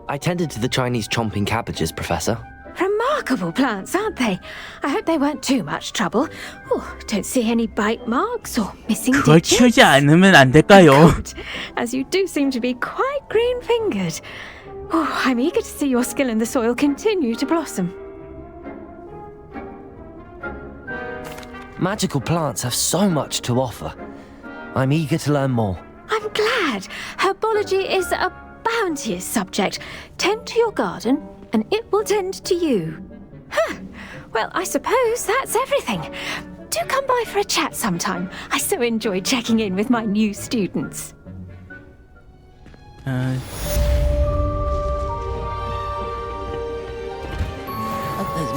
I tended to the Chinese chomping cabbages, Professor. Remarkable plants, aren't they? I hope they weren't too much trouble. Oh, don't see any bite marks or missing 그걸 digits. 치우지 않으면 안 될까요? Good, as you do seem to be quite green-fingered. Oh, I'm eager to see your skill in the soil continue to blossom. Magical plants have so much to offer. I'm eager to learn more. I'm glad. Herbology is a bounteous subject. Tend to your garden, and it will tend to you. Huh. Well, I suppose that's everything. Do come by for a chat sometime. I so enjoy checking in with my new students. Those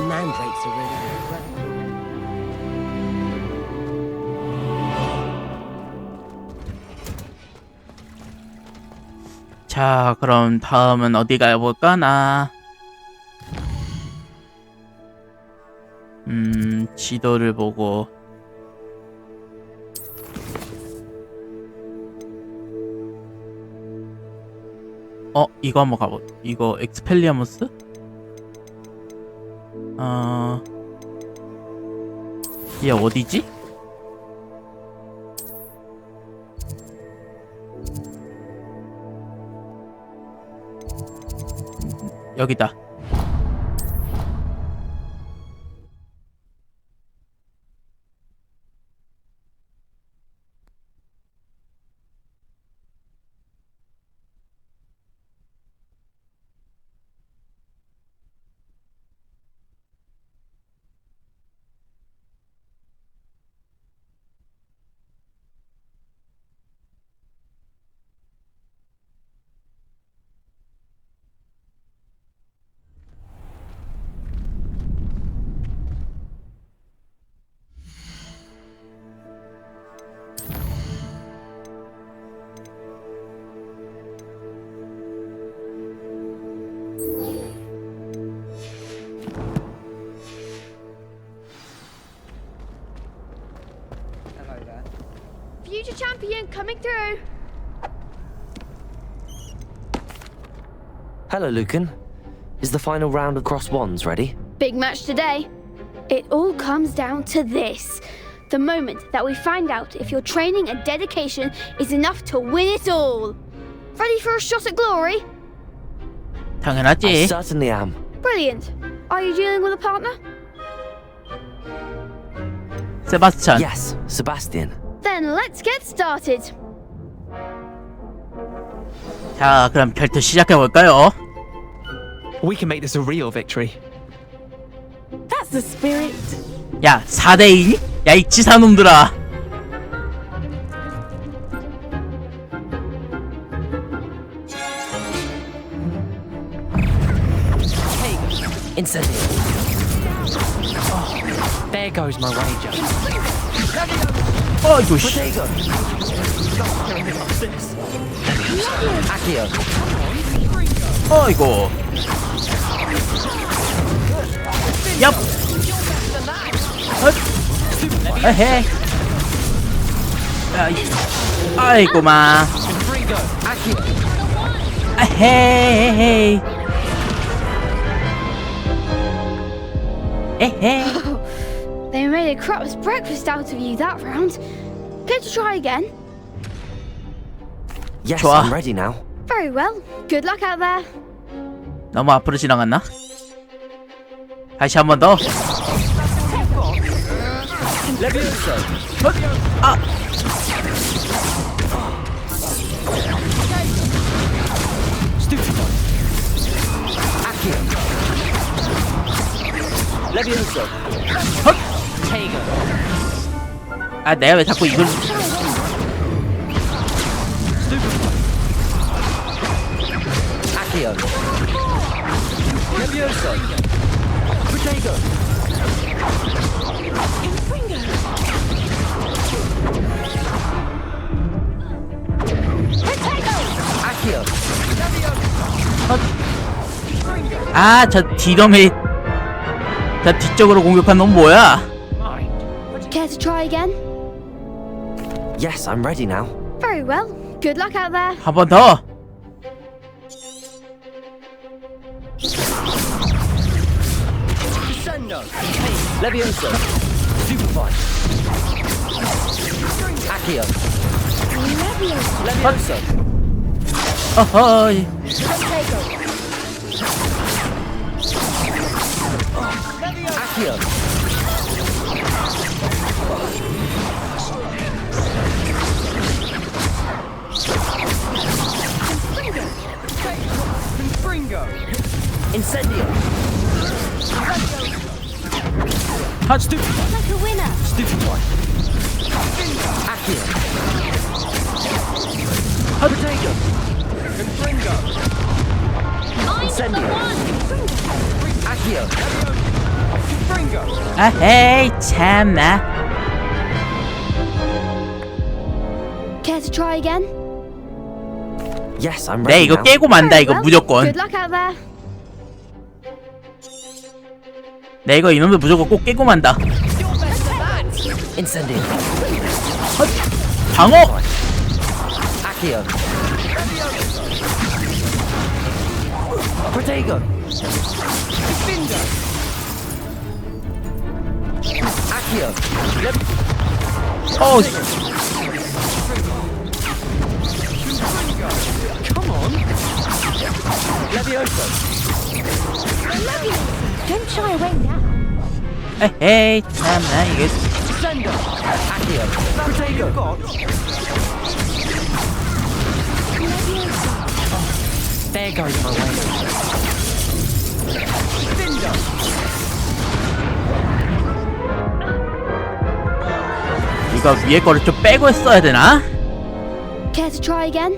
mandrakes are really incredible. 자, 그럼 다음은 어디 가볼까나? 지도를 보고. 이거 한번 가보. 이거 엑스펠리아무스? 얘 어디지? 여기다. Future champion coming through. Hello, Lucan. Is the final round of cross wands ready? Big match today. It all comes down to this. The moment that we find out if your training and dedication is enough to win it all. Ready for a shot at glory? 당연하지. I certainly am. Brilliant. Are you dealing with a partner? 세바스찬. Yes, Sebastian. Then let's get started. 자, 그럼 결투 시작해볼까요? We can make this a real victory. That's the spirit. 야, 4대2? 야, 이 치사놈들아. Incendio. Oh, there goes my wager. 어이구, 씨. Accio. 어이구. 얍. 에헤. 아이고마. 에헤이. 에헤이. They made a crap's breakfast out of you that round. Care to try again? Yes, 좋아. I'm ready now. Very well. Good luck out there. 너무 앞으로 지나갔나? 다시 한 번 더. 아. 아, 내가 왜 자꾸 이걸? 아, 저 디덤이 저 뒤쪽으로 공격한 놈 뭐야? Care to try again? Yes, I'm ready now. Very well. Good luck out there. 한 번 더. Levioso. Supervise. Accio. Levioso. 어허이. Accio. Incendio. 핫. Like a winner. Stupefy. Accio. Potato. Incendio. Accio. 아, 헤이 참나. Care to try again? Yes, I'm 네, ready 이거 now. 깨고 만다 이거 Well, 무조건. Good luck out there. 네, 이거 이놈들 무조건 꼭 깨고 만다. Incendio. 방어. Accio. Protego. Accio. 어. Come on. Levioso. Don't shy away now. 에헤이 참나 이게. Sendo. Accio. Protego. There goes my way. 이거 위에 거를 좀 빼고 했어야 되나? Care to try again?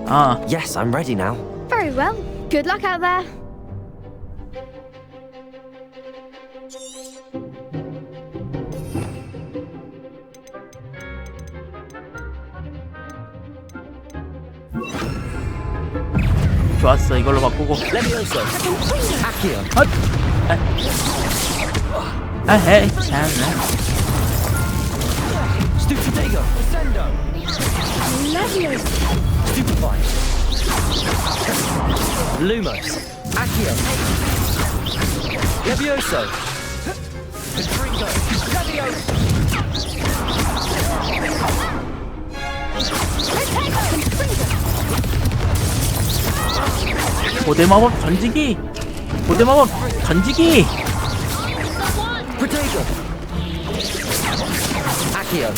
어. Yes, I'm ready now. Very well. Good luck out there. 좋았어, 이걸로 바꾸고. Levioso. Accio. 헛. 아, 헤이 참나. Stupefy. Sendo. Levioso. Stupefy. Lumos. Accio. Levioso. 고대 마법 던지기. 고대 마법 던지기. Protego. Accio.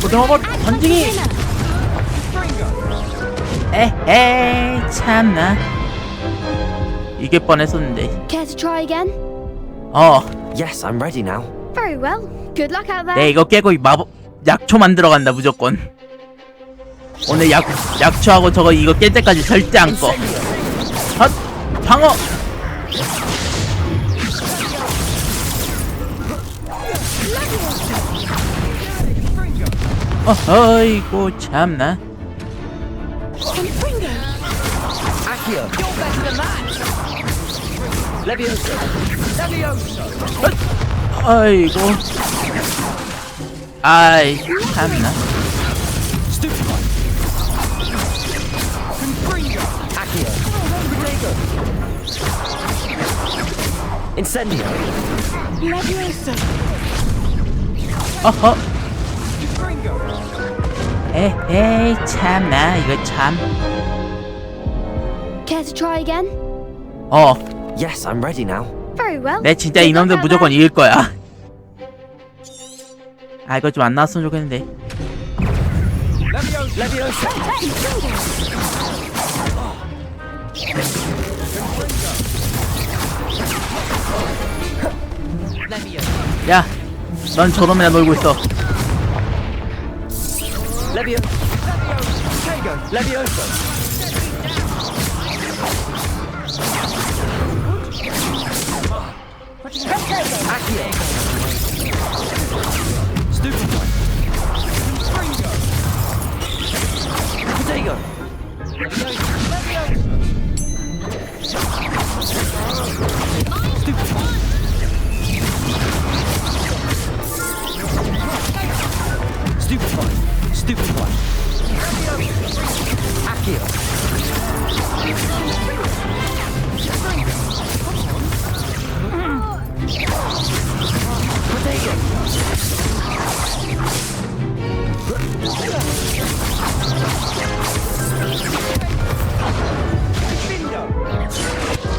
고대 마법 던지기. 에헤이 참나. 이게 뻔했었는데. Care to try again? 어. Yes, I'm ready now. Very well. Good luck out there. 네, 이거 깨고 이 마법 약초 만들어 간다 무조건. 오늘 약초하고 저거 이거 깰 때까지 절대 안 꺼. 헛. 방어. 어이구 참나. Accio. You're better than that. Levioso. Levioso. 어이구. 아이 참나. Accio. Protego. Incendio. 어허. 에이 참나 이거 참. Care to try again? Yes, I'm ready now. Very well. 내 진짜 이놈들 무조건 이길 거야. 아 이거 좀 안 나왔으면 좋겠는데. 야, 넌 저놈이나 놀고 있어.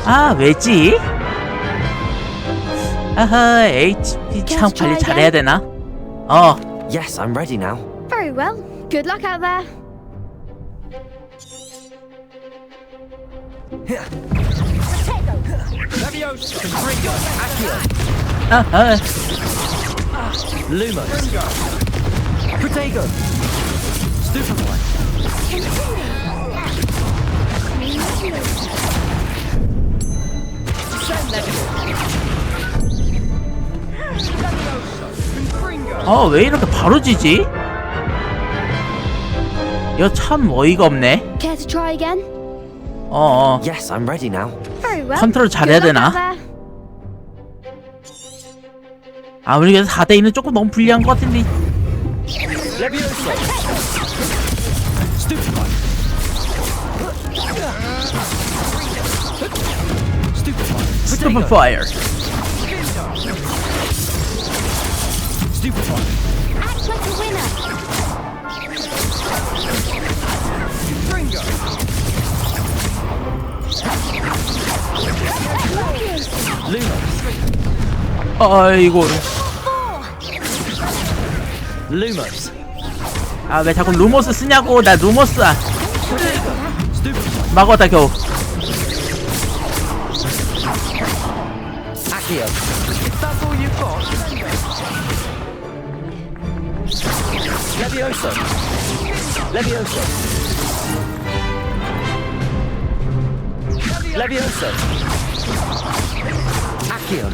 아 왜지? 아하 HP 참 관리 잘해야 되나? Yes, I'm ready now. Very well. Good luck out there. 아하. Lumos. Protego. Stupefy. 왜 이렇게 바로 지지? 이거 참 어이가 없네. Care to try again? Yes, I'm ready now. Very well. 컨트롤 잘해야 Good luck 되나? out there. 아무리 그래도 4대2는 조금 너무 불리한 것 같은데. 스투퍼 파이어. Act like a winner. 아이고. Lumos. 아 왜 자꾸 루모스 쓰냐고. 나 루모스 막았다 겨우. Accio. That's all you've got. Levioso. Levioso. Levioso. Accio.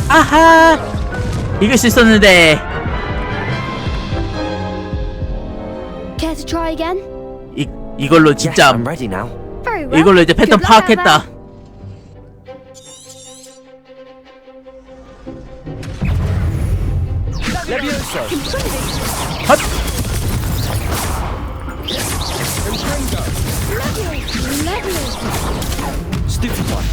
아하 이길 수 있었는데. Care to try again? 이걸로 진짜 I'm ready now. Very well. 이걸로 이제 패턴 Good luck out 파악했다. there. Levioso. 헛. Stupefy.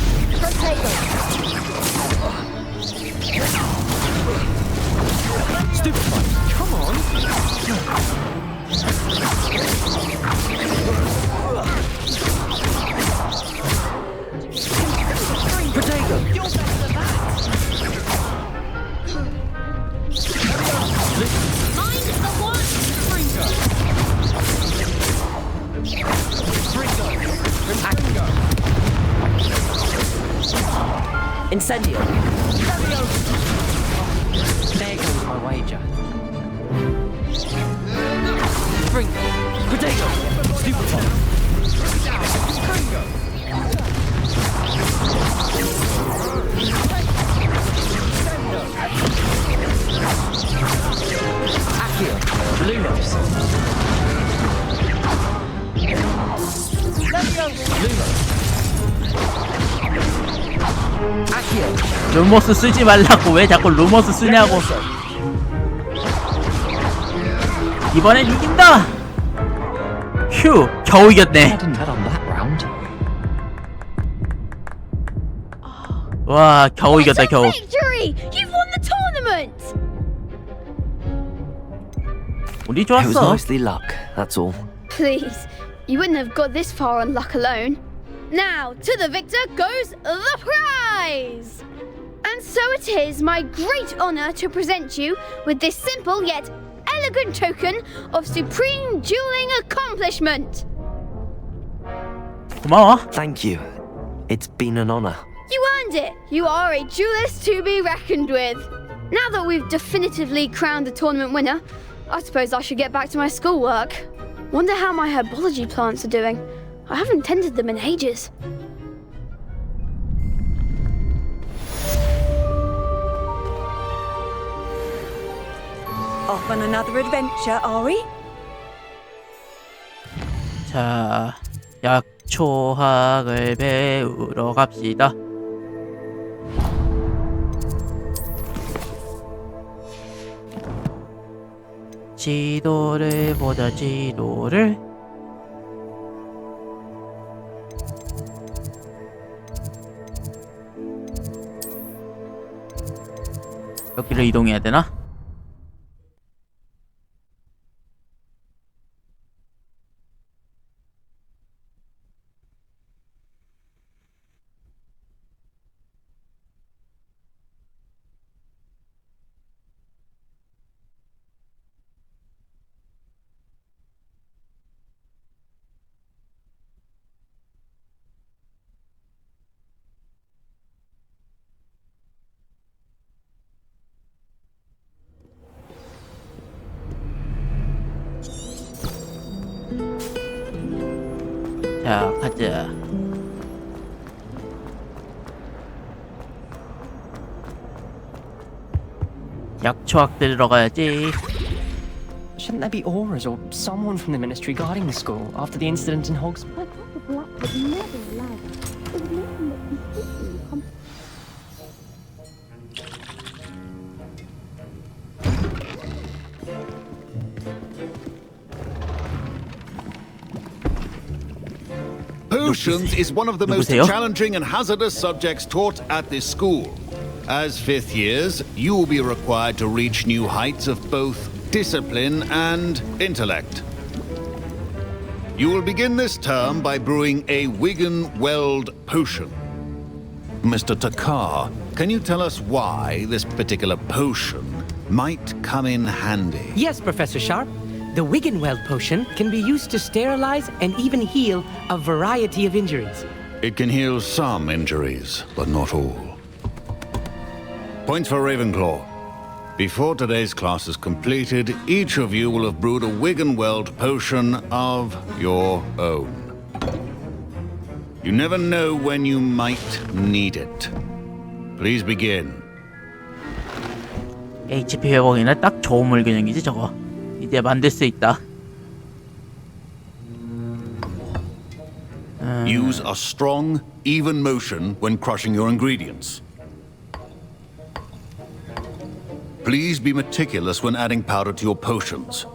Stupefy. Come on. Protego. Incendio. There goes my wager. Springo. Protego. Stupefy. Accio. Lumos. Lumos. 루모스 쓰지 말라고. 왜 자꾸 루모스 쓰냐고. 이번엔 이긴다. 휴, 겨우 이겼네. 와, 겨우 이겼다, 겨우. Victory! You've won the tournament! 우리 It was 좋았어. mostly luck, that's all. Please, you wouldn't have got this far on luck alone. Now, to the victor goes the prize! And so it is my great honor to present you with this simple yet elegant token of supreme dueling accomplishment. 고마워. Thank you. It's been an honor. You earned it. You are a duelist to be reckoned with. Now that we've definitively crowned the tournament winner, I suppose I should get back to my schoolwork. Wonder how my herbology plants are doing. I haven't tended them in ages. Off on another adventure, are we? 자, 약초학을 배우러 갑시다. 지도를 보자, 지도를. 여기를 이동해야 되나? 자, 가자. 약초학 들으러 가야지. Shouldn't there be auras or someone from the ministry guarding the school after the incident in Hogsmeade? Potions is one of the most challenging and hazardous subjects taught at this school. As fifth years, you will be required to reach new heights of both discipline and intellect. You will begin this term by brewing a Wigan-Weld potion. Mr. Takar, can you tell us why this particular potion might come in handy? Yes, Professor Sharp. The Wigan-Weld potion can be used to sterilize and even heal a variety of injuries. It can heal some injuries, but not all. Points for Ravenclaw. Before today's class is completed, each of you will have brewed a Wigan-Weld potion of your own. You never know when you might need it. Please begin. HP 회복에는 딱 좋은 물균형이지 저거. 이제 만들 수 있다. Use a strong, even motion when crushing your ingredients. Please be meticulous when adding powder to your potions.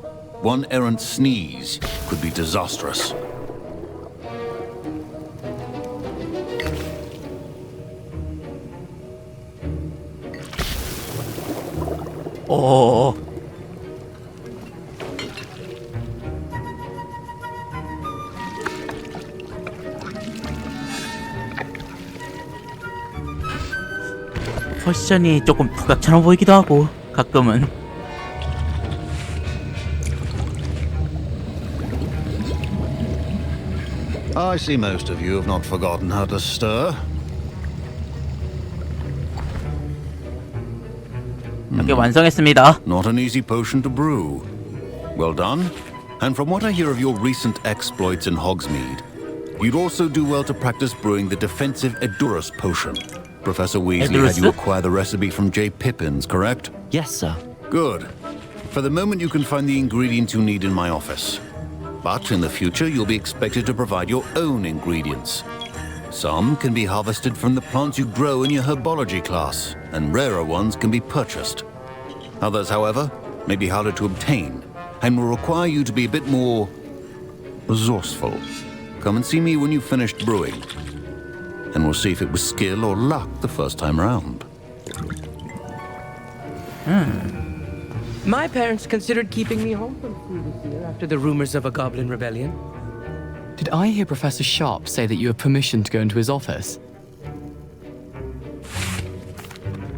One errant sneeze could be disastrous. 오. 포션이 조금 부각처럼 보이기도 하고 가끔은. I see most of you have not forgotten how to stir. 이렇게 완성했습니다. Not an easy potion to brew. Well done. And from what I hear of your recent exploits in Hogsmeade, you'd also do well to practice brewing the defensive Edurus potion. Professor Weasley had you acquire the recipe from J. Pippin's, correct? Yes, sir. Good. For the moment, you can find the ingredients you need in my office. But in the future, you'll be expected to provide your own ingredients. Some can be harvested from the plants you grow in your herbology class, and rarer ones can be purchased. Others, however, may be harder to obtain, and will require you to be a bit more resourceful. Come and see me when you've finished brewing. And we'll see if it was skill or luck the first time round. My parents considered keeping me home from school this year after the rumors of a goblin rebellion. Did I hear Professor Sharp say that you have permission to go into his office?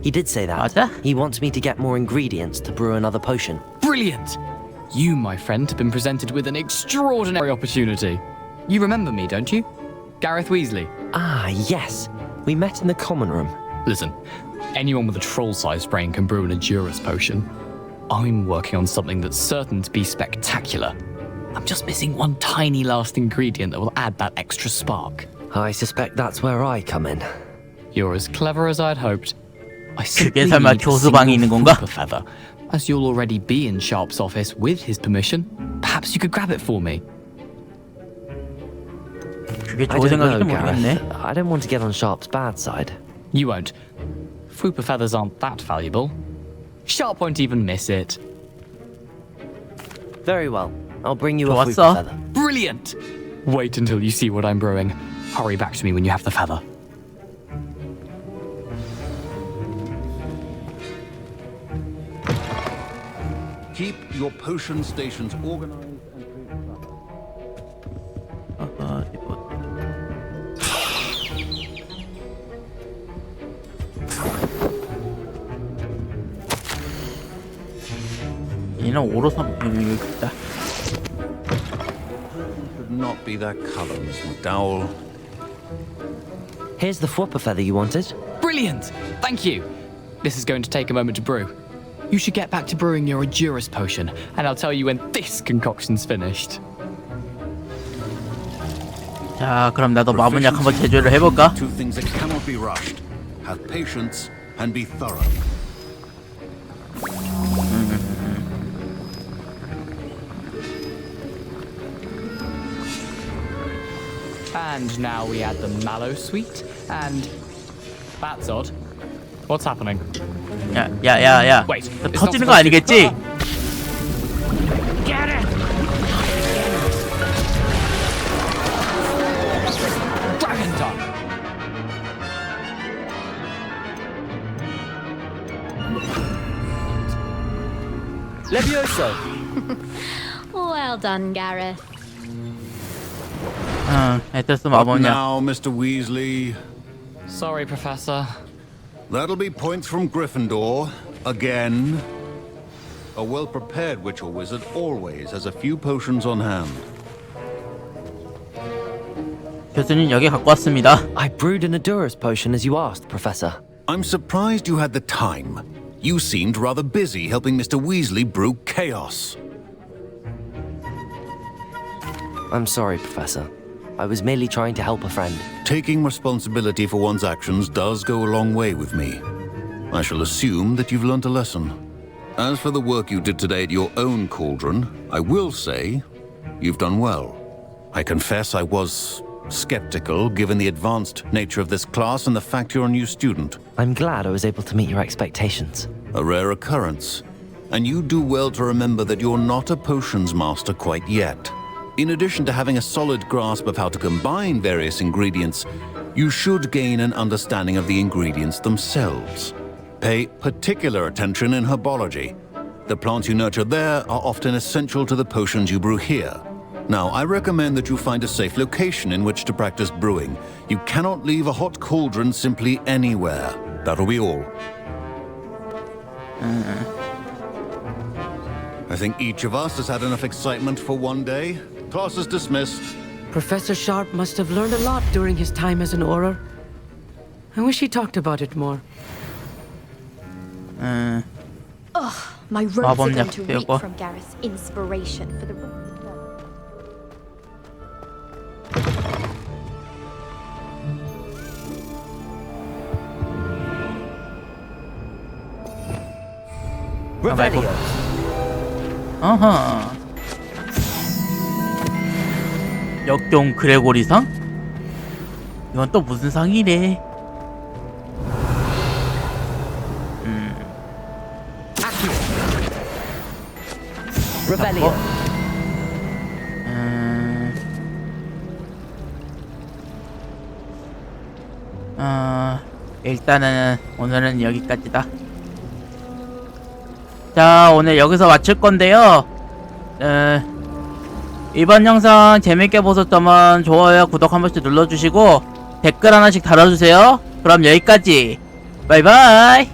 He did say that. He wants me to get more ingredients to brew another potion. Brilliant! You, my friend, have been presented with an extraordinary opportunity. You remember me, don't you? Gareth Weasley. Ah, yes. We met in the common room. Listen, anyone with a troll-sized brain can brew an Edurus potion. I'm working on something that's certain to be spectacular. I'm just missing one tiny last ingredient that will add that extra spark. I suspect that's where I come in. You're as clever as I'd hoped. I simply 그게 설마 need a 교수방에 있는 single 건가? Hooper feather. As you'll already be in Sharp's office with his permission, perhaps you could grab it for me. 그게 I 좋은 don't know, 생각인지 모르겠네. Gareth. I don't want to get on Sharp's bad side. You won't. Hooper feathers aren't that valuable. Sharp won't even miss it. Very well. I'll bring you a Hooper 좋았어. feather. Brilliant! Wait until you see what I'm brewing. Hurry back to me when you have the feather. Keep your potion stations organized and 얘는 오로삼 여기 있다. should not be that color, Miss McDowell. Here's the Hooper feather you wanted. Brilliant! Thank you. This is going to take a moment to brew. You should get back to brewing your Edurus potion, and I'll tell you when this concoction's finished. 자, 그럼 나도 마문약 한번 제조를 해볼까? Two things that cannot be rushed. Have patience and be thorough. And now we add the mallow sweet, and that's odd. What's happening? 야. Wait, it's 터지는 not 거 아니겠지? Get it! Dragon Tongue! Levioso! Well done, Gareth. 애들스 Up 마법약. now, Mr. Weasley. Sorry, Professor. That'll be points from Gryffindor. Again. A well-prepared witch or wizard always has a few potions on hand. 교수님 여기 갖고 왔습니다. I brewed an Edurus potion as you asked, Professor. I'm surprised you had the time. You seemed rather busy helping Mr. Weasley brew chaos. I'm sorry, Professor. I was merely trying to help a friend. Taking responsibility for one's actions does go a long way with me. I shall assume that you've learnt a lesson. As for the work you did today at your own cauldron, I will say you've done well. I confess I was skeptical given the advanced nature of this class and the fact you're a new student. I'm glad I was able to meet your expectations. A rare occurrence. And you do well to remember that you're not a potions master quite yet. In addition to having a solid grasp of how to combine various ingredients, you should gain an understanding of the ingredients themselves. Pay particular attention in herbology. The plants you nurture there are often essential to the potions you brew here. Now, I recommend that you find a safe location in which to practice brewing. You cannot leave a hot cauldron simply anywhere. That'll be all. I think each of us has had enough excitement for one day. Class is dismissed. Professor Sharp must have learned a lot during his time as an Auror. I wish he talked about it more. Ugh, my robes are going to reek from Gareth's inspiration for the... 어허. 역경 그레고리상? 이건 또 무슨 상이래? Revelio. 일단은 오늘은 여기까지다. 자, 오늘 여기서 마칠 건데요. 이번 영상 재밌게 보셨다면 좋아요, 구독 한 번씩 눌러주시고 댓글 하나씩 달아주세요. 그럼 여기까지. 바이바이.